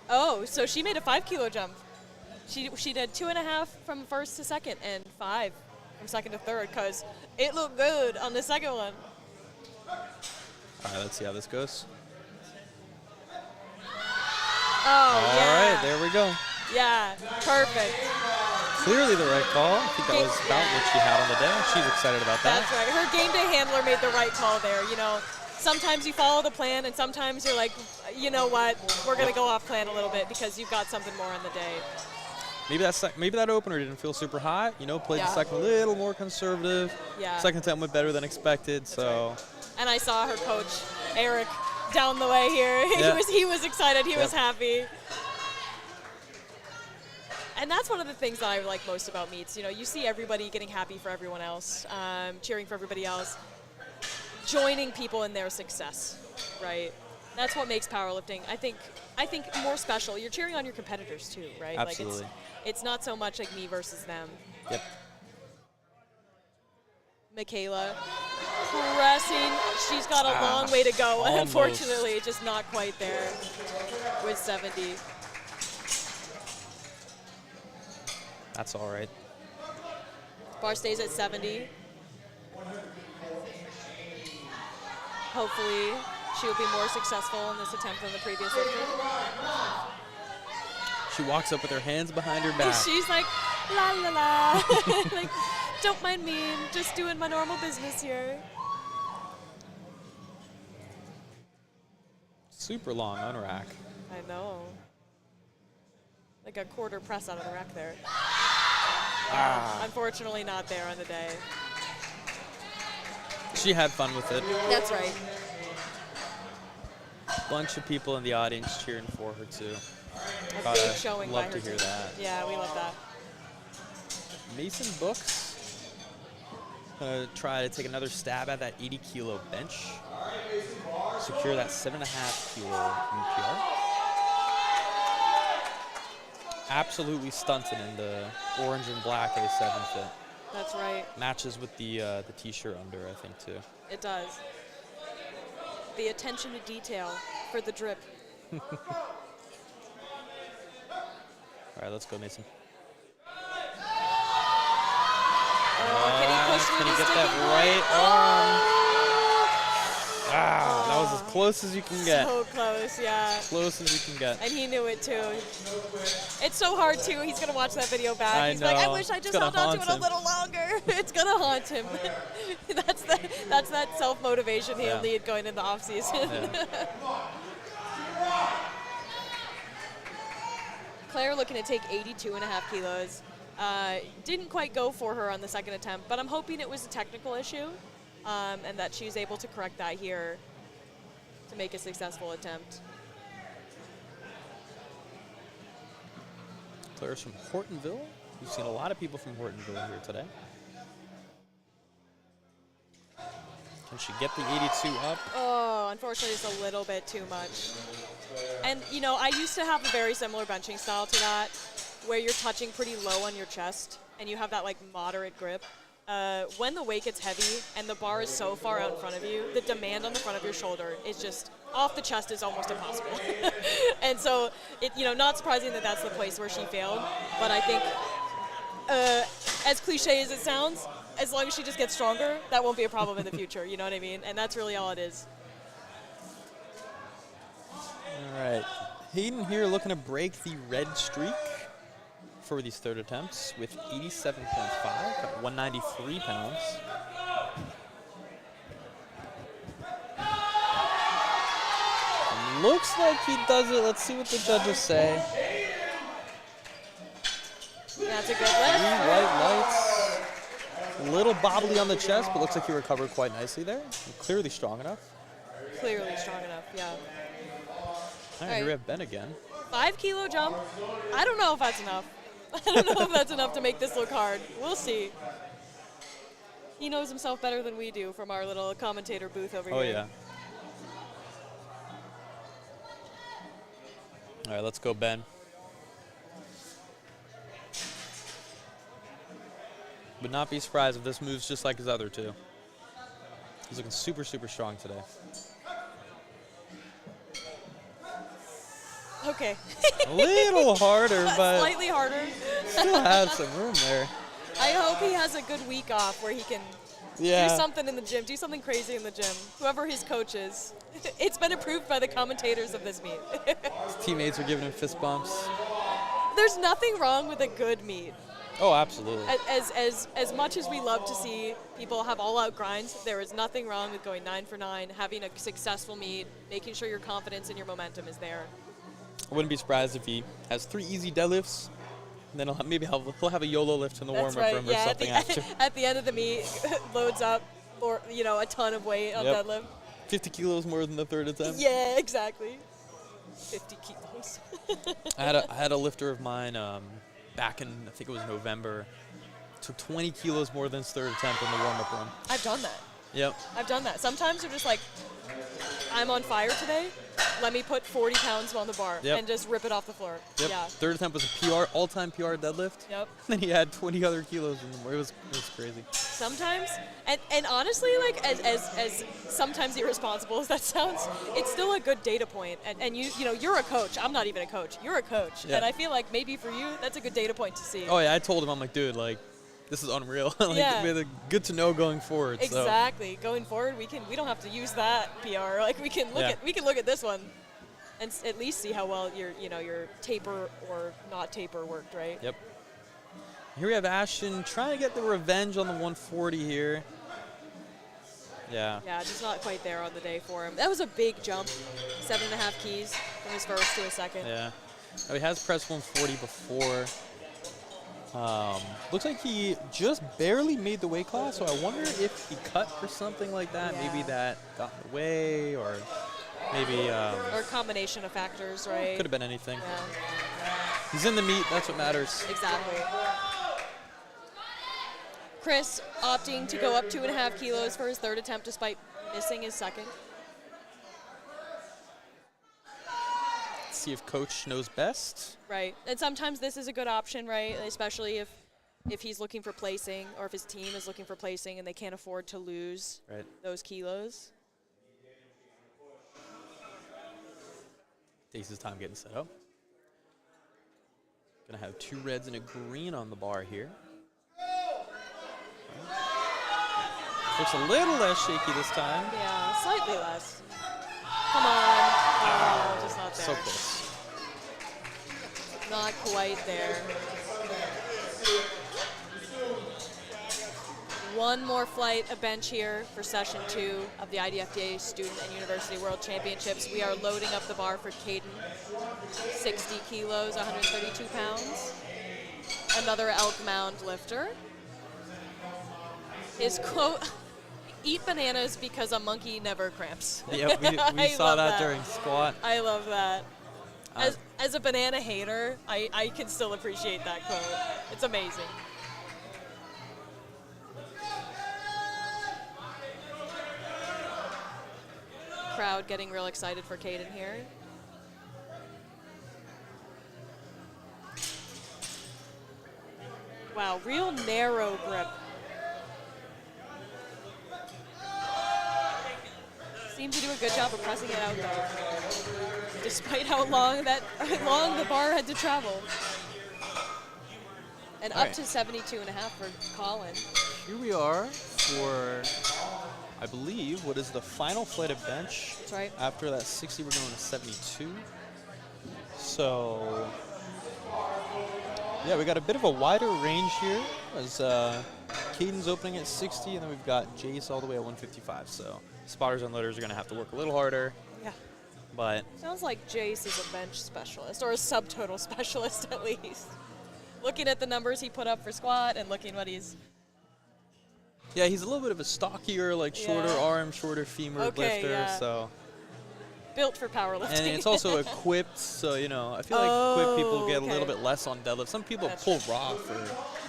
Oh, so she made a 5 kilo jump. She did 2.5 from first to second and 5 from second to third because it looked good on the second one. All right, let's see how this goes. Oh, All yeah. right, there we go. Yeah, perfect. Clearly the right call. I think that was about what she had on the day. She's excited about that. That's right. Her game day handler made the right call there. You know, sometimes you follow the plan, and sometimes you're like, you know what, we're going to go off plan a little bit because you've got something more on the day. Maybe that opener didn't feel super hot. You know, played the Yeah. second a little more conservative. Yeah. Second attempt went better than expected. So And I saw her coach, Eric, down the way here. Yeah. He was excited. He was Yep. happy. And that's one of the things that I like most about meets. You know, you see everybody getting happy for everyone else, cheering for everybody else, joining people in their success, right? That's what makes powerlifting, I think more special. You're cheering on your competitors too, right? Absolutely. Like it's not so much like me versus them. Yep. Michaela pressing. She's got a long way to go, and almost. unfortunately, just not quite there with 70. That's all right. Bar stays at 70. Hopefully, she will be more successful in this attempt than the previous lifter. She walks up with her hands behind her back. She's like, la la la. Like, don't mind me, I'm just doing my normal business here. Super long on rack. I know. Like a quarter press out of the rack there. Unfortunately, not there on the day. She had fun with it. That's right. Bunch of people in the audience cheering for her too. A Gotta big showing by love her to hear team. that. Yeah, we love that. Mason Books gonna try to take another stab at that 80 kilo bench. Secure that 7.5 kilo UPR. Absolutely stunted in the orange and black A7 fit. That's right. Matches with the t-shirt under, I think, too. It does. The attention to detail for the drip. All right, let's go, Mason. Can he push through Can the he get sticky that right? right arm? That was as close as you can get. So close, yeah. Close as you can get. And he knew it too. It's so hard too. He's gonna watch that video back. I He's like, I know. wish I It's just gonna held on to it haunt a little longer. It's gonna haunt him. that's that self-motivation he'll Yeah. need going into the off season. Yeah. Claire looking to take 82.5 kilos. Didn't quite go for her on the second attempt, but I'm hoping it was a technical issue and that she's able to correct that here to make a successful attempt. Claire's from Hortonville. We've seen a lot of people from Hortonville here today. Can she get the 82 up? Oh, unfortunately, it's a little bit too much. And, you know, I used to have a very similar benching style to that, where you're touching pretty low on your chest, and you have that, like, moderate grip. When the weight gets heavy and the bar is so far out in front of you, the demand on the front of your shoulder is just off the chest is almost impossible. And so, not surprising that that's the place where she failed. But I think, as cliche as it sounds, as long as she just gets stronger, that won't be a problem in the future. You know what I mean? And that's really all it is. All right. Hayden here looking to break the red streak for these third attempts with 87.5 at 193 pounds. Looks like he does it. Let's see what the judges say. That's a good 3 lift. white lights. A little bobbly on the chest, but looks like he recovered quite nicely there. Clearly strong enough. Clearly strong enough, yeah. All right, here we have Ben again. 5 kilo jump. I don't know if that's enough. I don't know if that's enough to make this look hard. We'll see. He knows himself better than we do from our little commentator booth over Oh, here. yeah. All right, let's go, Ben. Would not be surprised if this moves just like his other two. He's looking super, super strong today. Okay. A little harder, but Slightly harder. still has some room there. I hope he has a good week off where he can Yeah. do something in the gym, do something crazy in the gym. Whoever his coach is. It's been approved by the commentators of this meet. His teammates are giving him fist bumps. There's nothing wrong with a good meet. Oh, absolutely. As much as we love to see people have all-out grinds, there is nothing wrong with going 9 for 9, having a successful meet, making sure your confidence and your momentum is there. I wouldn't be surprised if he has 3 easy deadlifts, and then he'll have a YOLO lift in the That's warm-up right. room or Yeah, something after. at the end of the meet, loads up or a ton of weight on Yep. deadlift. 50 kilos more than the third attempt. Yeah, exactly. 50 kilos. I had a lifter of mine back in, I think it was November, took 20 kilos more than his third attempt in the warm-up room. I've done that. Yep. I've done that. Sometimes you're just like, I'm on fire today. Let me put 40 pounds on the bar Yep. and just rip it off the floor. Yep. Yeah. Third attempt was a PR, all-time PR deadlift. Yep. Then he had 20 other kilos in him. It was crazy. Sometimes, and honestly, like as sometimes irresponsible as that sounds, it's still a good data point. And you're a coach. I'm not even a coach. You're a coach, Yeah. and I feel like maybe for you that's a good data point to see. Oh yeah, I told him, I'm like, dude, like, this is unreal. Like, Yeah. good to know going forward. So. Exactly. Going forward, we don't have to use that PR. Like we can look at this one, and at least see how well your taper or not taper worked, right? Yep. Here we have Ashton trying to get the revenge on the 140 here. Yeah. Yeah, just not quite there on the day for him. That was a big jump, 7.5 keys from his first to his second. Yeah. Oh, he has pressed 140 before. Looks like he just barely made the weight class, so I wonder if he cut for something like that. Yeah. Maybe that got in the way, or maybe Or a combination of factors, right? could have been anything. Yeah, He's in the meet. That's what matters. exactly. Chris opting to go up 2.5 kilos for his third attempt despite missing his second. Let's see if coach knows best. Right, and sometimes this is a good option, right? Especially if he's looking for placing or if his team is looking for placing and they can't afford to lose Right. those kilos. Takes his time getting set up. Gonna have 2 reds and a green on the bar here. Looks a little less shaky this time. Yeah, slightly less. Come on. Oh, just not there. So close. Not quite there. One more flight of bench here for session 2 of the IDFDA Student and University World Championships. We are loading up the bar for Caden. 60 kilos, 132 pounds. Another Elk Mound lifter. His quote, eat bananas because a monkey never cramps. Yeah, we I saw love that during squat. I love that. As a banana hater, I can still appreciate that quote. It's amazing. Crowd getting real excited for Caden here. Wow, real narrow grip. Seems to do a good job of pressing it out though, despite how long the bar had to travel. And All up right. to 72.5 for Colin. Here we are for, I believe, what is the final flight of bench. That's right. After that 60, we're going to 72. So, yeah, we got a bit of a wider range here as Caden's opening at 60, and then we've got Jace all the way at 155. So, spotters and loaders are going to have to work a little harder. Yeah. But Sounds like Jace is a bench specialist, or a subtotal specialist at least. Looking at the numbers he put up for squat and looking what he's... yeah, he's a little bit of a stockier, like shorter Yeah. arm, shorter femur Okay, lifter. yeah. So, built for powerlifting. and it's also equipped, so I feel like equipped people get a little okay. bit less on deadlift. Some people That's pull true. raw for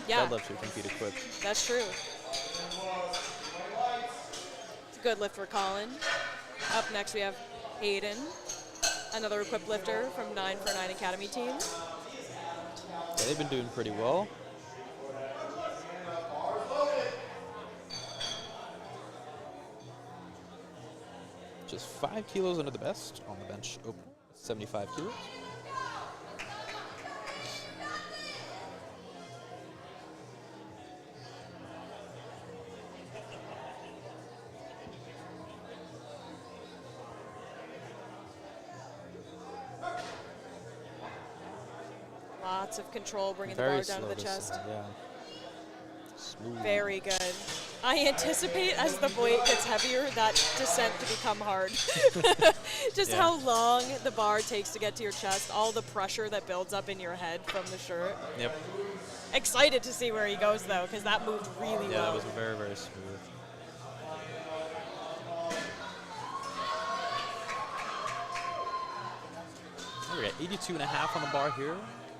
Yeah. deadlifts who compete equipped. That's true. It's a good lift for Colin. Up next we have Hayden, another equipped lifter from 9 for 9 Academy team. Yeah, they've been doing pretty well. Just 5 kilos under the best on the bench open. 75 kilos. Lots of control, bringing Very the bar down to the slow chest. descent, yeah. Smooth. Very good. I anticipate as the weight gets heavier, that descent to become hard. Just Yeah. how long the bar takes to get to your chest, all the pressure that builds up in your head from the shirt. Yep. Excited to see where he goes, though, because that moved really Yeah, well. that was very, very smooth. We're at 82.5 on the bar here.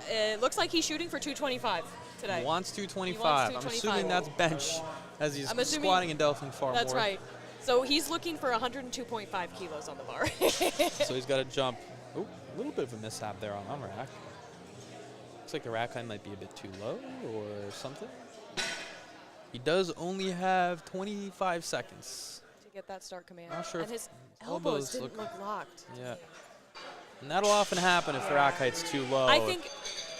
It looks like he's shooting for 225 today. Wants 225. He wants I'm assuming 225. that's bench, as he's I'm assuming squatting and deadlifting far That's more. right. So he's looking for 102.5 kilos on the bar. So he's got to jump. Oh, a little bit of a mishap there on rack. Looks like the rack height might be a bit too low or something. He does only have 25 seconds. to get that start command. Not sure and if his elbows elbows didn't look- look locked. Yeah. And that'll often happen if the rack height's too low. I think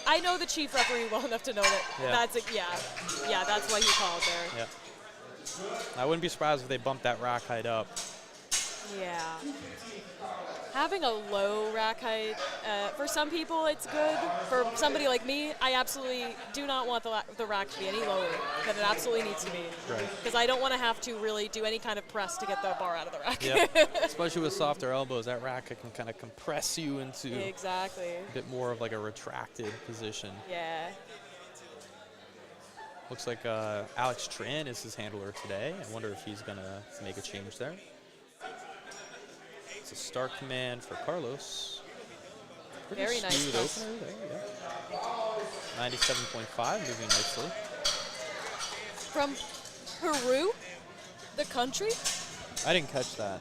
I know the chief referee well enough to know that Yeah. that's that's what he called there. Yeah. I wouldn't be surprised if they bumped that rack height up. Yeah. Having a low rack height, for some people it's good. For somebody like me, I absolutely do not want the rack to be any lower than it absolutely needs to be. Right. Because I don't want to have to really do any kind of press to get the bar out of the rack. Yeah. Especially with softer elbows, that rack can kind of compress you into Exactly. a bit more of like a retracted position. Yeah. Looks like Alex Tran is his handler today. I wonder if he's going to make a change there. It's a start command for Carlos. Pretty Very nice smooth press. opener there, yeah. 97.5, moving nicely. From Peru, the country. I didn't catch that.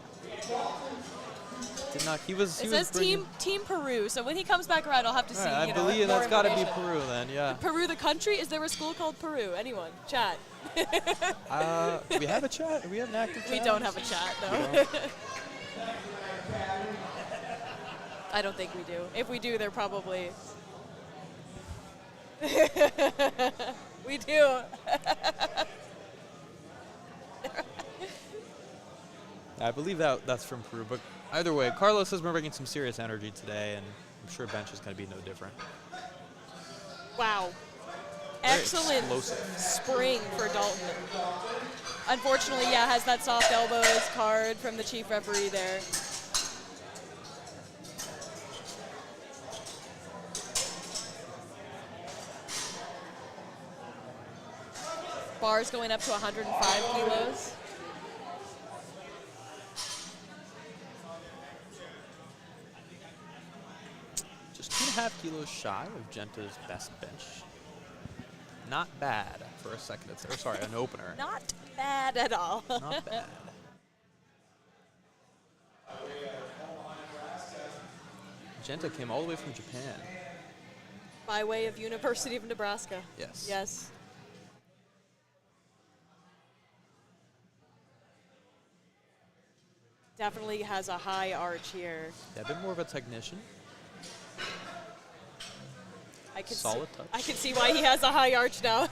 Did not. He was. It He was says bringing, Team Peru. So when he comes back around, I'll have to see. I you know, believe more that's got to be information. Peru then. Yeah. Peru, the country. Is there a school called Peru? Anyone? Chat. We have a chat. Do we have an active chat? We don't have a chat, We no. don't? I don't think we do. If we do, they're probably. We do. I believe that's from Peru. But either way, Carlos has been bringing some serious energy today, and I'm sure bench is going to be no different. Wow. Very Excellent explosive. spring for Dalton. Unfortunately, yeah, has that soft elbows card from the chief referee there. Bars going up to 105 kilos. Just 2.5 kilos shy of Genta's best bench. Not bad for a second. Or sorry, an opener. Not bad at all. Not bad. Genta came all the way from Japan. By way of University of Nebraska. Yes. Yes. Definitely has a high arch here. Yeah, a bit more of a technician. I can Solid see, touch. I can see why he has a high arch now.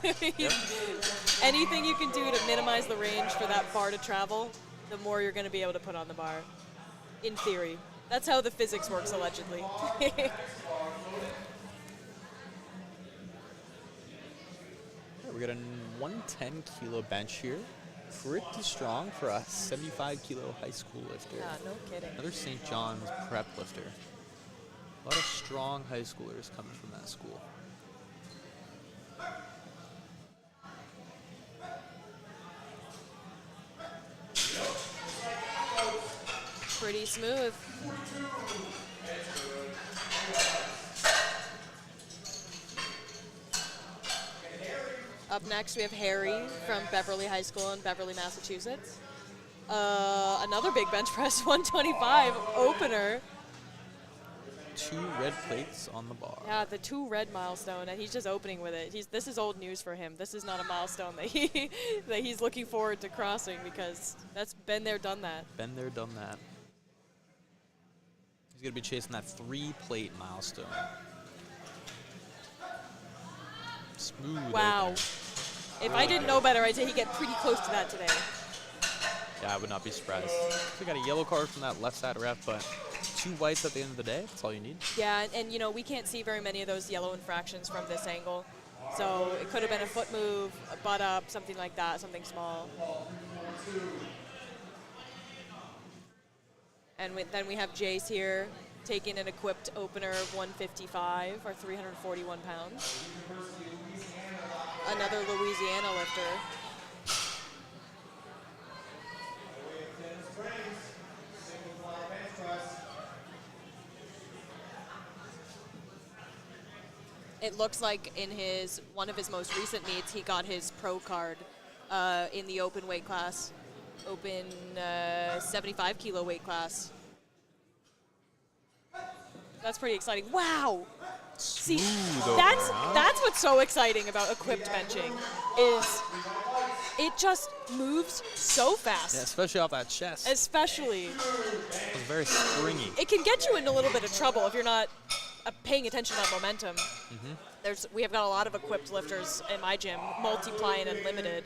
Anything you can do to minimize the range for that bar to travel, the more you're going to be able to put on the bar. In theory. That's how the physics works, allegedly. We got a 110 kilo bench here. Pretty strong for a 75 kilo high school lifter. Yeah, no kidding. Another St. John's prep lifter. A lot of strong high schoolers coming from that school. Pretty smooth. Up next, we have Harry from Beverly High School in Beverly, Massachusetts. Another big bench press, 125 opener. 2 red plates on the bar. Yeah, the 2 red milestone, and he's just opening with it. This is old news for him. This is not a milestone that he's looking forward to crossing because that's been there, done that. Been there, done that. going to be chasing that 3-plate milestone. Smooth. Wow. opener. If I didn't know better, I'd say he'd get pretty close to that today. Yeah, I would not be surprised. We got a yellow card from that left side ref, but 2 whites at the end of the day. That's all you need. Yeah, and you know, we can't see very many of those yellow infractions from this angle. So it could have been a foot move, a butt up, something like that, something small. And then we have Jace here taking an equipped opener of 155 or 341 pounds. Another Louisiana lifter. It looks like in one of his most recent meets, he got his pro card in the open weight class, open 75 kilo weight class. That's pretty exciting. Wow. See, that's what's so exciting about equipped benching is it just moves so fast. Yeah, especially off that chest. Especially. It was very springy. It can get you in a little bit of trouble if you're not paying attention to momentum. We have got a lot of equipped lifters in my gym, Multiply and Unlimited,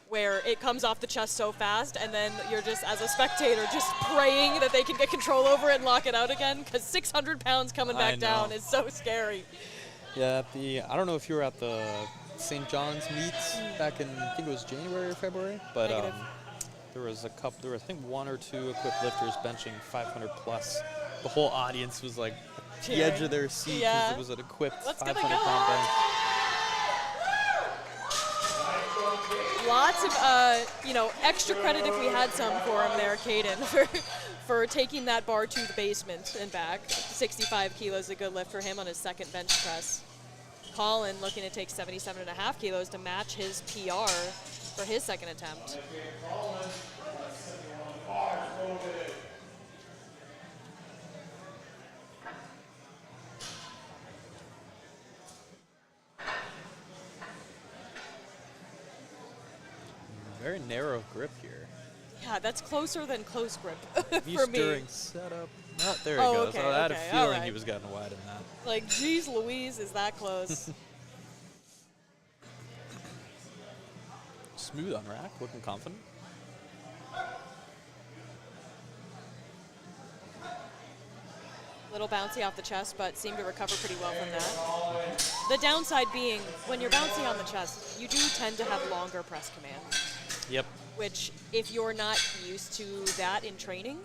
where it comes off the chest so fast, and then you're just, as a spectator, just praying that they can get control over it and lock it out again, because 600 pounds coming back down is so scary. Yeah, I don't know if you were at the St. John's meets back in, I think it was January or February, but there was I think 1 or 2 equipped lifters benching 500 plus. The whole audience was like at the edge of their seat because it was an equipped 500-pound bench. Lots of, extra credit if we had some for him there, Caden, for taking that bar to the basement and back. 65 kilos, a good lift for him on his second bench press. Colin looking to take 77.5 kilos to match his PR for his second attempt. Very narrow grip here. Yeah, that's closer than close grip He's for me. during setup. Oh, there he goes. Okay, I had a feeling alright. he was getting wide in that. Like, geez Louise, is that close? Smooth on rack, looking confident. Little bouncy off the chest, but seemed to recover pretty well from that. The downside being, when you're bouncy on the chest, you do tend to have longer press command. Yep. Which, if you're not used to that in training,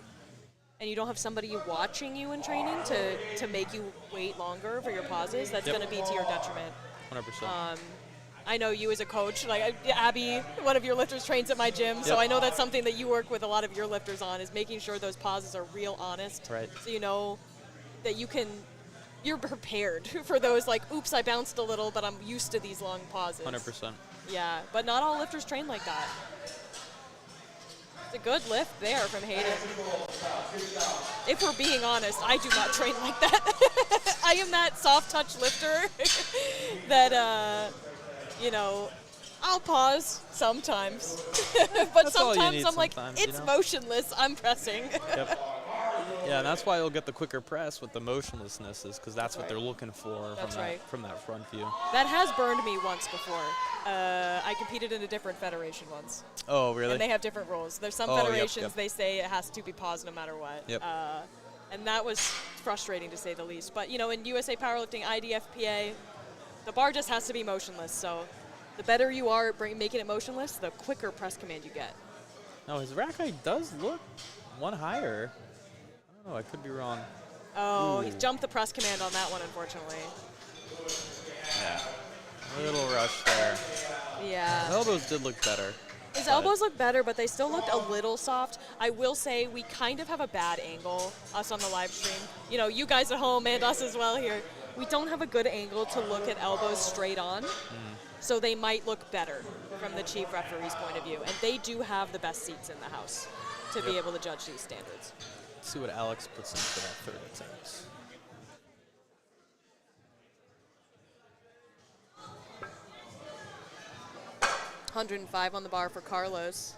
and you don't have somebody watching you in training to make you wait longer for your pauses, that's going to be to your detriment. 100%. I know you as a coach, like Abby, one of your lifters trains at my gym, so I know that's something that you work with a lot of your lifters on, is making sure those pauses are real honest. Right. So you know that you're prepared for those, like, oops, I bounced a little, but I'm used to these long pauses. 100%. Yeah, but not all lifters train like that. It's a good lift there from Hayden. If we're being honest, I do not train like that. I am that soft touch lifter that, I'll pause sometimes. But That's all you sometimes need I'm like, sometimes, it's motionless, I'm pressing. Yep. Yeah, and that's why you'll get the quicker press with the motionlessness, is because that's what they're looking for from that front view. That has burned me once before. I competed in a different federation once. Oh, really? And they have different rules. There's some federations they say it has to be paused no matter what. Yep. And that was frustrating to say the least. But, in USA Powerlifting, IDFPA, the bar just has to be motionless. So the better you are at making it motionless, the quicker press command you get. No, his rack height does look one higher. I don't know, I could be wrong. Oh, he's jumped the press command on that one, unfortunately. Yeah. A little rush there. Yeah. His elbows did look better. His elbows look better, but they still looked a little soft. I will say we kind of have a bad angle, us on the live stream. You guys at home and us as well here. We don't have a good angle to look at elbows straight on, so they might look better from the chief referee's point of view. And they do have the best seats in the house to be able to judge these standards. Let's see what Alex puts in for that third attempt. $105 on the bar for Carlos.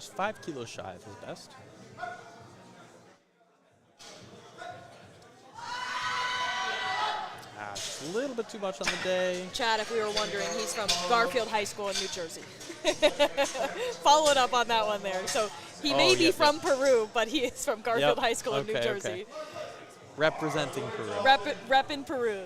just 5 kilos shy of his best. Just a little bit too much on the day. Chad, if we were wondering, he's from Garfield High School in New Jersey. Followed up on that one there. So he may be from Peru, but he is from Garfield High School in New Jersey. Representing Peru. Rep in Peru.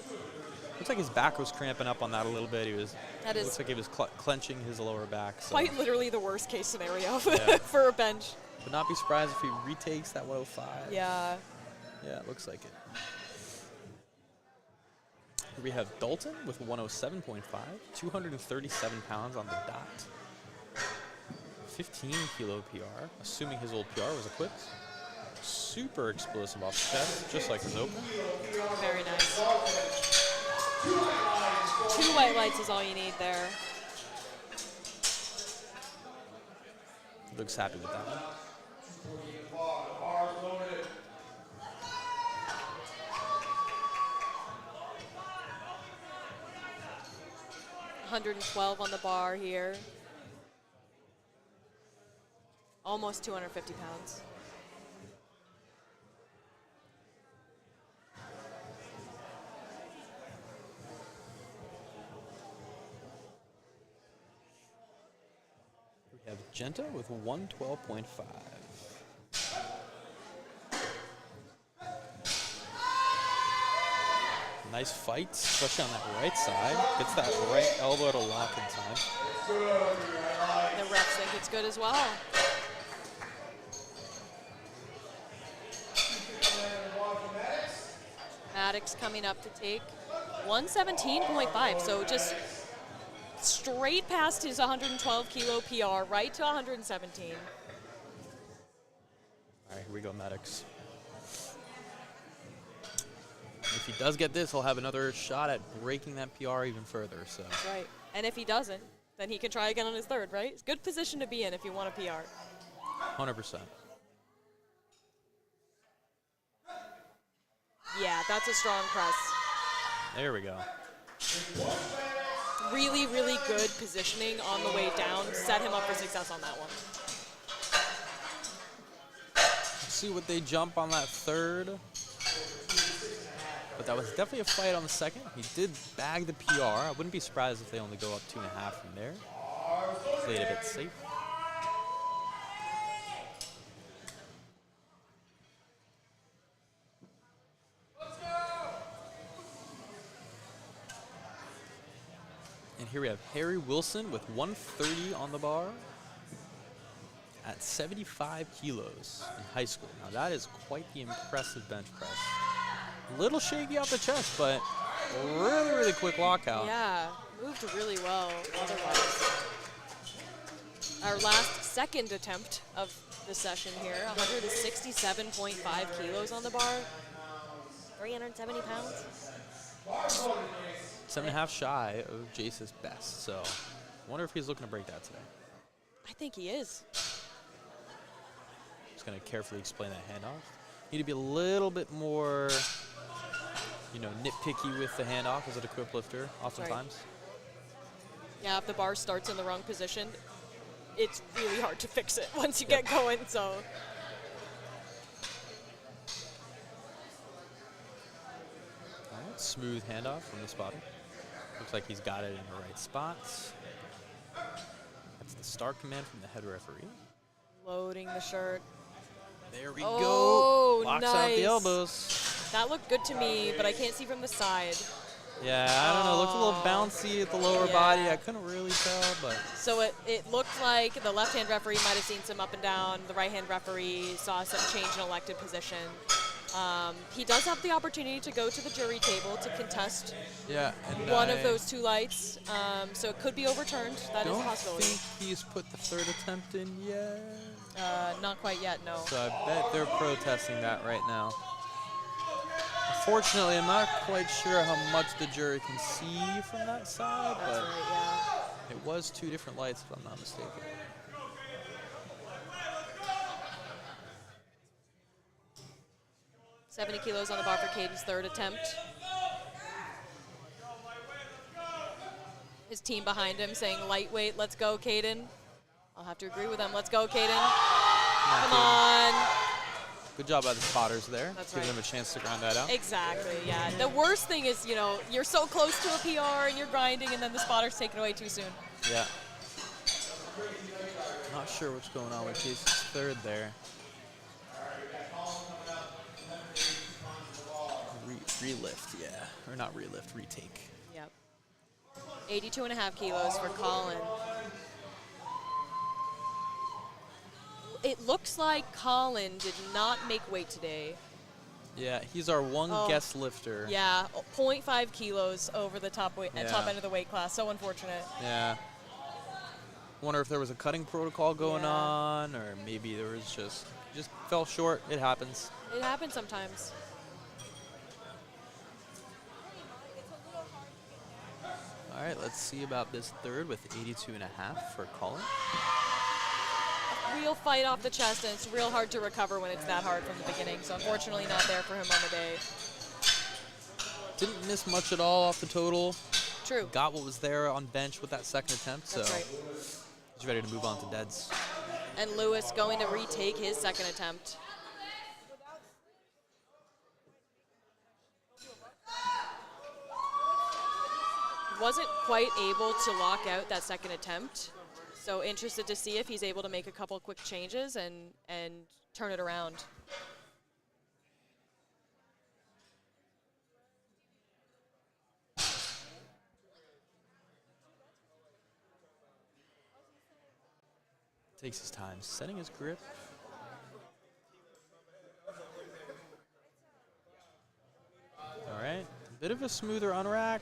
Looks like his back was cramping up on that a little bit. Looks like he was clenching his lower back. So. Quite literally the worst case scenario for a bench. Would not be surprised if he retakes that 105. Yeah. Yeah, it looks like it. Here we have Dalton with 107.5, 237 pounds on the dot. 15 kilo PR, assuming his old PR was equipped. Super explosive off the chest, just like his open. Very nice. 2 white lights is all you need there. Looks happy with that one. 112 on the bar here. Almost 250 pounds. We have Genta with 112.5. Nice fight, especially on that right side. Gets that right elbow to lock in time. The refs think it's good as well. Maddox coming up to take 117.5, so just straight past his 112 kilo PR, right to 117. All right, here we go, Maddox. If he does get this, he'll have another shot at breaking that PR even further. So. That's right. And if he doesn't, then he can try again on his third, right? It's a good position to be in if you want a PR. 100%. Yeah, that's a strong press. There we go. Really, really good positioning on the way down. Set him up for success on that one. Let's see what they jump on that third. But that was definitely a fight on the second. He did bag the PR. I wouldn't be surprised if they only go up 2.5 from there. Played a bit safe. And here we have Harry Wilson with 130 on the bar at 75 kilos in high school. Now that is quite the impressive bench press. A little shaky off the chest, but really, really quick lockout. Yeah, moved really well otherwise. Our last second attempt of the session here, 167.5 kilos on the bar, 370 pounds. 7.5 shy of Jace's best, so I wonder if he's looking to break that today. I think he is. Just going to carefully explain that handoff. Need to be a little bit more, nitpicky with the handoff as an equipped lifter, oftentimes. Right. Yeah, if the bar starts in the wrong position, it's really hard to fix it once you get going, so. All right, smooth handoff from the spotter. Looks like he's got it in the right spots. That's the start command from the head referee. Loading the shirt. There we go. Locks Nice. out the elbows. That looked good to me, but I can't see from the side. Yeah, I don't know. It looked a little bouncy at the lower body. I couldn't really tell, but. So it looked like the left-hand referee might have seen some up and down. The right-hand referee saw some change in elected position. He does have the opportunity to go to the jury table to contest and one of those 2 lights. So it could be overturned. That is a possibility. I don't think he's put the third attempt in yet. Not quite yet, no. So I bet they're protesting that right now. Unfortunately, I'm not quite sure how much the jury can see from that side, That's but right, it was 2 different lights, if I'm not mistaken. yeah. 70 kilos on the bar for Caden's third attempt. His team behind him saying, lightweight, let's go, Caden. I'll have to agree with them. Let's go, Caden. Come Come on. Good job by the spotters there. That's Giving right. them a chance to grind that out. Exactly, yeah. The worst thing is, you're so close to a PR and you're grinding and then the spotter's taken away too soon. Yeah. Not sure what's going on with Casey's third there. Relift, yeah. Or not relift, retake. Yep. 82.5 kilos for Colin. It looks like Colin did not make weight today. Yeah, he's our one guest lifter. Yeah, 0.5 kilos over the top Yeah. end of the weight class. So unfortunate. Yeah. Wonder if there was a cutting protocol going Yeah. on, or maybe there was just fell short. It happens. It happens sometimes. All right, let's see about this third with 82.5 for Colin. Real fight off the chest, and it's real hard to recover when it's that hard from the beginning. So unfortunately not there for him on the day. Didn't miss much at all off the total. True. Got what was there on bench with that second attempt, so That's right. he's ready to move on to deads. And Lewis going to retake his second attempt. Wasn't quite able to lock out that second attempt. So interested to see if he's able to make a couple quick changes and turn it around. Takes his time, setting his grip. All right, a bit of a smoother unrack.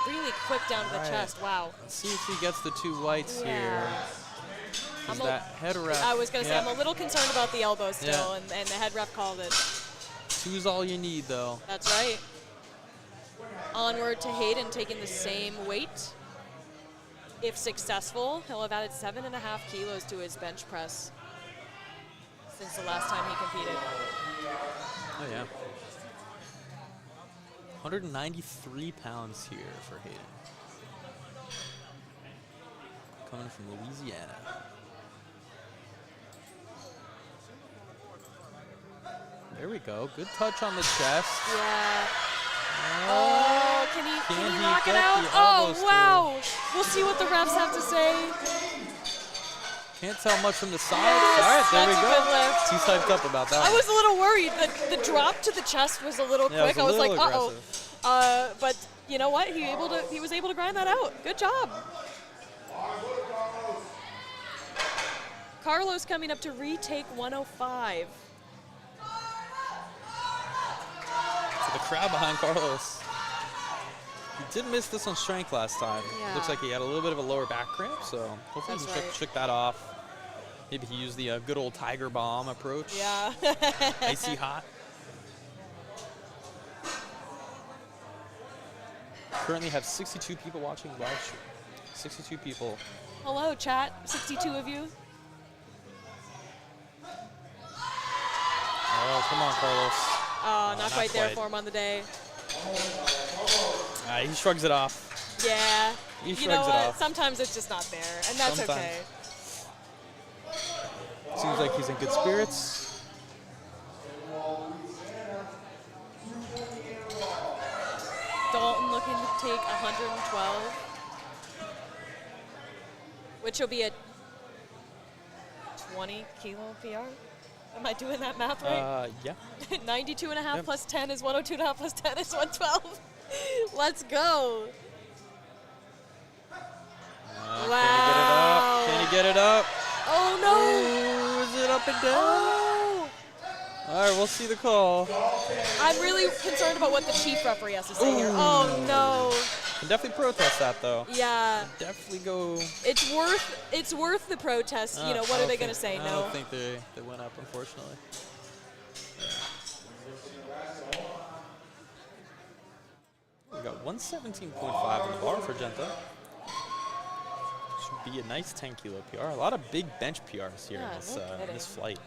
Really quick down to the Right. chest, wow. Let's see if he gets the two whites Yeah. here. Is that head ref? I was going to say, Yeah. I'm a little concerned about the elbow still, Yeah. and the head ref called it. Two's all you need, though. That's right. Onward to Hayden taking the same weight. If successful, he'll have added 7.5 kilos to his bench press since the last time he competed. Oh, yeah. 193 pounds here for Hayden. Coming from Louisiana. There we go. Good touch on the chest. Yeah. Oh, can he he knock it get out? the Oh, elbows wow. We'll see what the refs have to say. Can't tell much from the side. Yes, All right, there we that's a go. good lift. He's hyped up about that. I was a little worried. The drop to the chest was a little Yeah, it quick. was a I was like, little uh-oh. But you know what? He was able to grind that out. Good job. Carlos coming up to retake 105. So the crowd behind Carlos. He did miss this on strength last time. Yeah. Looks like he had a little bit of a lower back cramp, so hopefully he That's can right. shook that off. Maybe he used the good old Tiger Bomb approach. Yeah. Icy hot. Currently have 62 people watching live stream. 62 people. Hello, chat. 62 of you. Oh, come on, Carlos. Oh, not quite there quite. for him on the day. He shrugs it off. Yeah. He You know shrugs it what? off. Sometimes it's just not there, and that's Sometimes. okay. Seems like he's in good spirits. Dalton looking to take 112, which will be a 20 kilo PR. Am I doing that math right? Yeah. 92.5 Yep. plus 10 is 102.5 plus 10 is 112. Let's go. Wow. Can he get it up? Oh no. Oh, is it up and down? Oh. All right, we'll see the call. I'm really concerned about what the chief referee has to say here. Oh no. Can definitely protest that though. Yeah. Definitely go. It's worth the protest. You know, what are they going to say? I No. don't think they went up, unfortunately. We got 117.5 in the bar for Genta. Should be a nice 10 kilo PR. A lot of big bench PRs here Yeah, in this, no in kidding. this flight.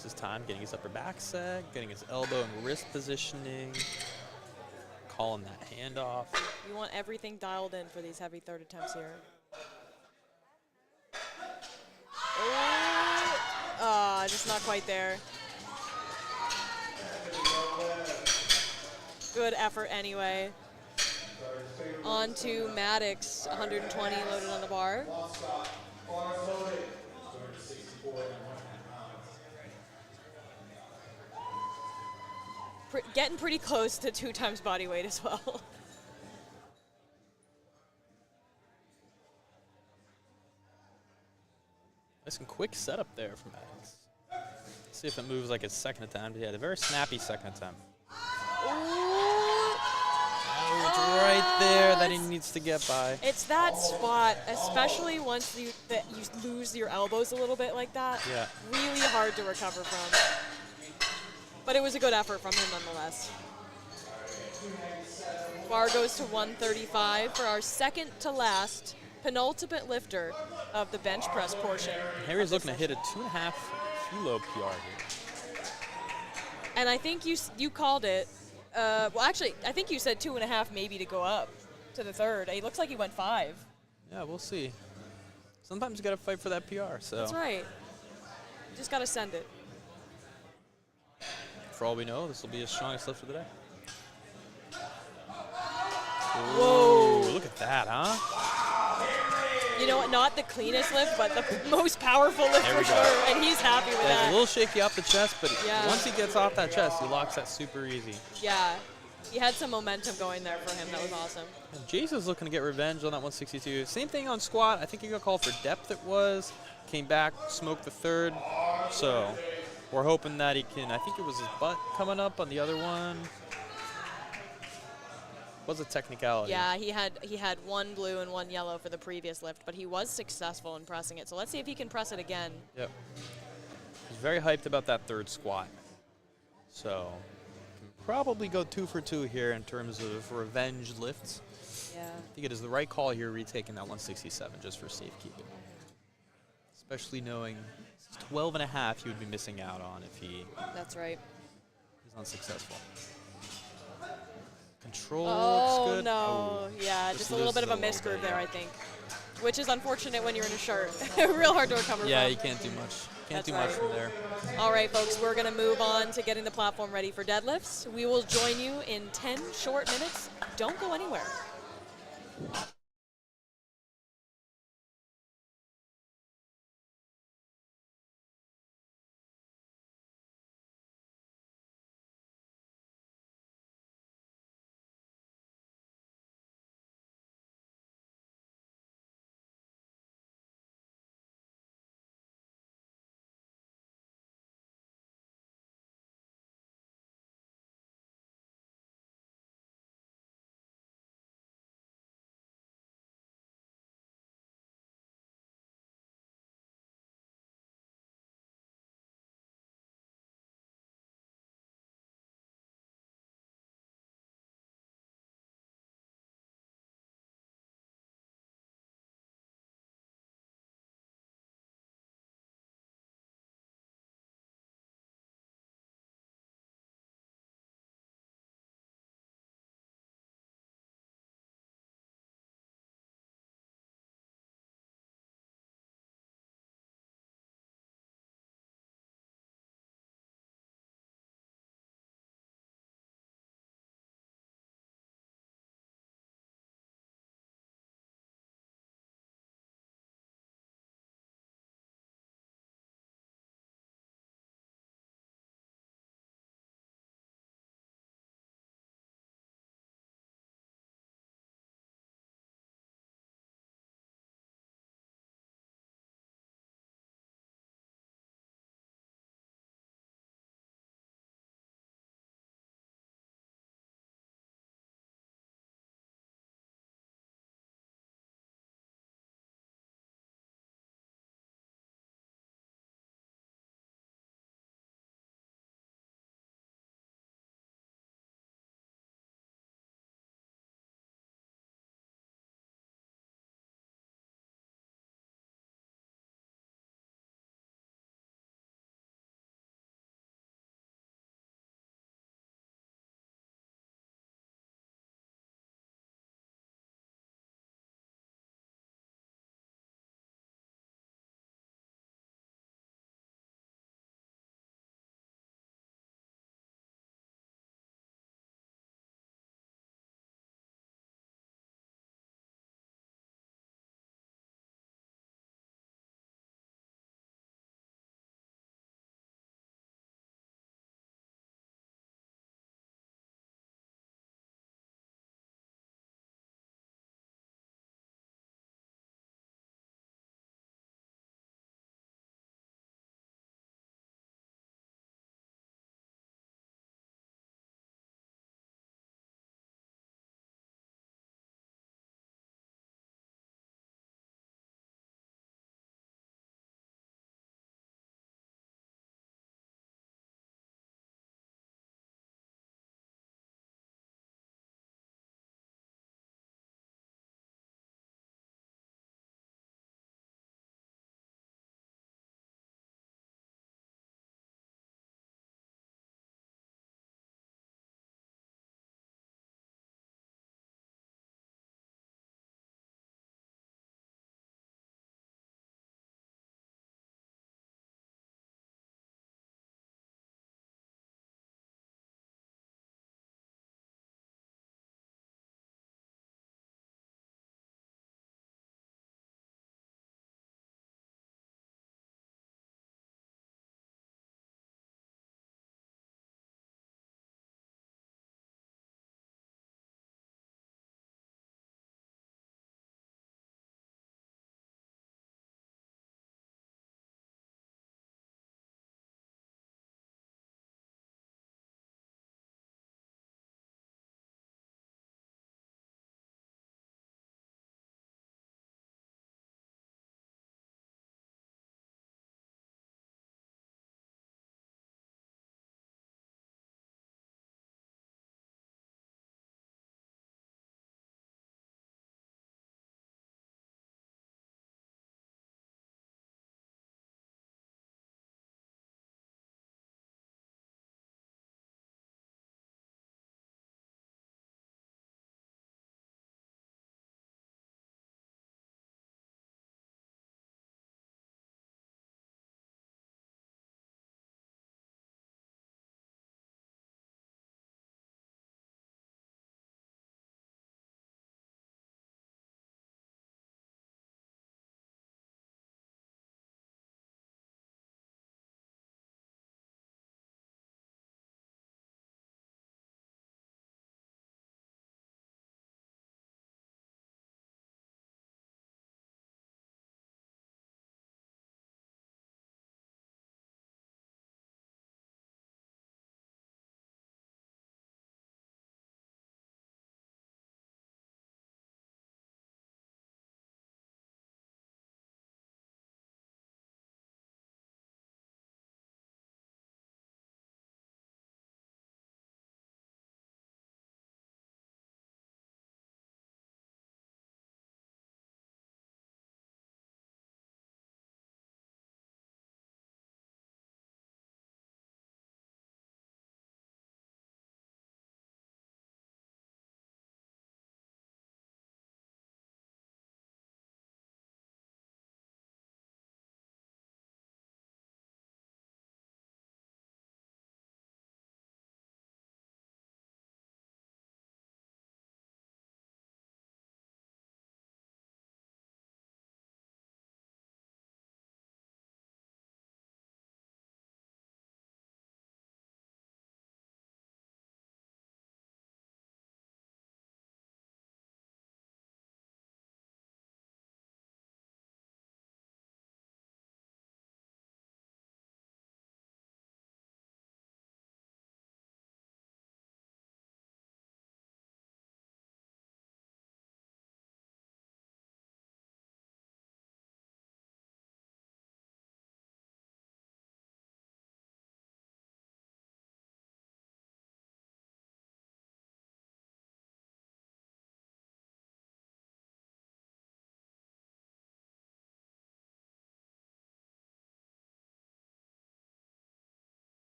takes his time getting his upper back set, getting his elbow and wrist positioning, calling that handoff. You want everything dialed in for these heavy third attempts here. Oh, just not quite there. Good effort anyway. On to Maddox, 120 loaded on the bar. Getting pretty close to 2 times body weight as well. Nice and quick setup there from Maddox. See if it moves like his second attempt. Yeah, a very snappy second attempt. Oh, it's right there that he needs to get by. It's that spot, especially once you lose your elbows a little bit like that. Yeah. Really hard to recover from. But it was a good effort from him nonetheless. Bar goes to 135 for our second to last penultimate lifter of the bench press portion. Harry's looking to hit a 2.5 kilo PR here. And I think you called it. Well, actually, I think you said 2.5 maybe to go up to the third. It looks like he went 5. Yeah, we'll see. Sometimes you got to fight for that PR. So That's right. Just got to send it. for all we know, this will be his strongest lift of the day. Whoa. Ooh, look at that, huh? You know what? Not the cleanest lift, but the most powerful lift There for we go. sure. And he's happy with Yeah, it's a that. little shaky off the chest, but Yeah. once he gets off that chest, he locks that super easy. Yeah. He had some momentum going there for him. That was awesome. And Jason's looking to get revenge on that 162. Same thing on squat. I think he got called for depth it was. Came back, smoked the third. So we're hoping that he can, I think it was his butt coming up on the other one. Was a technicality. Yeah, he had one blue and one yellow for the previous lift, but he was successful in pressing it. So let's see if he can press it again. Yep. He's very hyped about that third squat. So can probably go 2 for 2 here in terms of revenge lifts. Yeah. I think it is the right call here, retaking that 167 just for safekeeping. Especially knowing 12.5 he would be missing out on if he That's right. is unsuccessful. Control Oh, looks good. no. Oh, Yeah, just a little bit of a loses misgroove bit, there, yeah. I think. Which is unfortunate when you're in a shirt. Real hard to recover Yeah, from. you can't do much. Can't That's do much right. from there. All right, folks, we're going to move on to getting the platform ready for deadlifts. We will join you in 10 short minutes. Don't go anywhere.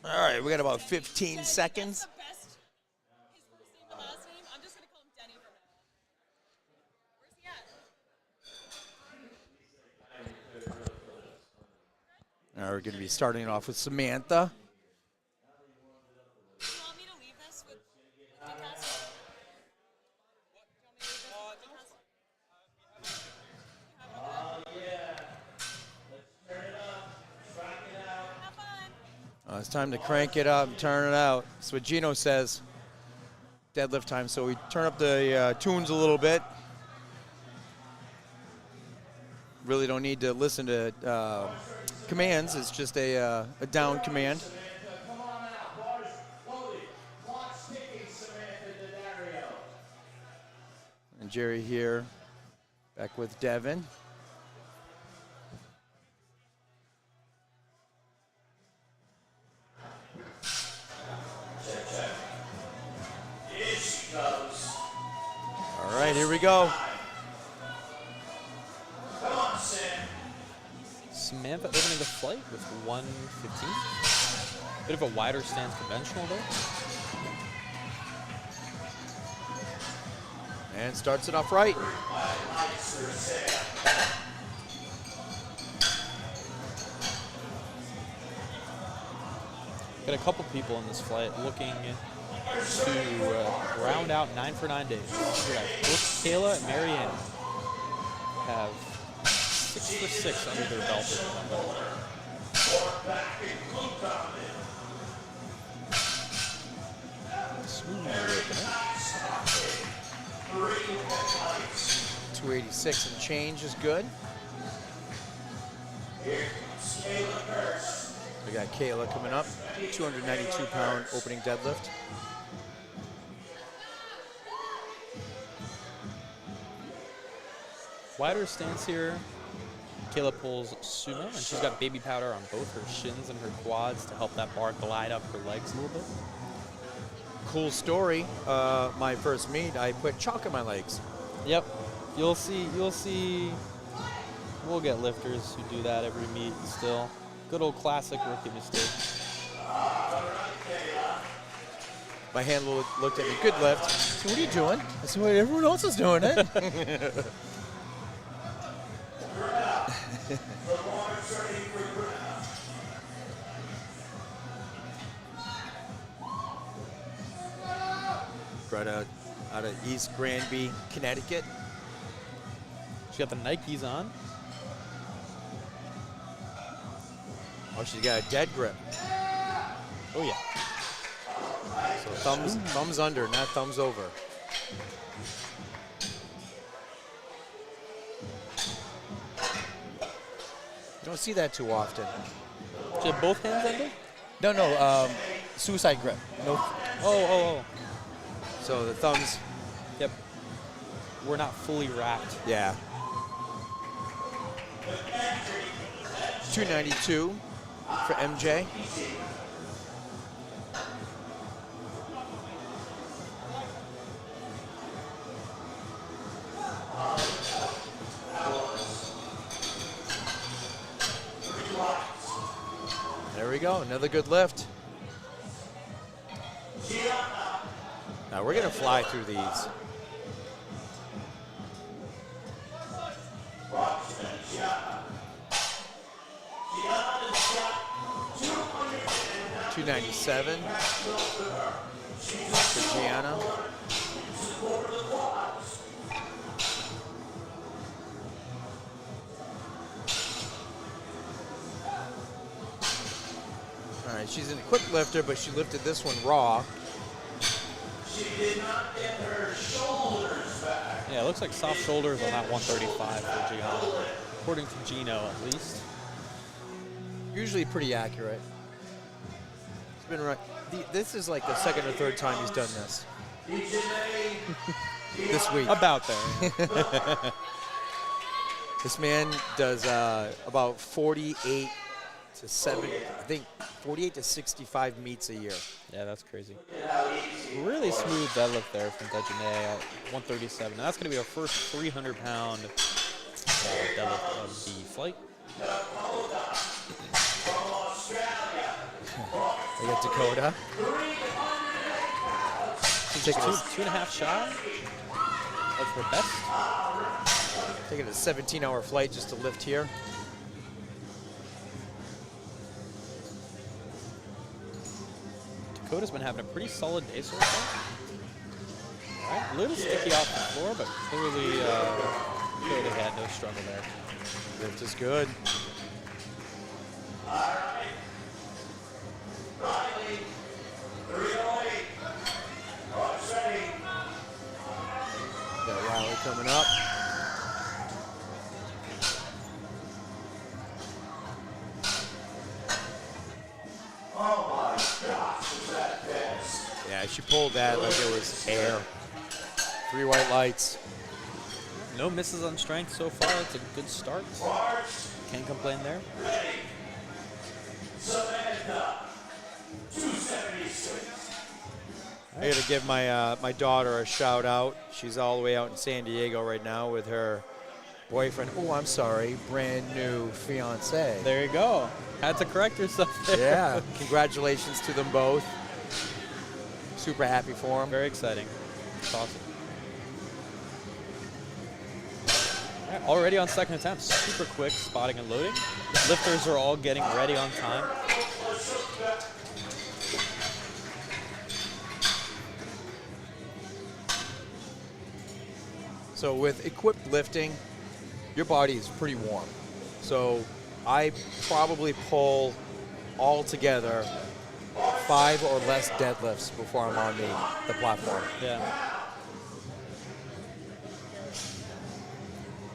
All right, we got about 15 seconds. That's the best. His first name and last name. I'm just gonna call him Denny from now on. Where's he at? Now we're going to be starting off with Samantha. Do you want me to leave this with Dinkhouse? Have fun. It's time to crank it up and turn it out. That's what Gino says. Deadlift time, so we turn up the tunes a little bit. Really don't need to listen to commands. It's just a down command. Come on out, boys. Loaded. Clock ticking, Samantha Daddario. And Jerry here, back with Devin. Here she goes. All right, here we go. Come on, Sam. Samantha opening the flight with 115. Bit of a wider stance conventional there. And starts it off right. Got a couple people in this flight looking to round out 9 for 9 days. We got both Kayla and Marianne have 6 for 6 under their belt at the moment. Smooth opener. 286 and change is good. We got Kayla coming up, 292-pound opening deadlift. Wider stance here. Kayla pulls sumo, and she's got baby powder on both her shins and her quads to help that bar glide up her legs a little bit. Cool story. My first meet, I put chalk in my legs. Yep. You'll see. We'll get lifters who do that every meet still. Good old classic rookie mistake. My handler looked at me, good lift. I said, what are you doing? I said, well, everyone else is doing it. Right out of East Granby, Connecticut. She got the Nikes on. Oh, she's got a dead grip. Oh yeah. So thumbs under, not thumbs over. You don't see that too often. She had both hands under? No, suicide grip. No. Oh. So the thumbs, Yep. We're not fully wrapped. yeah. 292 for MJ. There we go, another good lift. Now we're gonna fly through these. $297 for Gianna. All right, she's a quick lifter, but she lifted this one raw. She did not get her shoulders back. Yeah, it looks like soft shoulders on that 135 for Gianna, according to Gino at least. Usually pretty accurate. It's been right. This is like the second or third time he's done this. This week. About there. This man does about 48 to 65 meets a year. Yeah, that's crazy. Really smooth deadlift there from Dejane at 137. And that's going to be our first 300-pound deadlift of the flight. From Australia, We got Dakota. She's just 2.5 shy of her best. Taking a 17-hour flight just to lift here. Dakota's been having a pretty solid day so far. All right, a little sticky off the floor, but clearly Dakota had no struggle there. Lift is good. Got Riley coming up. Yeah, she pulled that like it was air. 3 white lights. No misses on strength so far. It's a good start. Can't complain there. I gotta give my daughter a shout out. She's all the way out in San Diego right now with her boyfriend. Oh, I'm sorry, brand new fiance. There you go. Had to correct yourself there. Yeah, congratulations to them both. Super happy for them. Very exciting. It's awesome. All right, already on second attempt, super quick spotting and loading. Lifters are all getting ready on time. So with equipped lifting, your body is pretty warm. So I probably pull all together 5 or less deadlifts before I'm on the platform. Yeah.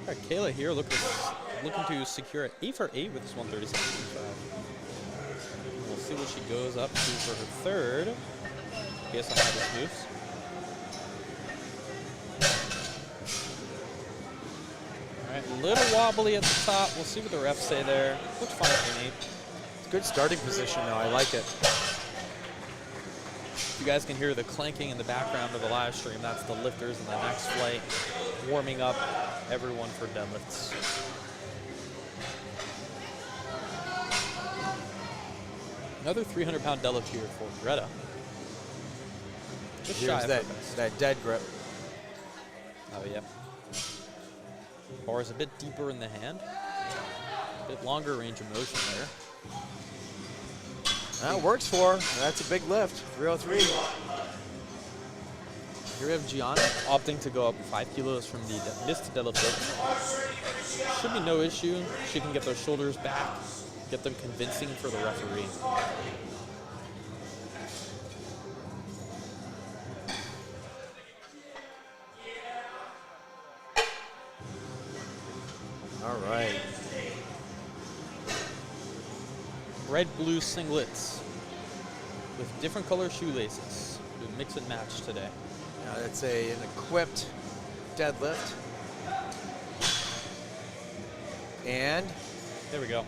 All right, Kayla here looking to secure an 8 for 8 with this 137.5. We'll see what she goes up to for her third. Based on how this moves. All right, a little wobbly at the top. We'll see what the refs say there. Looks fine for me. It's a good starting position though. I like it. You guys can hear the clanking in the background of the live stream. That's the lifters in the next flight warming up everyone for deadlifts. Another 300-pound deadlift here for Greta. Just shy Here's of that, her best. that dead grip. Oh, yeah. Bar is a bit deeper in the hand. A bit longer range of motion there. That works for her. That's a big lift. 303. Here we have Gianna opting to go up 5 kilos from the missed deadlift lift. Should be no issue. She can get those shoulders back, get them convincing for the referee. All right. Red-blue singlets with different color shoelaces. We mix and match today. Now that's an equipped deadlift. And There we go.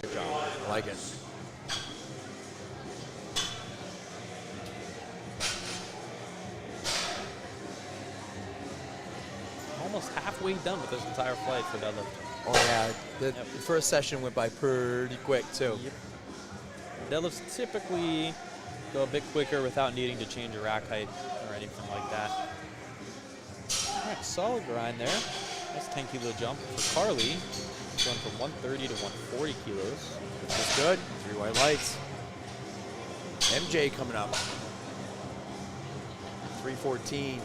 good job. I like it. Almost halfway done with this entire flight for deadlift. Oh yeah, the first session went by pretty quick too. Yep. Deadlifts typically go a bit quicker without needing to change your rack height or anything like that. All right, solid grind there. Nice 10-kilo jump for Carly, going from 130 to 140 kilos. This is good. 3 white lights. MJ coming up. 314.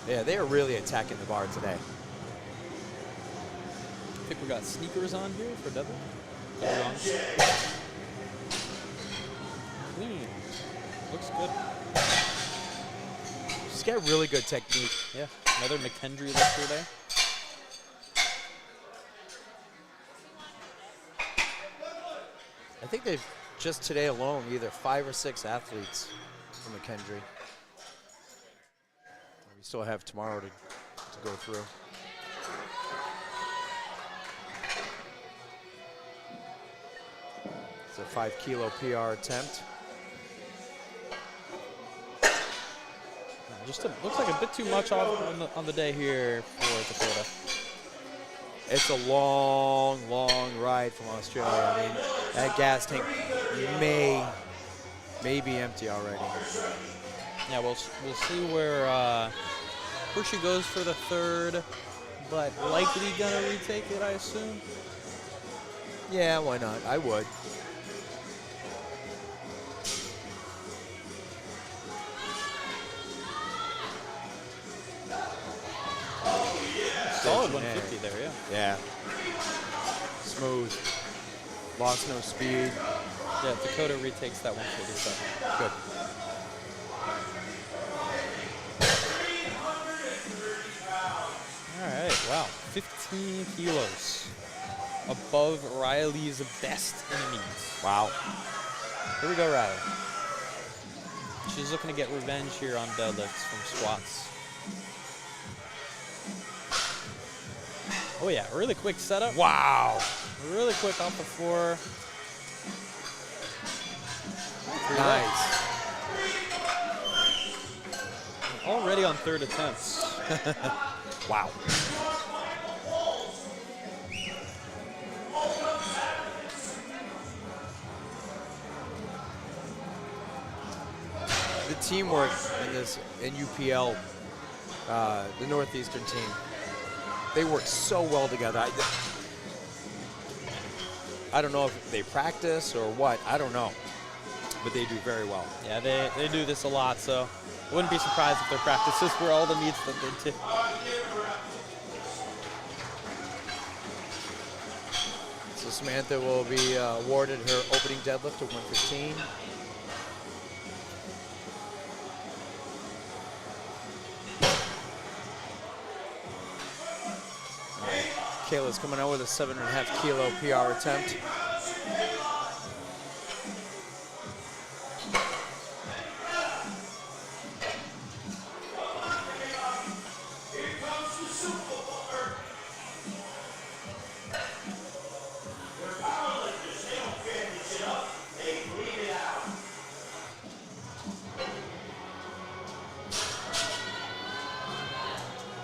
Yeah, they are really attacking the bar today. I think we got sneakers on here for deadlift. Couple on. Clean. Looks good. She's got really good technique. Yeah, another McKendry lifter there. I think they've just today alone either 5 or 6 athletes from McKendry. We still have tomorrow to go through. It's a 5-kilo PR attempt. All Just looks like a bit too much off on the day here for Dakota. It's a long, long ride from Australia. I mean, that gas tank may be empty already. Yeah, we'll see where she goes for the third, but likely gonna retake it, I assume. Yeah, why not? I would. Solid 150 there, yeah. Yeah. Smooth. Lost no speed. Yeah, Dakota retakes that 147. Good. All right, wow, 15 kilos above Riley's best enemies. Wow. Here we go, Riley. She's looking to get revenge here on deadlifts from squats. Oh yeah, really quick setup. Wow. Really quick off the floor. Nice. Already on third attempts. Wow. The teamwork in UPL, the Northeastern team, they work so well together. I don't know if they practice or what. I don't know, but they do very well. Yeah, they do this a lot, so I wouldn't be surprised if their practices were all the meets that they did. So Samantha will be awarded her opening deadlift of 115. Kayla's coming out with a 7.5 kilo PR attempt.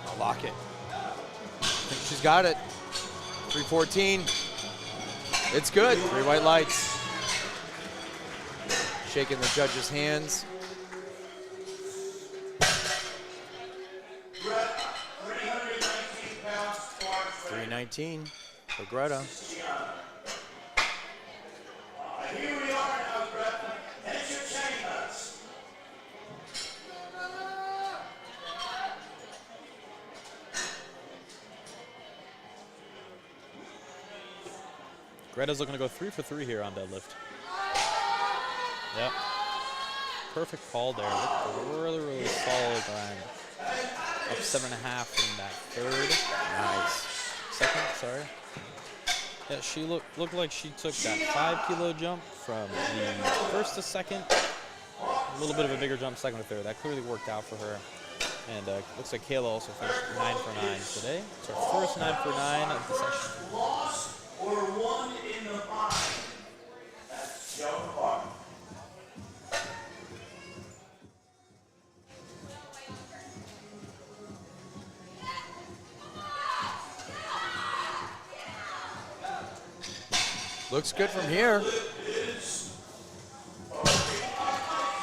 I'll lock it. I think she's got it. 314. It's good. 3 white lights. Shaking the judge's hands. 319 for Greta. Here we are now, Greta. Entertain us. Greta's looking to go 3 for 3 here on deadlift. Yep. Perfect call there. Really, really solid grind. Up 7.5 in that third. Nice. Second, sorry. Yeah, she looked like she took that 5 kilo jump from the first to second. A little bit of a bigger jump second to third. That clearly worked out for her. And looks like Kayla also finished 9 for 9 today. It's her first 9 for 9 of the session. Lost or won in the mind. That's Joe Clark. Looks good from here.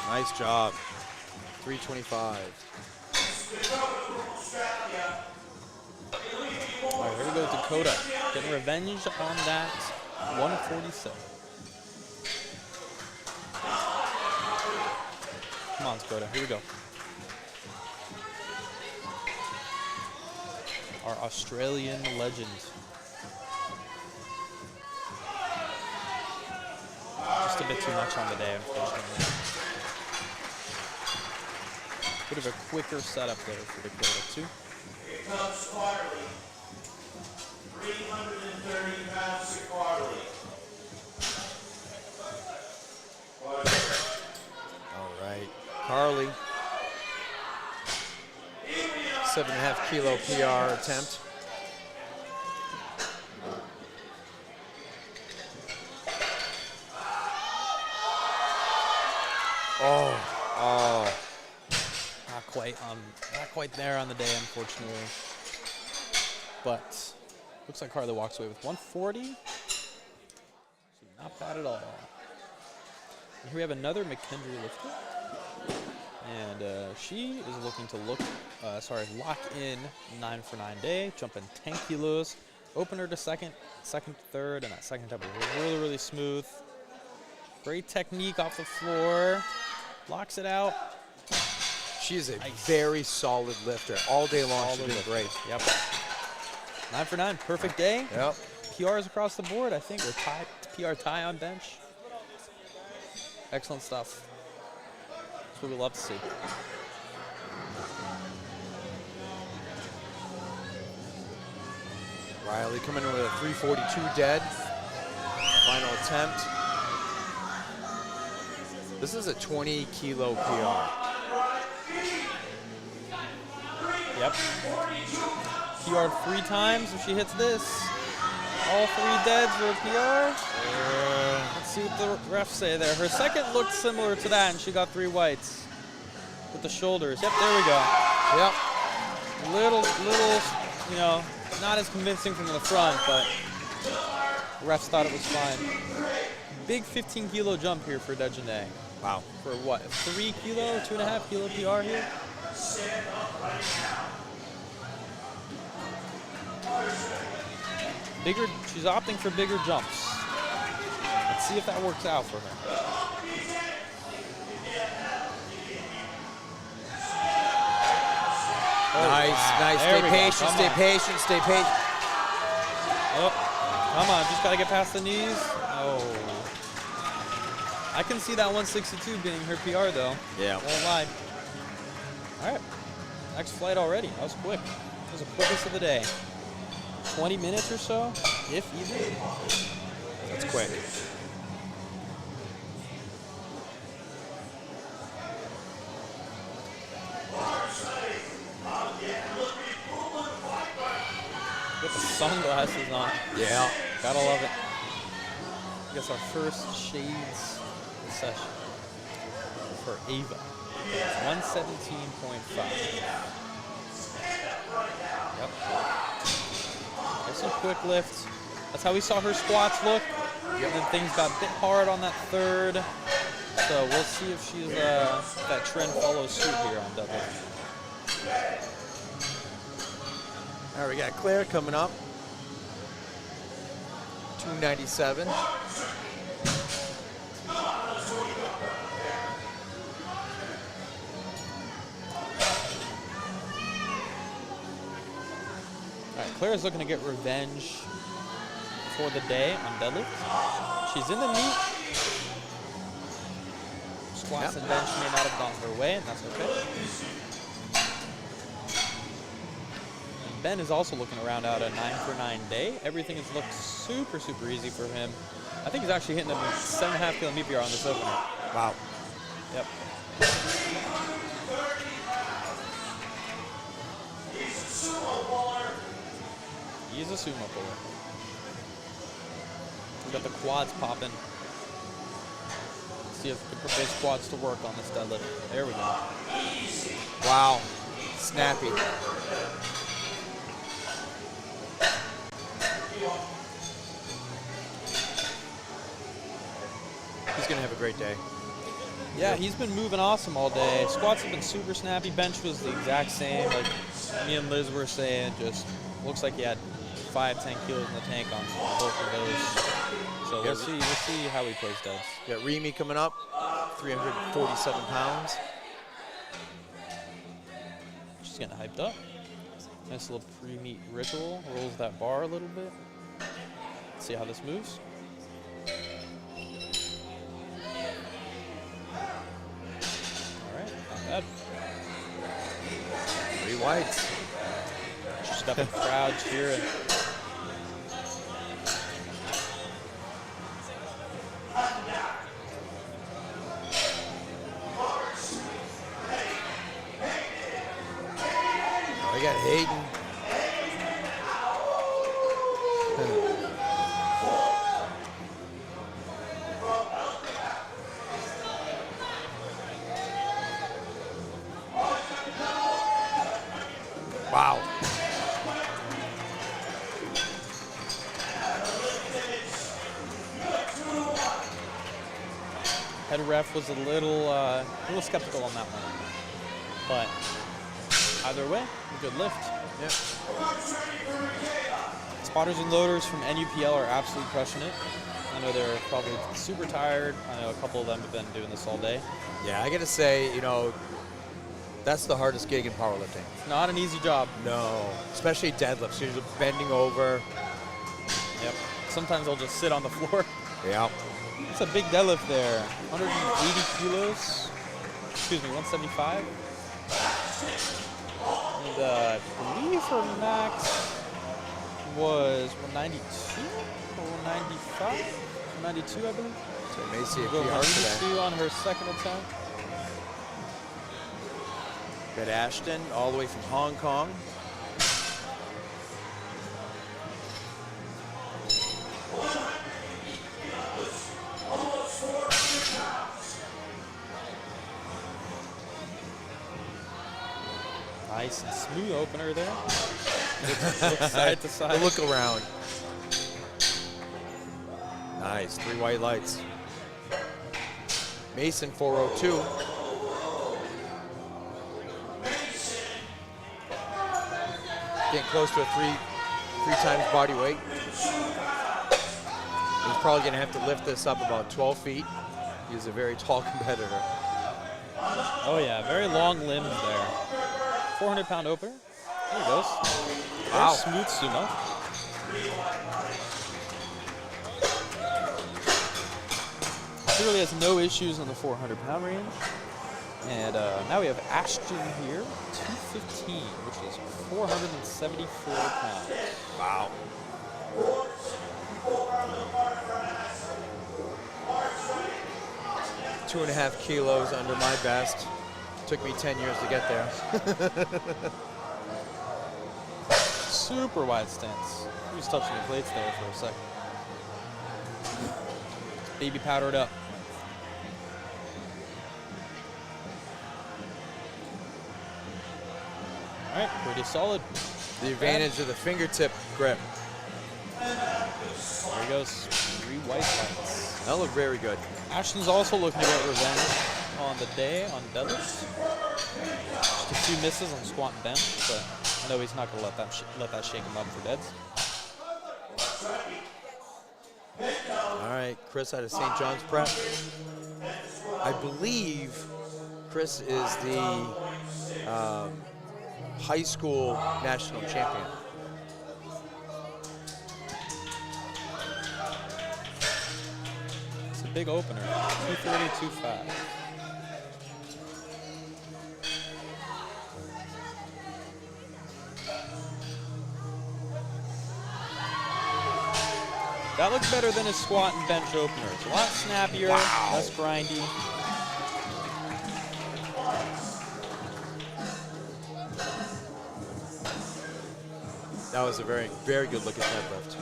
Nice job. 325. All right, here we go, Dakota. Getting revenge on that 147. Come on, Dakota. Here we go. Our Australian legend. Just a bit too much on the day, unfortunately. Bit of a quicker setup there for Dakota, too. Here comes Farley. 330 pounds to Farley. All right. Carly. 7.5 kilo PR attempt. Oh. quite there on the day, unfortunately. But looks like Carly walks away with 140. So not bad at all. And here we have another McKendree lifter. And she is looking to lock in 9 for 9 day, jumping 10 kilos. Opener to second, third, and that second attempt was really, really smooth. Great technique off the floor. Locks it out. She is a very solid lifter. All day long, she's been great. Yep. 9 for 9, perfect day. Yep. PRs across the board, I think. Or PR tie on bench. Excellent stuff. That's what we love to see. Riley coming in with a 342 dead. Final attempt. This is a 20 kilo PR. Yep. PR 3 times if she hits this. All 3 deads for a PR. Let's see what the refs say there. Her second looked similar to that, and she got 3 whites with the shoulders. Yep, there we go. Yep. Little, you know, not as convincing from the front, but the refs thought it was fine. Big 15 kilo jump here for Dejanae. Wow. For what, 3 kilo, 2.5 kilo PR here? Bigger, she's opting for bigger jumps. Let's see if that works out for her. Nice, nice. Stay patient, stay patient, stay patient. Oh, come on, just gotta get past the knees. Oh. I can see that 162 being her PR though. Yeah. Won't lie. All right, next flight already. That was quick. That was the quickest of the day. 20 minutes or so, if even. That's quick. With the sunglasses on. Yeah. Gotta love it. I guess our first shades session for Ava. 117.5. Yep. There's some quick lifts. That's how we saw her squats look. And then things got a bit hard on that third. So we'll see if she's that trend follows suit here on deadlift. All right, we got Claire coming up. 297. All right, Claire's looking to get revenge for the day on deadlift. She's in the meet. Squats and bench may not have gone her way, and that's okay. And Ben is also looking around out a 9 for 9 day. Everything has looked super, super easy for him. I think he's actually hitting a 7.5 kilo meet PR on this opener. Wow. Yep. He's a sumo puller. We got the quads popping. Let's see if we can put those quads to work on this deadlift. There we go. Wow. Snappy. He's going to have a great day. Yeah, he's been moving awesome all day. Squats have been super snappy. Bench was the exact same. Like me and Liz were saying, just looks like he had 5-10 kilos in the tank on both of those. So we'll see how he plays deads. Got Remy coming up, 347 pounds. She's getting hyped up. Nice little pre-meet ritual. Rolls that bar a little bit. Let's see how this moves. All right, not bad. 3 whites. Just got the crowd cheering. We got Hayden. Head ref was a little skeptical on that one. But either way, a good lift. Yep. Spotters and loaders from NUPL are absolutely crushing it. I know they're probably super tired. I know a couple of them have been doing this all day. Yeah, I got to say, you know, that's the hardest gig in powerlifting. It's not an easy job. No, especially deadlifts. You're bending over. Yep. Sometimes they'll just sit on the floor. Yeah. It's a big deadlift there. 180 kilos. Excuse me, 175. And I believe her max was 192 or 195? 192, I believe. So you may see a Go PR today. 192 on her second attempt. Got Ashton all the way from Hong Kong. Nice and smooth opener there. Looks side to side. The look around. Nice, 3 white lights. Mason 402. Getting close to a three times body weight. He's probably going to have to lift this up about 12 feet. He's a very tall competitor. Oh yeah, very long limbs there. 400-pound opener. There he goes. Wow. Very smooth sumo. Clearly has no issues on the 400-pound range. And now we have Ashton here, 215, which is 474 pounds. Wow. Two and a half kilos under my best. Took me 10 years to get there. Super wide stance. He was touching the plates there for a second. Baby powdered up. All right, pretty solid. The advantage of the fingertip grip. There he goes. 3 white lights. That looked very good. Ashton's also looking to get revenge on the day on deadlifts. Just a few misses on squat and bench, but I know he's not going to let that shake him up for deads. All right, Chris out of St. John's Prep. I believe Chris is the high school national champion. It's a big opener. 230, 2.5. That looks better than his squat and bench opener. It's a lot snappier, less grindy. That was a very, very good look at deadlift.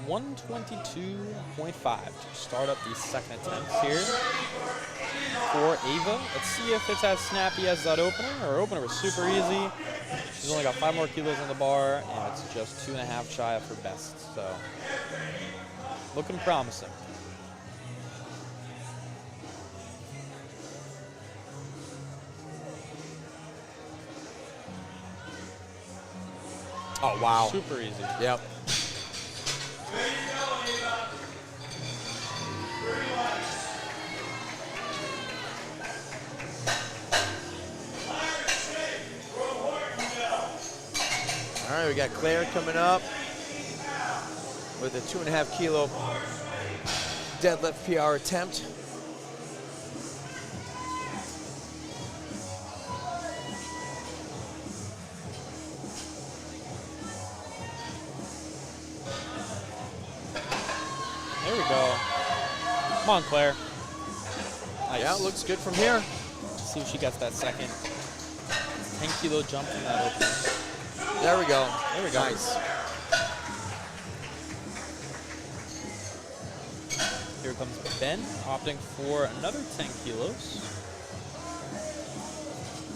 .122.5 to start up the second attempt here for Ava. Let's see if it's as snappy as that opener. Her opener was super easy. She's only got 5 more kilos on the bar, and it's just 2.5 shy of her best. So, looking promising. Oh, wow. Super easy. Yep. All right, we got Claire coming up with a 2.5 kilo deadlift PR attempt. There we go. Come on, Claire. Nice. Yeah, it looks good from here. Let's see if she gets that second 10 kilo jump from that opener. There we go. There we go. Nice. Here comes Ben, opting for another 10 kilos.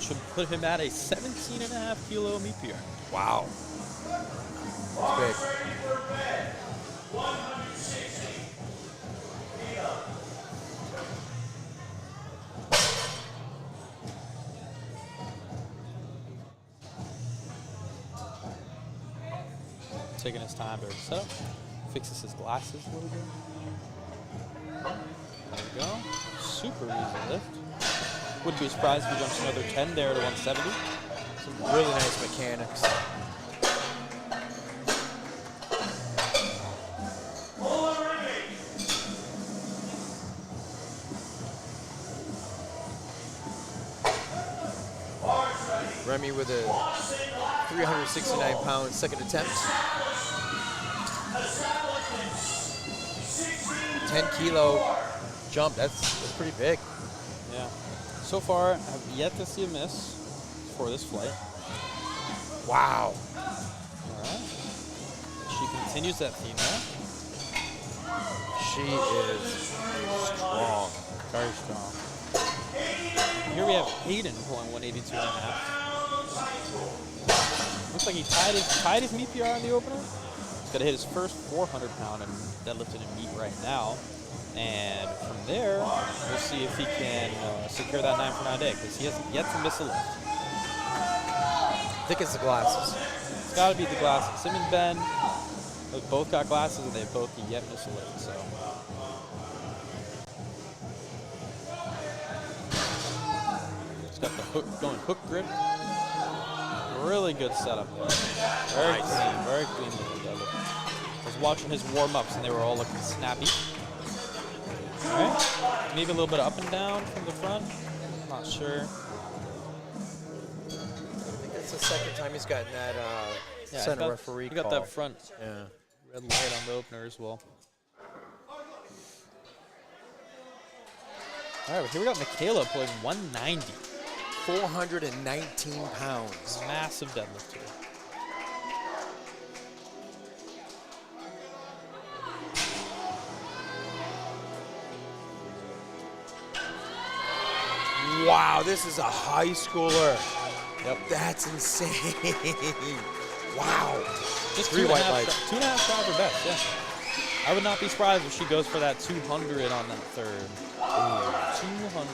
should put him at a 17.5 kilo meat PR. Wow. That's big. Taking his time to set up. Fixes his glasses a little bit. There we go. Super easy lift. Wouldn't be surprised if he jumps another 10 there to 170. Some really nice mechanics. Remy with a 369-pound second attempt. 10-kilo jump. That's pretty big. Yeah. So far, I have yet to see a miss for this flight. Wow. All right. She continues that theme there. She is strong. Very strong. Here we have Hayden pulling 182.5. Looks like he tied his meat PR in the opener. He's got to hit his first 400-pound and deadlifted in meat right now. And from there, we'll see if he can secure that 9 for 9 day, because he hasn't yet to miss a lift. I think it's the glasses. It's got to be the glasses. Him and Ben, they've both got glasses, and they've both yet missed a lift. So. He's got the hook going hook grip. Really good setup there. Very clean, very clean with the deadlift. I was watching his warm-ups, and they were all looking snappy. All right, maybe a little bit of up and down from the front. Not sure. I think that's the second time he's gotten that center referee He got call. that front Yeah. red light on the opener as well. All right, here we got Michaela pulling 190. 419 pounds. Massive deadlift here. Wow, this is a high schooler. Yep. That's insane. Wow. Just 3 white lights. 2.5 try for best, yeah. I would not be surprised if she goes for that 200 on that third. Ooh, 200.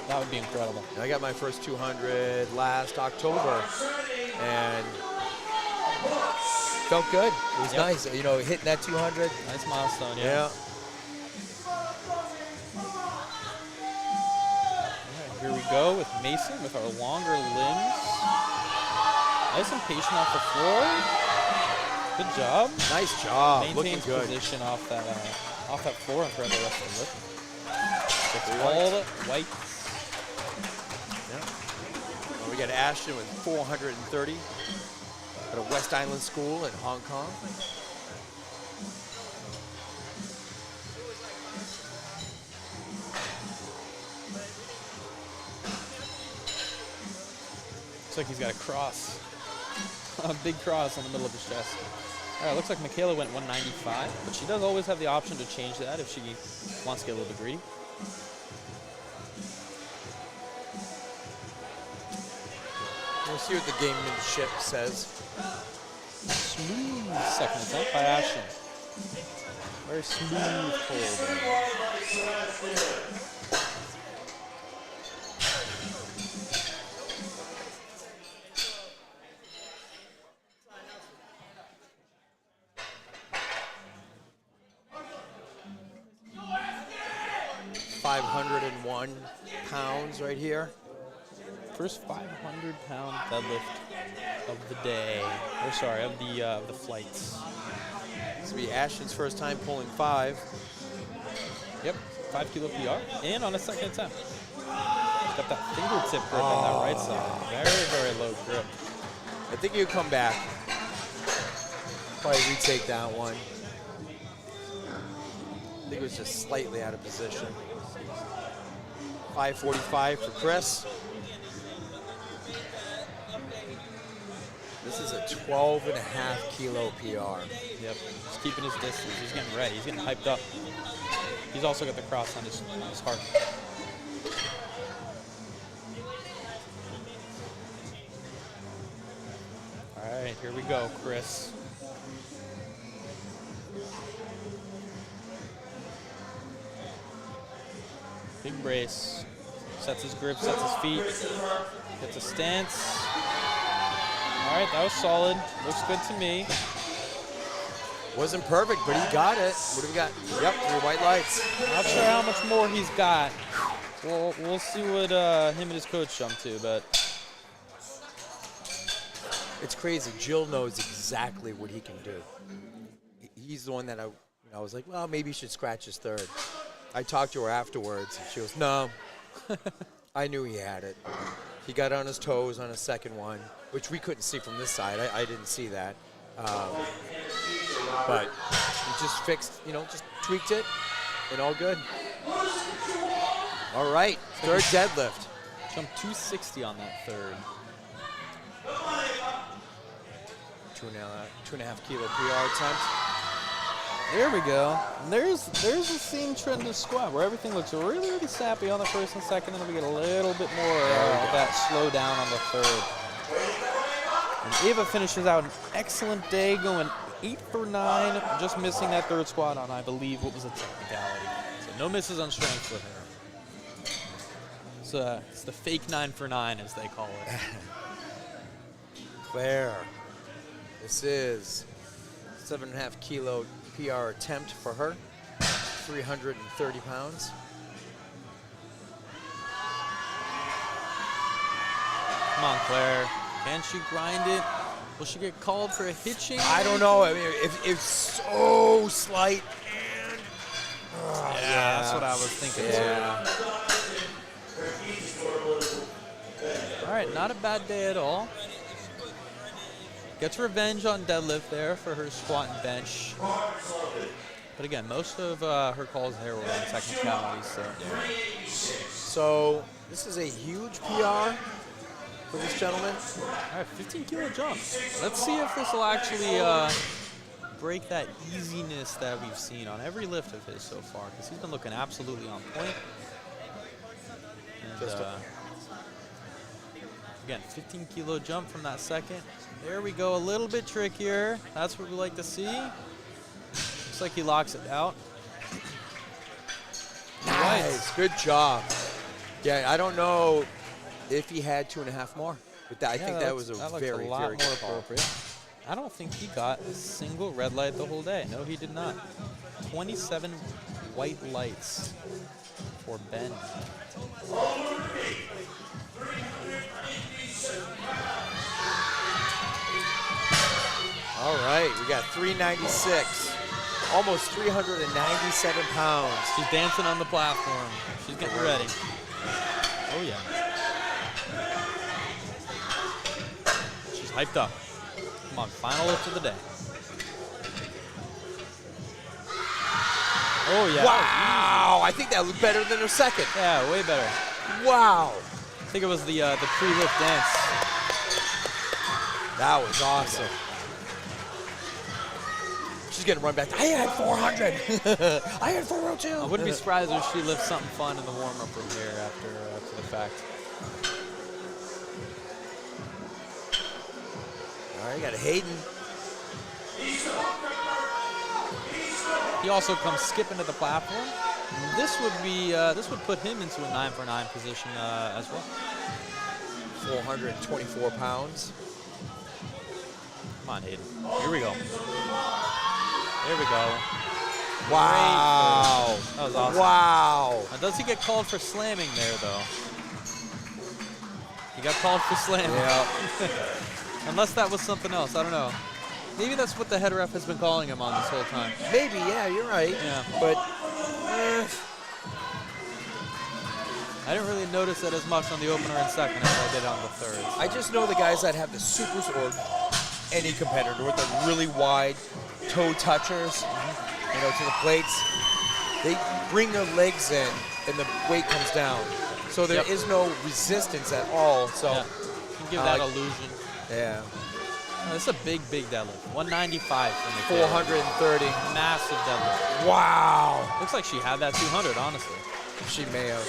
That would be incredible. I got my first 200 last October, and felt good. It was nice, you know, hitting that 200. Nice milestone, yeah. Yeah. Alright, here we go with Mason with our longer limbs. Nice and patient off the floor. Good job. Nice job. Maintains Looking good. position off that floor and throughout the rest of the lift. Gets all the white. Yeah. Well, we got Ashton with 430 at a West Island school in Hong Kong. Looks like he's got a cross. A big cross on the middle of his chest. All right, looks like Michaela went 195, but she does always have the option to change that if she wants to get a little bit greedy. We'll see what the gamemanship says. Smooth second attempt by Ashton. Very smooth hold. 501 pounds right here. First 500-pound deadlift of the day. Or sorry, of the flights. This will be Ashton's first time pulling 5. Yep, 5 kilo PR, and on a second attempt. He's got that fingertip grip on that right side. Very, very low grip. I think he'll come back. Probably retake that one. I think it was just slightly out of position. 545 for Chris. This is a 12.5 kilo PR. Yep, he's keeping his distance. He's getting ready. He's getting hyped up. He's also got the cross on his heart. All right, here we go, Chris. Big brace. Sets his grip, sets his feet. Gets a stance. All right, that was solid. Looks good to me. Wasn't perfect, but he got it. What do we got? Yep, 3 white lights. Not sure how much more he's got. We'll see what him and his coach jump to, but It's crazy. Jill knows exactly what he can do. He's the one that I was like, well, maybe you should scratch his third. I talked to her afterwards, and she goes, no. I knew he had it. He got on his toes on a second one, which we couldn't see from this side. I didn't see that. But he just fixed, just tweaked it, and all good. All right, third deadlift. jumped 260 on that third. 2.5 kilo PR attempt. There we go. And there's the same trend of squat where everything looks really, really sappy on the first and second, and then we get a little bit more of that slow down on the third. And Ava finishes out an excellent day, going 8 for 9, just missing that third squat on, I believe, what was a technicality. So no misses on strength for her. It's the fake 9 for 9, as they call it. Claire, this is 7.5 kilo PR attempt for her, 330 pounds. Come on, Claire. Can she grind it? Will she get called for a hitching? I don't know. I mean, if it's so slight and... yeah, that's what I was thinking too. All right, not a bad day at all. Gets revenge on deadlift there for her squat and bench. But again, most of her calls there were on technicalities. So this is a huge PR for this gentleman. All right, 15 kilo jump. Let's see if this will actually break that easiness that we've seen on every lift of his so far, because he's been looking absolutely on point. And, again, 15 kilo jump from that second. There we go, a little bit trickier. That's what we like to see. Looks like he locks it out. Nice, good job. Yeah, I don't know if he had 2.5 more, but I think that was a that very, a lot very more good call. appropriate. I don't think he got a single red light the whole day. No, he did not. 27 white lights for Ben. All right, we got 396, almost 397 pounds. She's dancing on the platform. She's getting ready. Oh, yeah. She's hyped up. Come on, final lift of the day. Oh, yeah. Wow, I think that looked better than her second. Yeah, way better. Wow. I think it was the pre-lift dance. That was awesome. She's getting run back. I had 400. I had 402. I wouldn't be surprised if she lifts something fun in the warm-up room here after the fact. All right, got a Hayden. He also comes skipping to the platform. This would put him into a 9 for 9 position as well. 424 pounds. Come on, Hayden. Here we go. There we go. Wow. That was awesome. Wow. Now, does he get called for slamming there, though? He got called for slamming. Yeah. Unless that was something else. I don't know. Maybe that's what the head ref has been calling him on this whole time. Maybe, yeah, you're right. Yeah. But I didn't really notice that as much on the opener and second as I did on the third. I just know the guys that have the supers or any competitor with the really wide toe touchers, to the plates, they bring their legs in and the weight comes down. So there is no resistance at all. So yeah. You can give that illusion. Yeah. Oh, this is a big deadlift. 195 from the 430. Massive deadlift. Wow. Looks like she had that 200, honestly. She may have.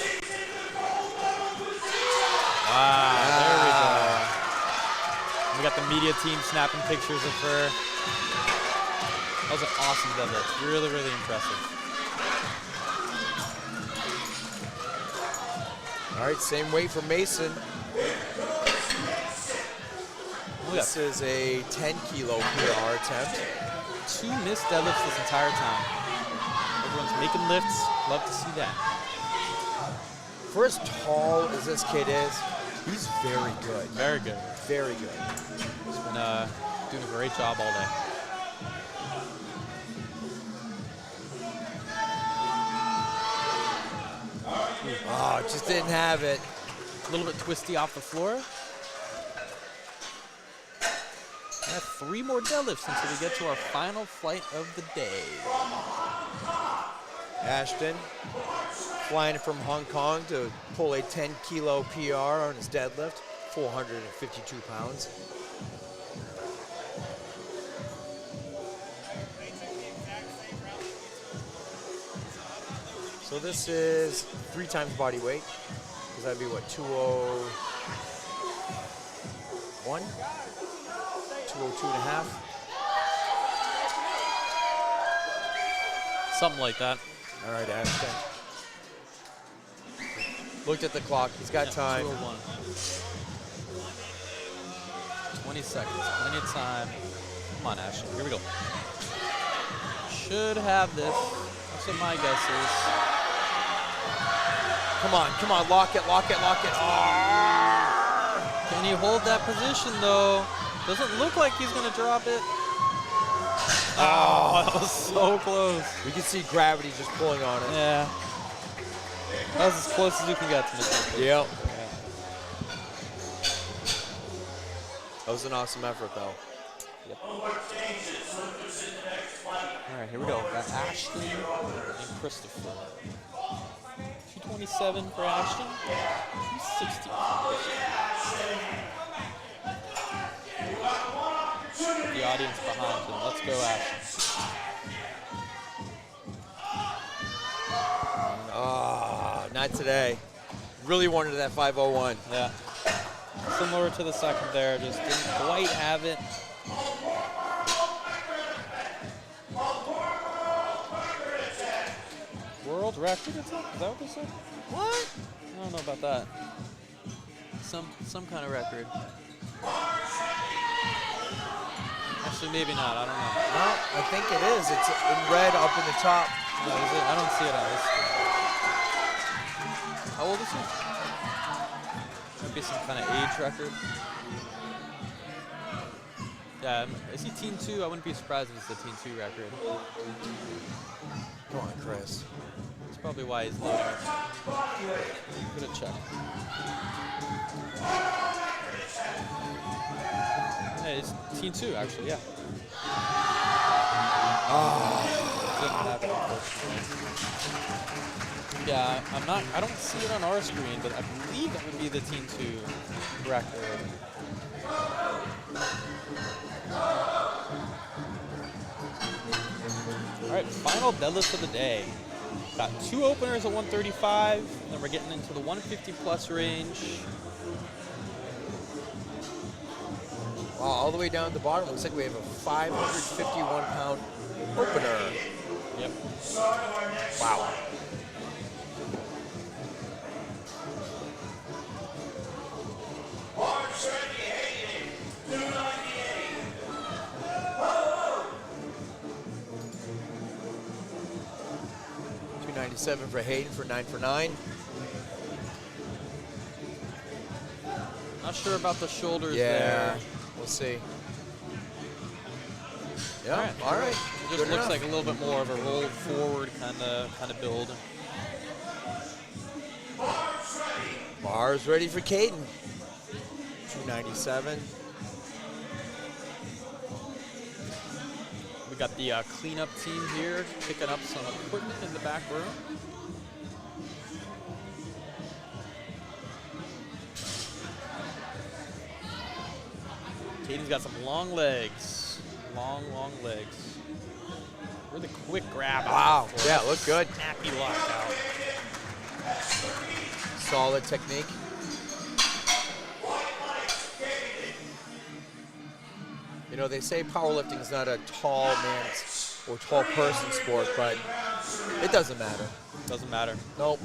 Wow, there we go. We got the media team snapping pictures of her. That was an awesome deadlift. Really, really impressive. All right, same weight for Mason. This is a 10 kilo PR attempt. 2 missed deadlifts this entire time. Everyone's making lifts. Love to see that. For as tall as this kid is, he's very good. Very good. Very good. He's been doing a great job all day. Oh, just didn't have it. A little bit twisty off the floor. We have 3 more deadlifts until we get to our final flight of the day. Ashton flying from Hong Kong to pull a 10 kilo PR on his deadlift, 452 pounds. So this is 3 times body weight, because that'd be what, 201? 202 and a half? Something like that. All right, Ashton. Looked at the clock. He's got time. 201. 20 seconds. Plenty of time. Come on, Ashton. Here we go. Should have this. That's what my guess is. Come on, lock it, lock it, lock it. Oh. Can he hold that position, though? Doesn't look like he's going to drop it. Oh, that was so close. We can see gravity just pulling on it. Yeah. That was as close as you can get to this one. Yep. Yeah. That was an awesome effort, though. Yep. All right, here we go. Got Ashton and Christopher. 227 for Ashton. 260 for Christopher. The audience behind him. Let's go, Ashton. Not today. Really wanted that 501. Yeah. Similar to the second there, just didn't quite have it. World record, is that what they said? What? I don't know about that. Some kind of record. Actually, maybe not. I don't know. No, I think it is. It's in red up in the top. No, is it? I don't see it on this screen. How old is he? Might be some kind of age record. Yeah, is he teen 2? I wouldn't be surprised if it's the teen 2 record. Come on, Chris. That's probably why he's low. I'm gonna check. Hey, it's teen 2 actually, yeah. Didn't have it, unfortunately. Yeah, I don't see it on our screen, but I believe that would be the teen 2 record. All right, final deadlift of the day. Got 2 openers at 135, and then we're getting into the 150 plus range. Wow, all the way down at the bottom, looks like we have a 551 pound opener. Yep. Wow. $297 for Hayden for 9 for 9. Not sure about the shoulders Yeah, there. we'll see. Yeah, all right. It just Good looks enough. like a little bit more of a roll forward kind of build. Bars ready for Caden. 297. We got the cleanup team here picking up some equipment in the back room. Caden's got some long legs. Long legs. Really quick grab. Wow, yeah, look good. Snappy lockout. Solid technique. know, they say powerlifting is not a tall man's or tall person sport, but it doesn't matter. Doesn't matter. Nope.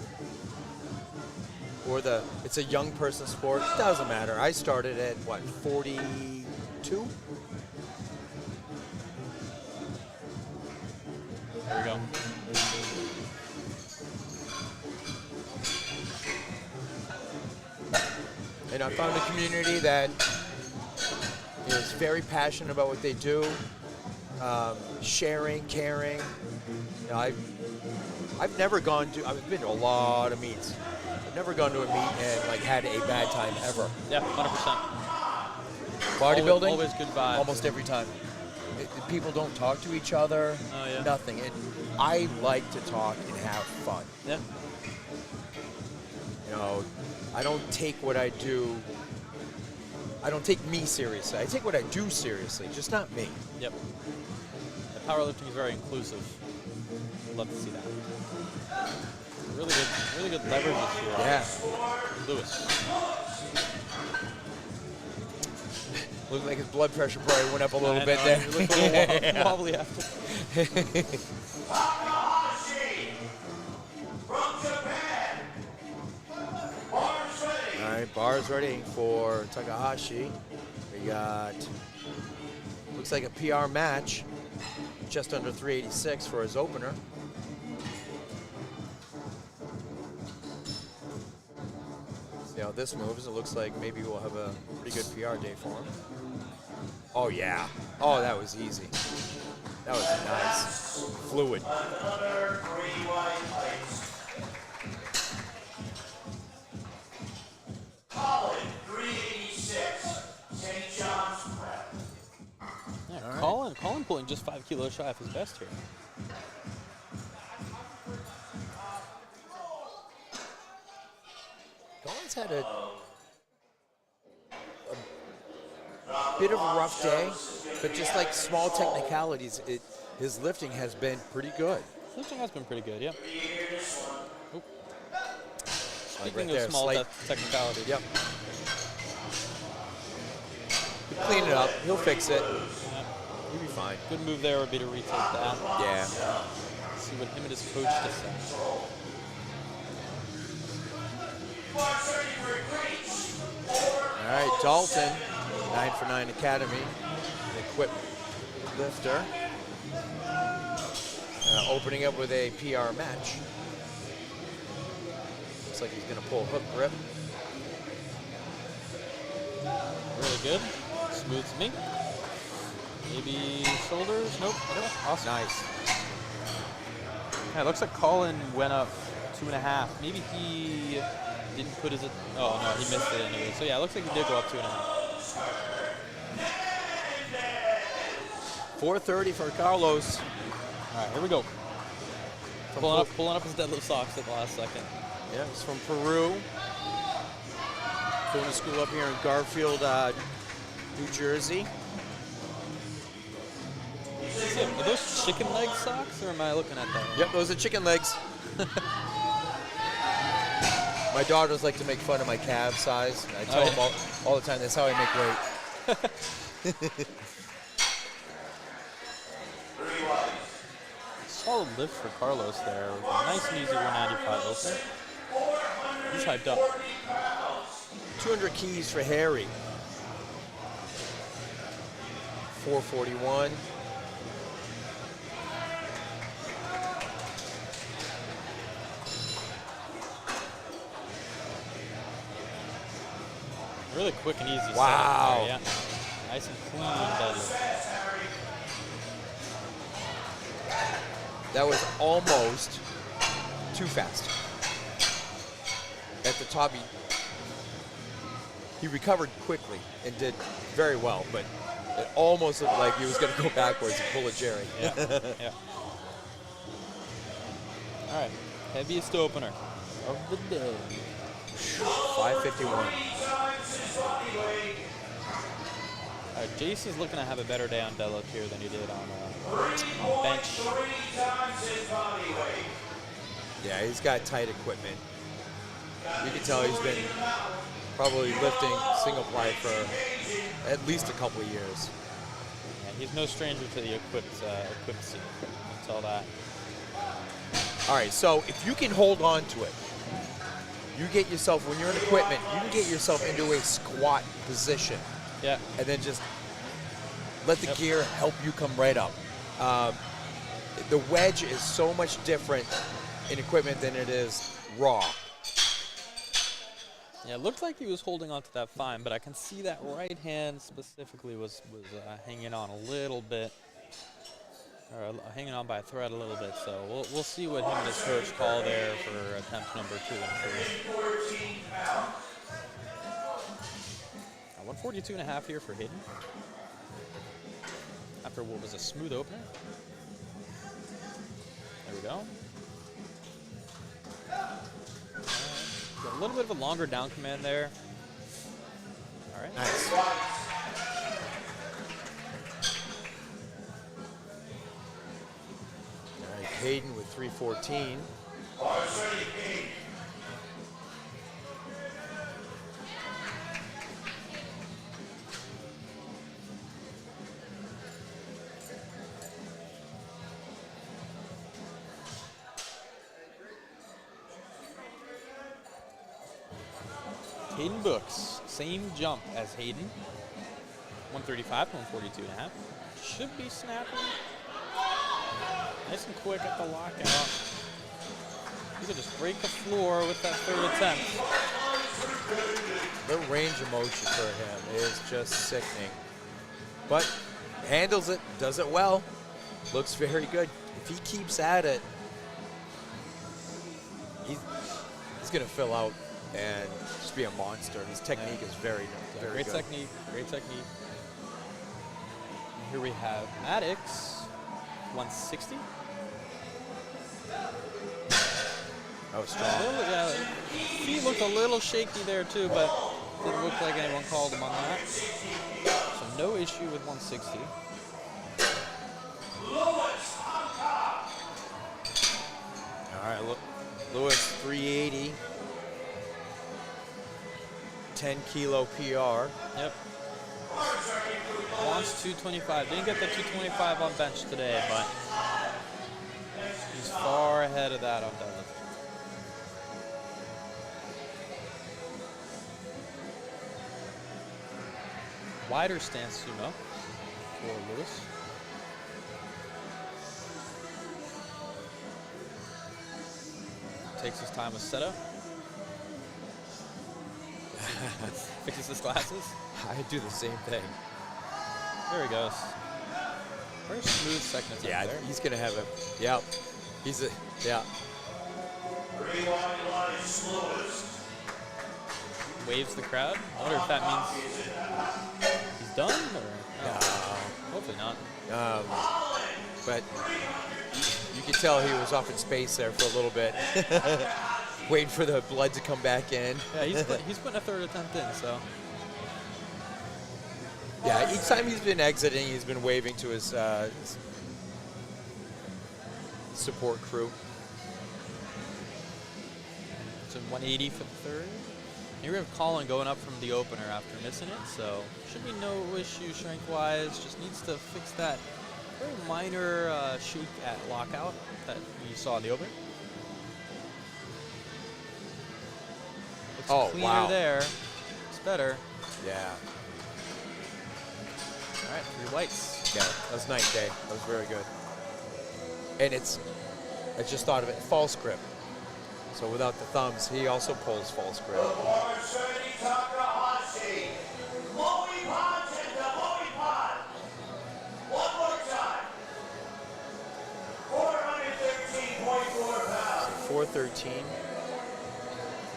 Or it's a young person sport. It doesn't matter. I started at, what, 42? There we go. And I found a community that is very passionate about what they do, sharing, caring. You know, I've never gone to, I've been to a lot of meets. I've never gone to a meet and like had a bad time ever. Yeah, 100%. Bodybuilding, always good vibes. almost every time. People don't talk to each other, Oh, yeah. nothing. I like to talk and have fun. Yeah. You know, I don't take what I do, I don't take me seriously. I take what I do seriously, just not me. Yep. Yeah, powerlifting is very inclusive. Love to see that. Really good leverages here. Yeah. Lewis. Looked like his blood pressure probably went up a little bit He there. looked a little wobbly after. Takahashi from Japan. Bars ready. All right, bars ready for Takahashi. We got, looks like a PR match, just under 386 for his opener. See how this moves. It looks like maybe we'll have a pretty good PR day for him. Oh, yeah. Oh, that was easy. That was nice. Fluid. Another 3 white plates. Colin, 386. St. John's Prep. Yeah, Colin pulling just 5 kilos shy of his best here. Colin's had a bit of a rough day, but just like small technicalities, his lifting has been pretty good. Lifting has been pretty good, yeah. Like Speaking right of there, small slight- technicalities. Yep. He'll clean it up. He'll fix it. Yeah. He'll be fine. Good move there would be to retake that. Yeah. See what him and his coach decide. All right, Dalton, 9 for 9 Academy, equipped lifter. Opening up with a PR match. Looks like he's going to pull hook grip. Really good. Smooth to me. Maybe shoulders? Nope. Awesome. Nice. Yeah, it looks like Colin went up 2.5. Maybe he didn't put his. Oh no, he missed it anyway. So yeah, it looks like he did go up 2.5. 430 for Carlos. All right, here we go. Pulling up his deadlift socks at the last second. Yeah, he's from Peru. Going to school up here in Garfield, New Jersey. Are those chicken leg socks, or am I looking at that? Yep, those are chicken legs. My daughters like to make fun of my calf size. I tell them all the time, that's how I make weight. Solid lift for Carlos there. With a nice and easy 195 open. He's hyped up. 200 keys for Harry. 441. Really quick and easy. Wow. There, yeah. Nice and clean deadlift. That was almost too fast. At the top, he recovered quickly and did very well, but it almost looked like he was going to go backwards and pull a Jerry. Yeah. Yeah. All right. Heaviest opener of the day. 551. All right, JC's looking to have a better day on deadlift here than he did on bench. Yeah, he's got tight equipment. You can tell he's been probably lifting single ply for at least a couple of years. he's no stranger to the equipped scene. You can tell that. All right, so if you can hold on to it, you get yourself, when you're in equipment, you can get yourself into a squat position. Yeah. And then just let the gear help you come right up. The wedge is so much different in equipment than it is raw. Yeah, it looked like he was holding on to that fine, but I can see that right hand specifically was hanging on a little bit, or hanging on by a thread a little bit. So we'll see what him and his coach call there for attempt number 2 and 3. 142.5 here for Hayden. After what was a smooth opener. There we go. Got a little bit of a longer down command there. All right. Nice. All right, Hayden with 314. Hayden Books, same jump as Hayden. 135 to 142.5. Should be snapping. Nice and quick at the lockout. You could just break the floor with that third attempt. The range of motion for him is just sickening. But handles it, does it well. Looks very good. If he keeps at it, he's going to fill out and just be a monster. His technique is very Great good. technique, great technique. And here we have Maddox, 160. That was strong. Feet looked a little shaky there too, but didn't look like anyone called him on that. So no issue with 160. All right, Lewis 380. 10 kilo PR. Yep. Wants 225. Didn't get the 225 on bench today, but he's far ahead of that on deadlift. Wider stance sumo for Lewis. Takes his time with setup. Fixes his glasses. I do the same thing. There he goes. Very smooth second attempt Yeah, there. he's gonna have a. Yeah, yeah. Waves the crowd. I wonder if that means he's done or no. Hopefully not. But you could tell he was off in space there for a little bit, waiting for the blood to come back in. Yeah, he's putting a third attempt in, so. Yeah, each time he's been exiting, he's been waving to his support crew. So 180 for the third. Here we have Colin going up from the opener after missing it, so should be no issue strength-wise. Just needs to fix that very minor shake at lockout that you saw in the opener. Looks cleaner wow. there. It's better. Yeah. All right, 3 whites. Yeah, that was night and day. That was very good. And I just thought of it, false grip. So without the thumbs, he also pulls false grip. One more time. 413.4 pounds. 413.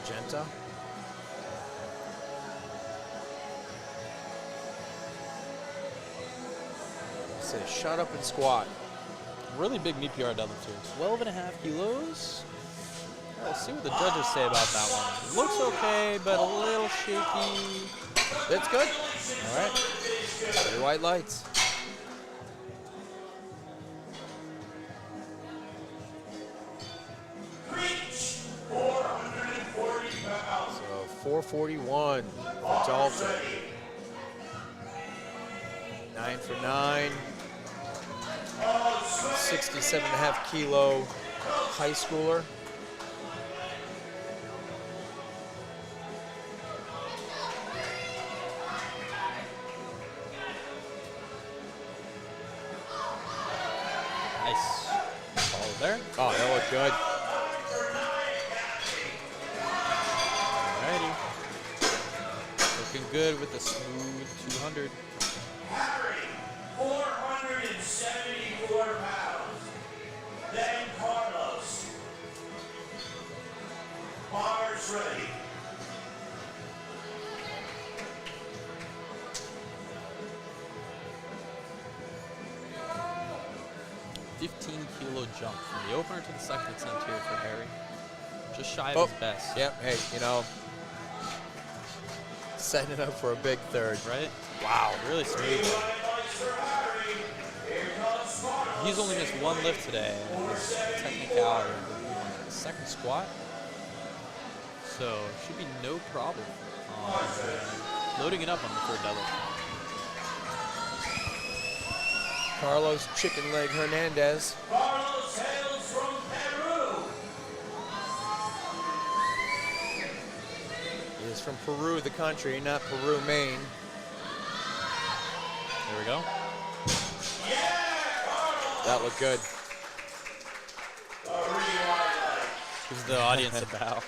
Magenta. Say, shut up and squat. Really big meat PR deadlift here. 12.5 kilos. We'll see what the judges say about that one. Looks okay, but a little shaky. That's good. All right. 3 white lights. So 441 for Dalton. 9 for 9. 67.5 kilo high schooler. Nice. Follow there. Oh, that looked good. Alrighty. Looking good with the smooth 200. Harry, 474 pounds. Then Carlos. Bars ready. 15-kilo jump from the opener to the second attempt here for Harry. Just shy of Oh. his best. Yep, hey, you know, setting it up for a big third. Right? Wow, really smooth. He's only missed one lift today. His technicality, second squat. So should be no problem loading it up on the third deadlift. Carlos Chicken Leg Hernandez. Carlos hails from Peru. He is from Peru, the country, not Peru, Maine. There we go. That looked good. Gives the audience a bow.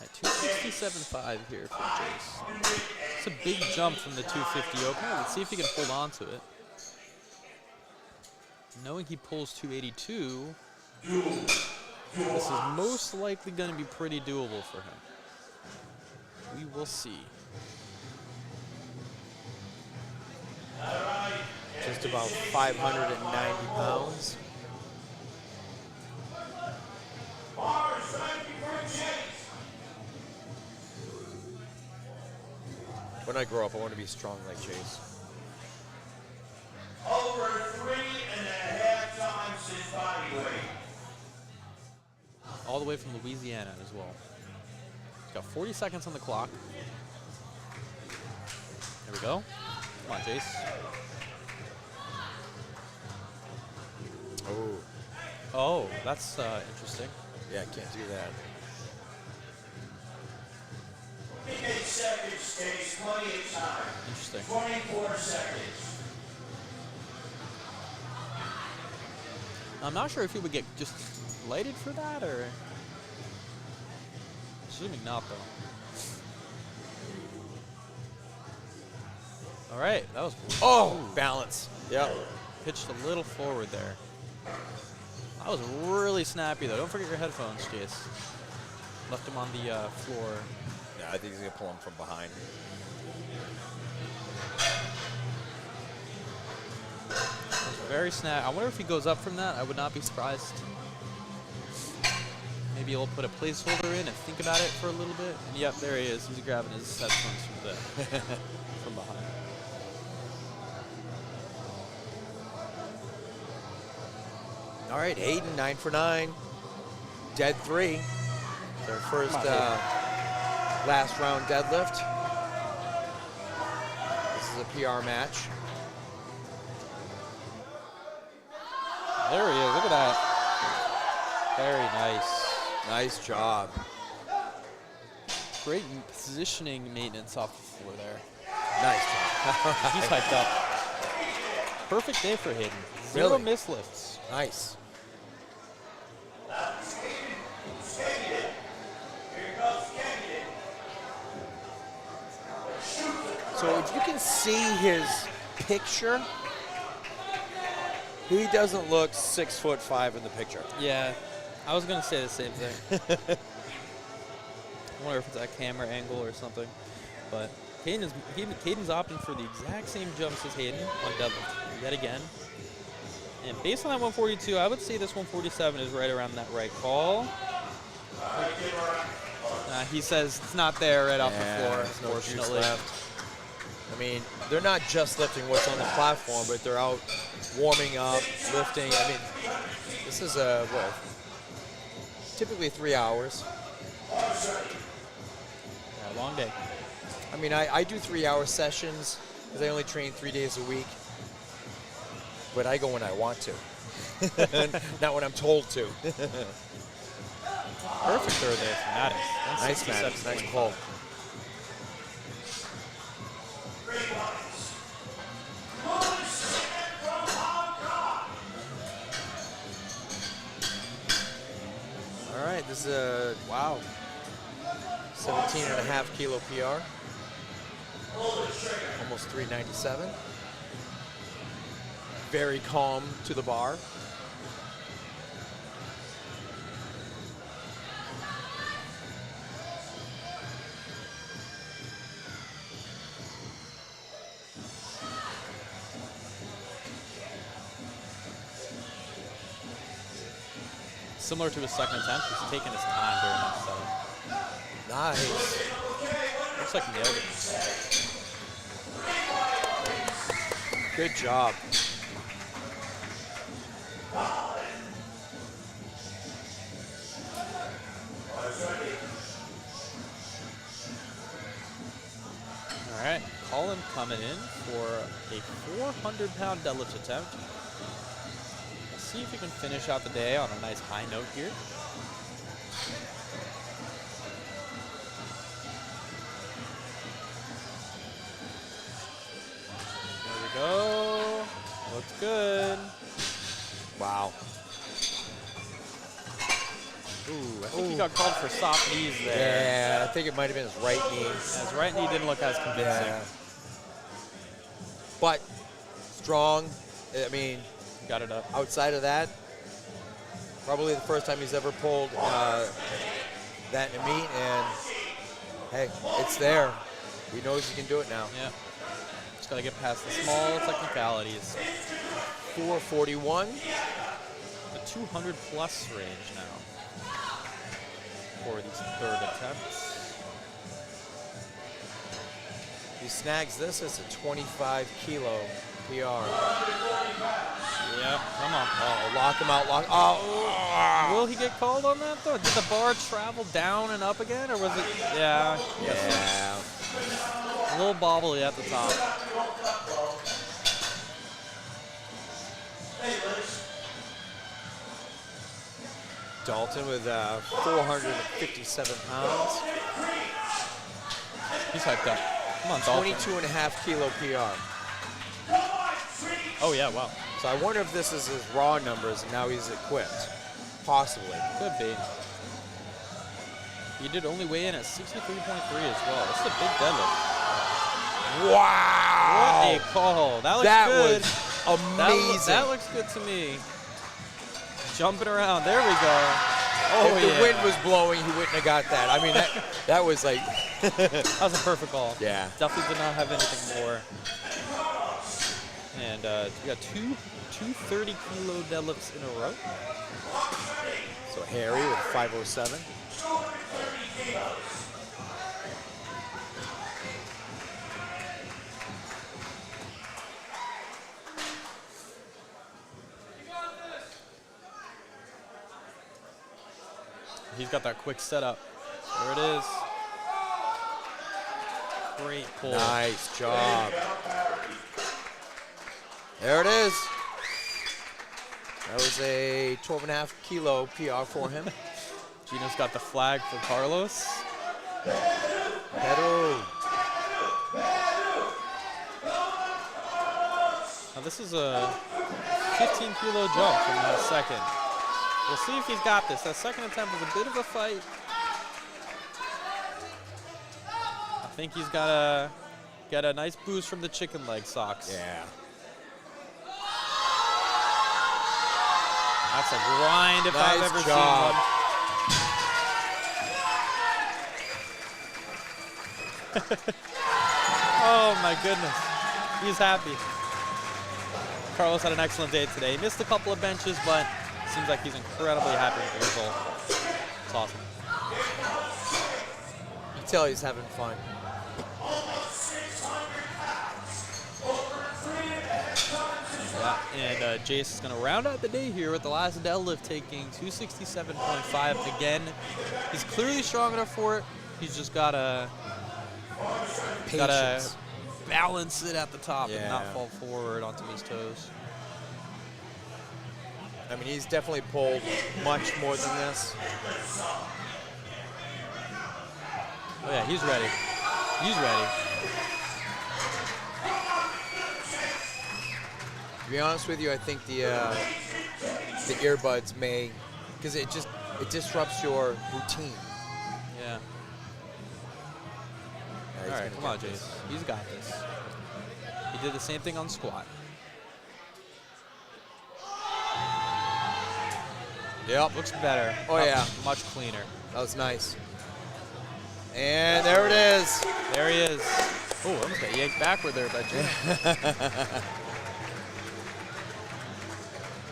At 267.5 here for Jace. It's a big jump from the 250 opener. Let's see if he can hold on to it. Knowing he pulls 282, this is most likely going to be pretty doable for him. We will see. Just about 590 pounds. Bars ready for Chase. When I grow up, I want to be strong like Chase. Over 3.5 times his body weight. All the way from Louisiana as well. He's got 40 seconds on the clock. There we go. Come on, Jace. Oh, Oh, that's interesting. yeah, I can't do that. 58 seconds, Chase. Plenty of time. Interesting. 24 seconds. I'm not sure if he would get just lighted for that or. Assuming not, though. All right, that was Oh, balance. Yep. pitched a little forward there. That was really snappy, though. Don't forget your headphones, Jace. Left him on the floor. Yeah, I think he's going to pull him from behind. It was very snap. I wonder if he goes up from that. I would not be surprised. Maybe he'll put a placeholder in and think about it for a little bit. And yep, there he is. He's grabbing his headphones from the from behind. All right, Hayden, 9 for 9. Dead 3. Their first last round deadlift. This is a PR match. There he is. Look at that. Very nice. Nice job. Great positioning maintenance off the floor there. Nice job. He's hyped up. Perfect day for Hayden. Zero Really? mislifts. Nice. So if you can see his picture, he doesn't look 6'5" in the picture. Yeah, I was gonna say the same thing. I wonder if it's a camera angle or something. But Hayden's opting for the exact same jumps as Hayden on deadlift yet again. And based on that 142, I would say this 147 is right around that right call. He says it's not there right off the floor, there's no juice unfortunately. left. I mean, they're not just lifting what's on the platform, but they're out warming up, lifting. I mean, this is typically 3 hours. Yeah, long day. I mean, I do 3-hour sessions. because I only train 3 days a week. But I go when I want to, not when I'm told to. Perfect throw there from Maddox. Nice, Maddox. Nice pull. All right, this is a, wow, 17.5 kilo PR. Almost 397. Very calm to the bar. Similar to his second attempt, he's taking his time during that setup. Nice. Looks like he nailed it. Good job. All right, Colin coming in for a 400-pound deadlift attempt. Let's see if he can finish out the day on a nice high note here. There we go. Looks good. Wow. Ooh, I think he got called for soft knees there. Yeah, I think it might have been his right knee. His right knee didn't look as convincing. Yeah. But strong. I mean, Got it up. outside of that, probably the first time he's ever pulled that in a meet. And hey, it's there. He knows he can do it now. Yeah. Just got to get past the small technicalities. 441. The 200 plus range now for these third attempts. He snags this as a 25 kilo PR. Yeah, come on. Oh, lock him out, lock. Oh, Will he get called on that though? Did the bar travel down and up again, or was it? Yeah. yeah. A little bobbly at the top. Dalton with 457 pounds. He's hyped up. Come on, Dalton. 22.5 kilo PR. Oh yeah, wow. So I wonder if this is his raw numbers and now he's equipped. Possibly. Could be. He did only weigh in at 63.3 as well. This is a big deadlift. Wow! What a call. That looks That good. was amazing. That looks good to me. Jumping around. There we go. Oh, if yeah. the wind was blowing, he wouldn't have got that. I mean, that was like... That was a perfect call. Yeah. Definitely did not have anything more. And we got two 30-kilo deadlifts in a row. So Harry with 507. He's got that quick setup. There it is. Great pull. Nice job. There it is. That was a 12.5 kilo PR for him. Gino's got the flag for Carlos. Pedal. Now this is a 15-kilo jump from that second. We'll see if he's got this. That second attempt was a bit of a fight. I think he's got a nice boost from the chicken leg socks. Yeah. That's a grind if I've ever job. seen one. Oh my goodness. He's happy. Carlos had an excellent day today. He missed a couple of benches, but seems like he's incredibly happy with the result. It's awesome. You can tell he's having fun. Yeah, and Jace is going to round out the day here with the last deadlift taking 267.5. Again, he's clearly strong enough for it. He's just got to balance it at the top and not Yeah. fall forward onto his toes. I mean, he's definitely pulled much more than this. Oh yeah, he's ready. He's ready. To be honest with you, I think the earbuds may, because it disrupts your routine. Yeah. Yeah, he's All right, gonna come on, get this. Jace. He's got this. He did the same thing on squat. Yep. Looks better. Oh, yeah. Much cleaner. That was nice. And there it is. There he is. Oh, almost got yanked backward there by Jim.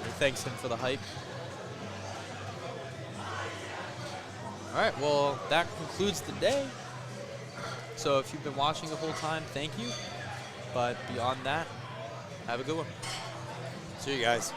He thanks him for the hype. All right, well, that concludes the day. So if you've been watching the whole time, thank you. But beyond that, have a good one. See you guys.